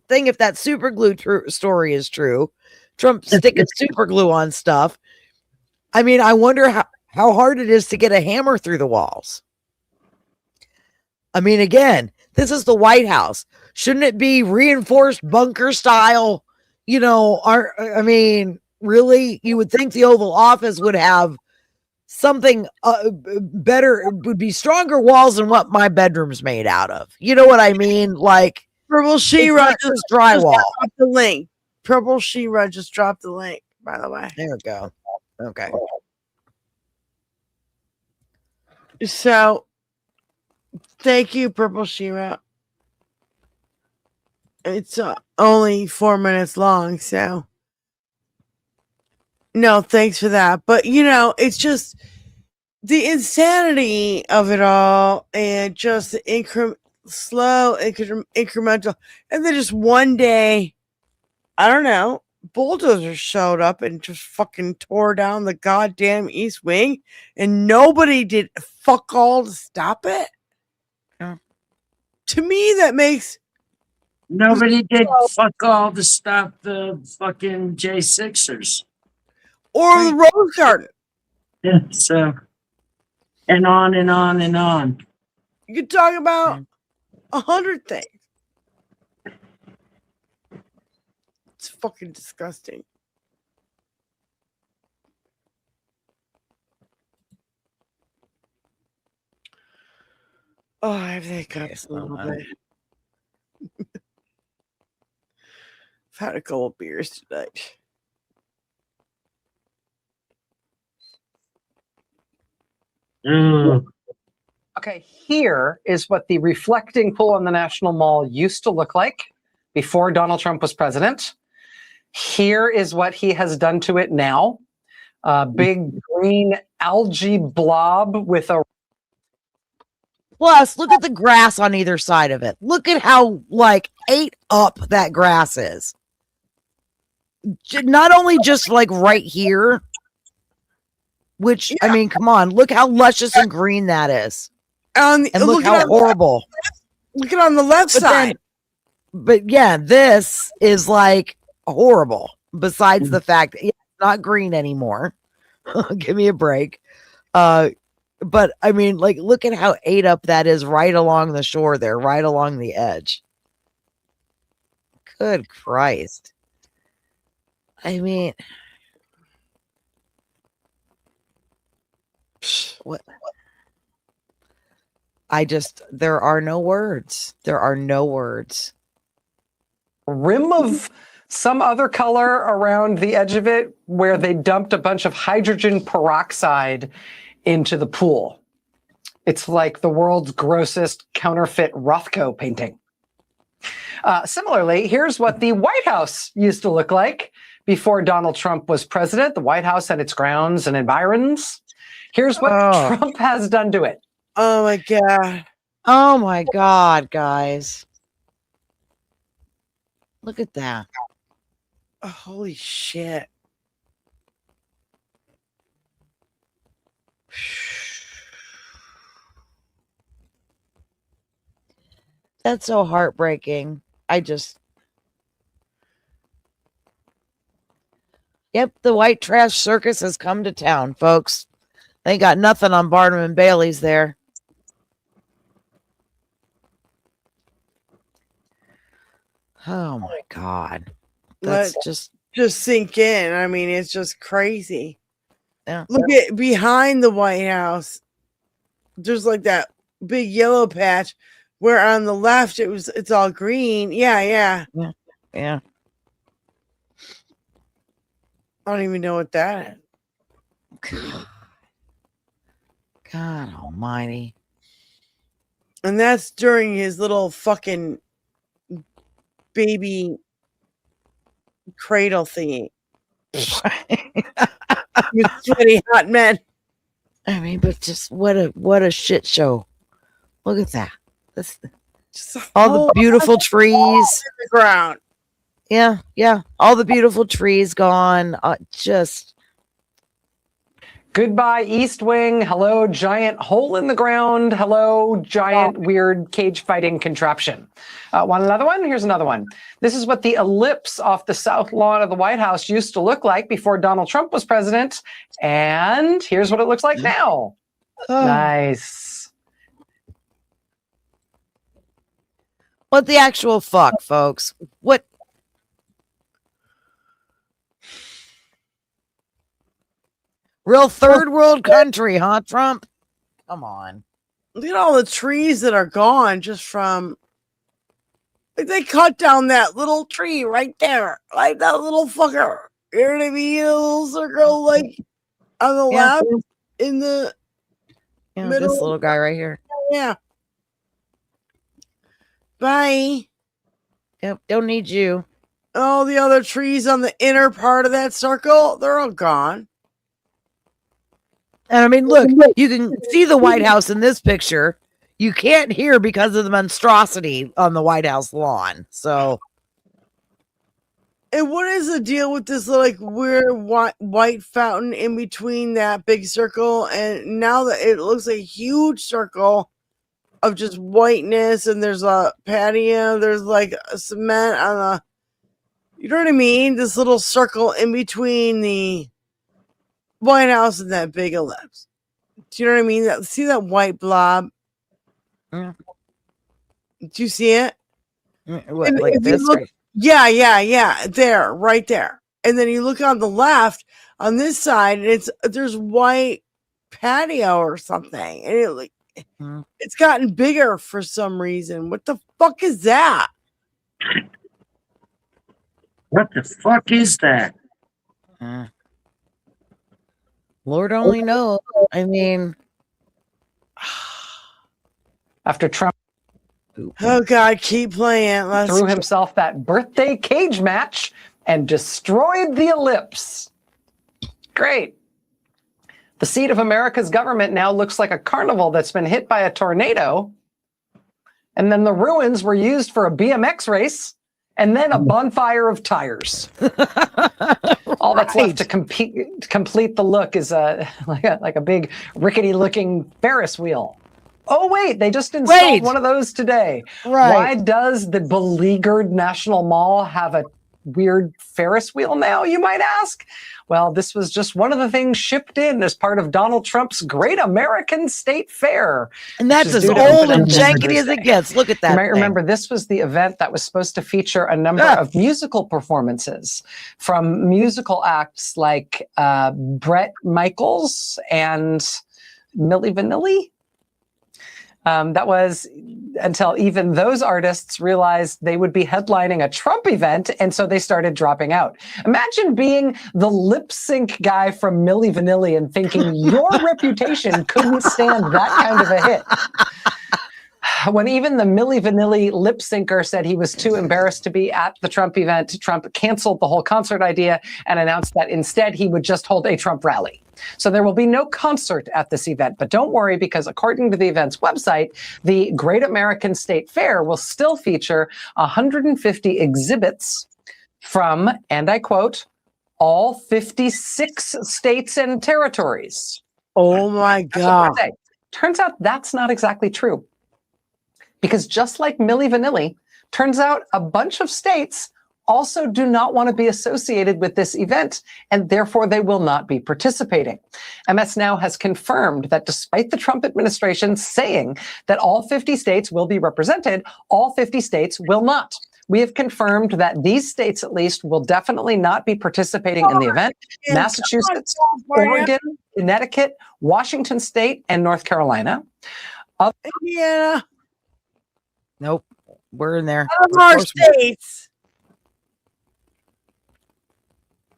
thing: if that super glue story is true, Trump sticking super glue on stuff. I mean, I wonder how hard it is to get a hammer through the walls. I mean, again, this is the White House. Shouldn't it be reinforced bunker style? I mean, really, you would think the Oval Office would have something better, would be stronger walls than what my bedroom's made out of. You know what I mean? Like Purple Sheetrock just drywall. Just the link. Purple Sheetrock just dropped the link, by the way. There we go. Okay. So, thank you, Purple Sheetrock. It's only 4 minutes long, so no, thanks for that. But it's just the insanity of it all, and just the slow incremental, and then just one day, I don't know, bulldozers showed up and just fucking tore down the goddamn East Wing, and nobody did fuck all to stop it. Yeah. To me, that makes Nobody did fuck all to stop the fucking J6ers. Or the Rose Garden. Yeah, so, and on and on and on. You could talk about 100 things. It's fucking disgusting. Oh, I have the hiccups a little bit. I've had a couple of beers tonight. Okay, here is what the reflecting pool on the National Mall used to look like before Donald Trump was president. Here is what he has done to it now. A big green algae blob with a... Plus, look at the grass on either side of it. Look at how, ate up that grass is. Not only just, right here, which, I mean, come on. Look how luscious and green that is. And look how horrible. Look at on the left side. But yeah, this is, horrible. Besides the fact that it's not green anymore. Give me a break. But I mean, look at how ate up that is right along the shore there, right along the edge. Good Christ. I mean, what? There are no words. There are no words. Rim of some other color around the edge of it where they dumped a bunch of hydrogen peroxide into the pool. It's like the world's grossest counterfeit Rothko painting. Similarly, here's what the White House used to look like before Donald Trump was president. The White House had its grounds and environs. Here's what Trump has done to it. Oh my God. Oh my God, guys. Look at that. Oh, holy shit. That's so heartbreaking. Yeah, Yep, the white trash circus has come to town, folks. They ain't got nothing on Barnum and Bailey's there. Oh my God. That's Let's just sink in. I mean, it's just crazy. Yeah. Look at behind the White House. There's like that big yellow patch where on the left it's all green. Yeah. yeah. I don't even know what that is. God almighty. And that's during his little fucking baby cradle thingy. You sweaty hot men. I mean, but just what a shit show. Look at that. That's Just all the beautiful trees. the ground. Yeah. All the beautiful trees gone. Just Goodbye, East Wing. Hello, giant hole in the ground. Hello, giant weird cage fighting contraption. Want another one? Here's another one. This is what the ellipse off the south lawn of the White House used to look like before Donald Trump was president. And here's what it looks like now. Nice. what the actual fuck, folks? What? Real third world country, huh, Trump? Come on. Look at all the trees that are gone just from. Like they cut down that little tree right there, like that little fucker. You know what I mean? A little circle, like on the Yeah. left, in the This middle. little guy right here. Yeah. Bye. Yep, don't need you. All the other trees on the inner part of that circle, they're all gone. And I mean, look, you can see the White House in this picture. You can't hear because of the monstrosity on the White House lawn. So, And what is the deal with this like weird white fountain in between that big circle? And now that it looks like a huge circle of just whiteness, and there's a patio, there's like a cement on the, you know what I mean? This little circle in between the White House and that big ellipse. Do you know what I mean? See that white blob? Yeah. Do you see it? what, And like if you this? look- Yeah. There, right there. And then you look on the left on this side, and there's white patio or something, and it's gotten bigger for some reason. What the fuck is that? What the fuck is that? Lord only knows. I mean, After Trump Oh God, keep playing. threw himself that birthday cage match and destroyed the ellipse. Great. The seat of America's government now looks like a carnival that's been hit by a tornado. And then the ruins were used for a BMX race and then a bonfire of tires. All that's left to complete the look is like a big rickety looking Ferris wheel. Oh, wait, they just installed one of those today. Right. Why does the beleaguered National Mall have a weird Ferris wheel now, you might ask? Well, this was just one of the things shipped in as part of Donald Trump's Great American State Fair. And that's as old and janky as it gets. Look at that. You might remember this was the event that was supposed to feature a number of musical performances from musical acts like Bret Michaels and Milli Vanilli. That was until even those artists realized they would be headlining a Trump event, and so they started dropping out. Imagine being the lip sync guy from Milli Vanilli and thinking your reputation couldn't stand that kind of a hit. When even the Milli Vanilli lip syncer said he was too embarrassed to be at the Trump event, Trump canceled the whole concert idea and announced that instead he would just hold a Trump rally. So there will be no concert at this event, but don't worry, because according to the event's website, the Great American State Fair will still feature 150 exhibits from, and I quote, all 56 states and territories. Oh my God. Turns out that's not exactly true. Because just like Milli Vanilli, turns out a bunch of states also do not want to be associated with this event, and therefore they will not be participating. MS Now has confirmed that despite the Trump administration saying that all 50 states will be represented, all 50 states will not. We have confirmed that these states, at least, will definitely not be participating in the event. Massachusetts, Oregon, Connecticut, Washington State, and North Carolina. Yeah. Nope. We're in there. Of our states.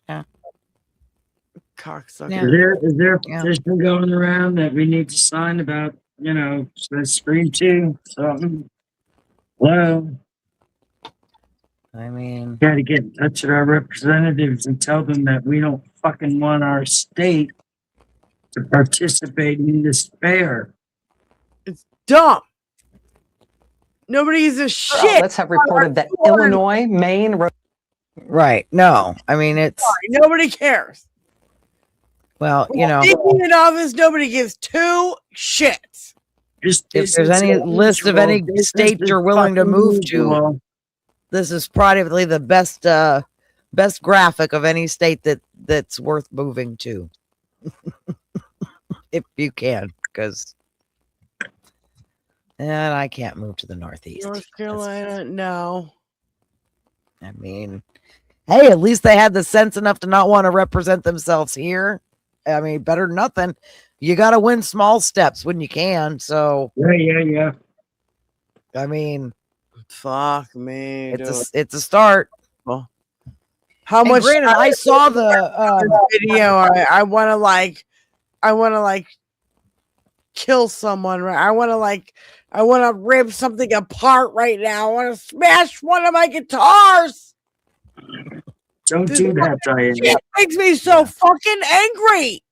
Yeah. Cocksucker. Yeah. Is there a Yeah. petition going around that we need to sign about, the Scream 2 something? Hello? I mean, Got to get in touch with our representatives and tell them that we don't fucking want our state to participate in this fair. It's dumb. Nobody gives a shit. Let's have reported that Illinois, Maine, right. No, I mean, it's, Nobody cares. well, Speaking in office, nobody gives two shits. Just if there's any list of any states you're willing to move to, this is probably the best graphic of any state that's worth moving to. If you can, because and I can't move to the Northeast. North Carolina, no. I mean, hey, at least they had the sense enough to not want to represent themselves here. I mean, better than nothing. You got to win small steps when you can. So, Yeah. I mean, Fuck me. it's a start. How much? Granted, I saw the video. I want to kill someone. Right? I want to rip something apart right now. I want to smash one of my guitars. Don't do that, Diane. It makes me so fucking angry.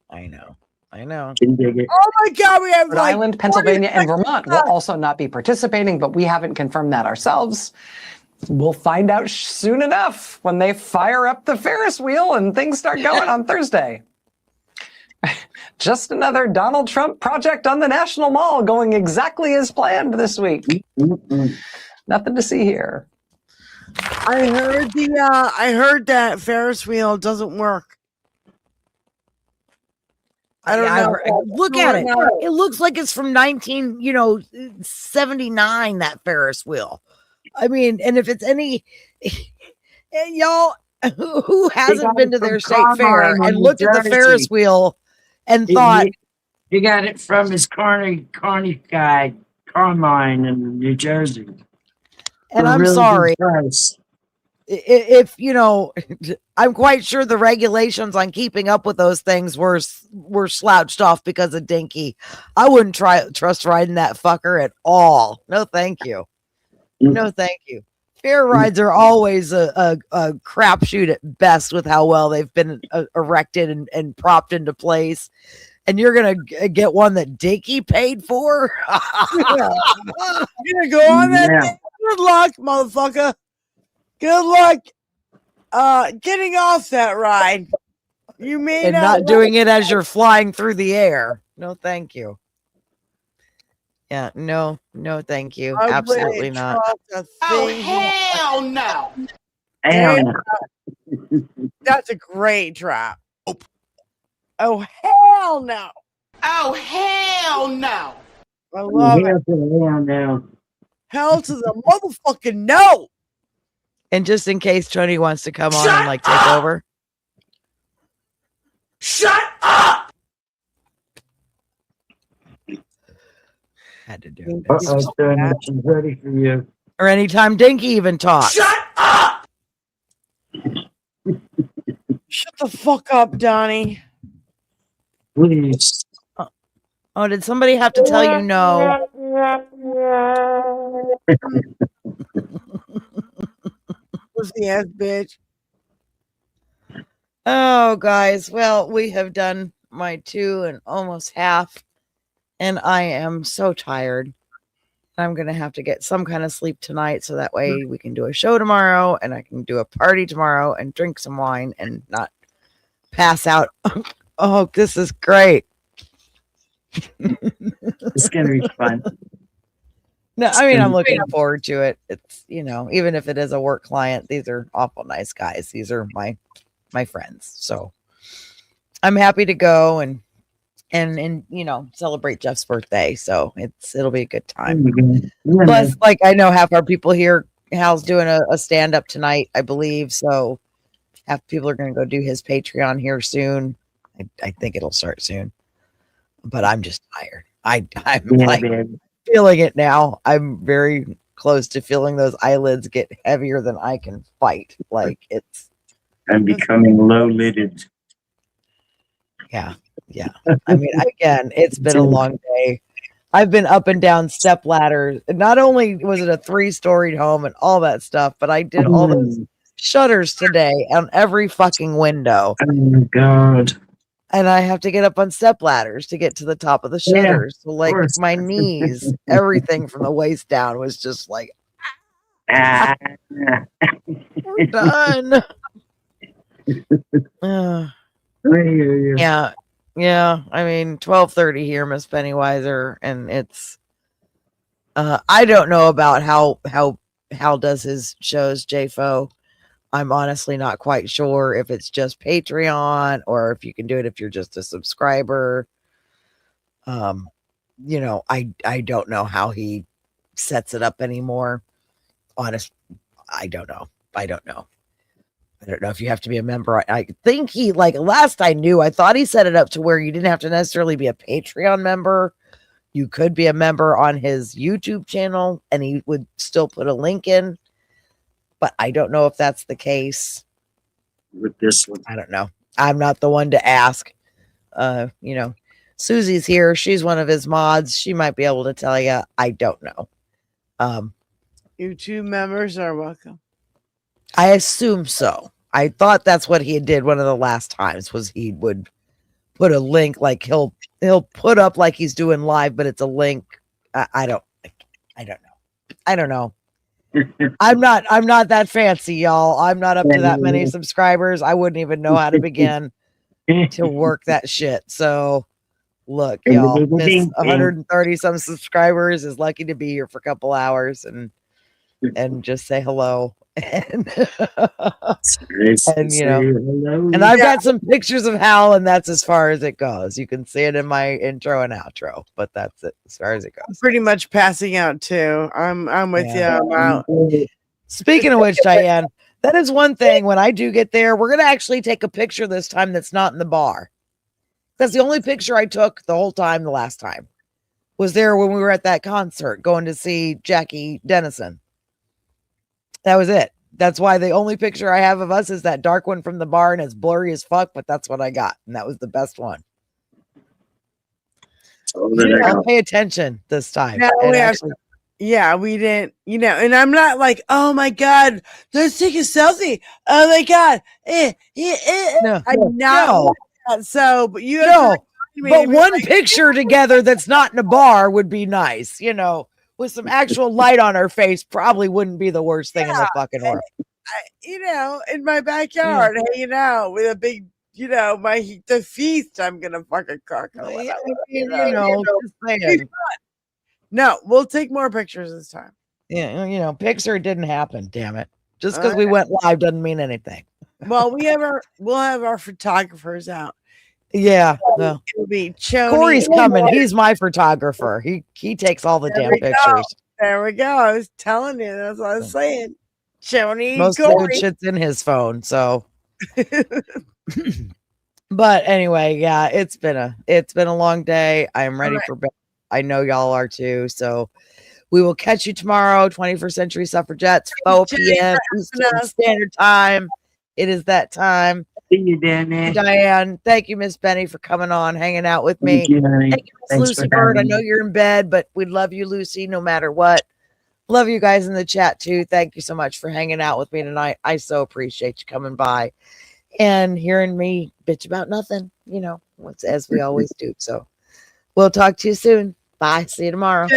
I know. I know. Can dig it. Oh my God, we have Rhode like Island, Pennsylvania, and Vermont will also not be participating, but we haven't confirmed that ourselves. We'll find out soon enough when they fire up the Ferris wheel and things start going on Thursday. Just another Donald Trump project on the National Mall going exactly as planned this week. Nothing to see here. I heard that Ferris wheel doesn't work. I don't know. Look at it. It looks like it's from 79, that Ferris wheel. I mean, and if it's any, y'all who hasn't been to their state fair and looked at the Ferris wheel and thought, he got it from his Carney guy, Carmine in New Jersey. and I'm sorry, if I'm quite sure the regulations on keeping up with those things were slouched off because of Dinky. I wouldn't trust riding that fucker at all. No, thank you. No, thank you. Fair rides are always a crapshoot at best with how well they've been erected and propped into place. And you're gonna get one that Dinky paid for. You're gonna go on that thing? Good luck, motherfucker. Good luck getting off that ride. You may And not doing it as you're flying through the air. No, thank you. Yeah, no, thank you. Absolutely not. Oh, hell no. Hell no. That's a great trap. Oh, hell no. Oh, hell no. I love it. Hell to the motherfucking no. And just in case Tony wants to come on and take over. Shut up. Had to do it. She's ready for you. Or anytime Dinky even talks. Shut up. Shut the fuck up, Donnie. Please. Oh, did somebody have to tell you no? Pussy ass bitch. Oh, guys. Well, we have done my 2 and almost half. And I am so tired. I'm going to have to get some kind of sleep tonight so that way we can do a show tomorrow and I can do a party tomorrow and drink some wine and not pass out. Oh, this is great. It's going to be fun. No, I mean, I'm looking forward to it. It's, you know, even if it is a work client, these are awful nice guys. These are my friends. So I'm happy to go and you know, celebrate Jeff's birthday. So it'll be a good time. Plus, like, I know half our people here, Hal's doing a stand up tonight, I believe. So half people are going to go do his Patreon here soon. I think it'll start soon, but I'm just tired. I'm like feeling it now. I'm very close to feeling those eyelids get heavier than I can fight. Like I'm becoming low-lidded. Yeah. I mean, again, it's been a long day. I've been up and down step ladders. Not only was it a 3-storied home and all that stuff, but I did all those shutters today on every fucking window. Oh my God. And I have to get up on step ladders to get to the top of the shutters. So like my knees, everything from the waist down was just like, we're done. Yeah. I mean, 12:30 here, Miss Pennyweiser, and it's. I don't know about how Hal does his shows, JFO. I'm honestly not quite sure if it's just Patreon or if you can do it if you're just a subscriber. You know, I don't know how he sets it up anymore. Honest, I don't know. I don't know if you have to be a member. I think he, like, last I knew, I thought he set it up to where you didn't have to necessarily be a Patreon member. You could be a member on his YouTube channel and he would still put a link in. But I don't know if that's the case with this one. I don't know. I'm not the one to ask. You know, Susie's here. She's one of his mods. She might be able to tell you. I don't know. YouTube members are welcome. I assume so. I thought that's what he did one of the last times was he would put a link, like he'll put up like he's doing live, but it's a link. I don't know. I'm not that fancy, y'all. I'm not up to that many subscribers. I wouldn't even know how to begin to work that shit. So look, y'all, this 130 some subscribers is lucky to be here for a couple hours and just say hello. And you know, and I've got some pictures of Hal, and that's as far as it goes. You can see it in my intro and outro, but that's it as far as it goes. I'm pretty much passing out too. I'm with you. I'm out. Speaking of which, Diane, that is one thing. When I do get there, we're gonna actually take a picture this time that's not in the bar. That's the only picture I took the whole time. The last time was there when we were at that concert going to see Jackie Dennison. That was it. That's why the only picture I have of us is that dark one from the bar, and it's blurry as fuck, but that's what I got. And that was the best one. I'll pay attention this time. No, we didn't, you know, and I'm not like, oh my God, let's take a selfie. Oh my God. No, I'm not that, so, but you but one picture together that's not in a bar would be nice, you know. With some actual light on her face, probably wouldn't be the worst thing in the fucking world. You know, in my backyard, hanging out with a big, you know, the feast I'm gonna fucking cook. You know, just saying. No, we'll take more pictures this time. Yeah, you know, picture didn't happen. Damn it! Just because we went live doesn't mean anything. Well, we'll have our photographers out. Yeah, no. It'll be Choni. Corey's coming. He's my photographer. He takes all the damn pictures. There we go. I was telling you. That's what I was saying. Choni, most of the good shit's in his phone. So, but anyway, yeah, it's been a long day. I'm ready for bed. I know y'all are too. So, we will catch you tomorrow. 21st Century Suffragettes, 4 p.m. Eastern Standard Time. It is that time. See you, Danny. Diane, thank you, Miss Benny, for coming on, hanging out with me. Thank you, Miss Lucy Bird. I know you're in bed, but we love you, Lucy, no matter what. Love you guys in the chat too. Thank you so much for hanging out with me tonight. I so appreciate you coming by and hearing me bitch about nothing, you know, as we always do. So we'll talk to you soon. Bye. See you tomorrow.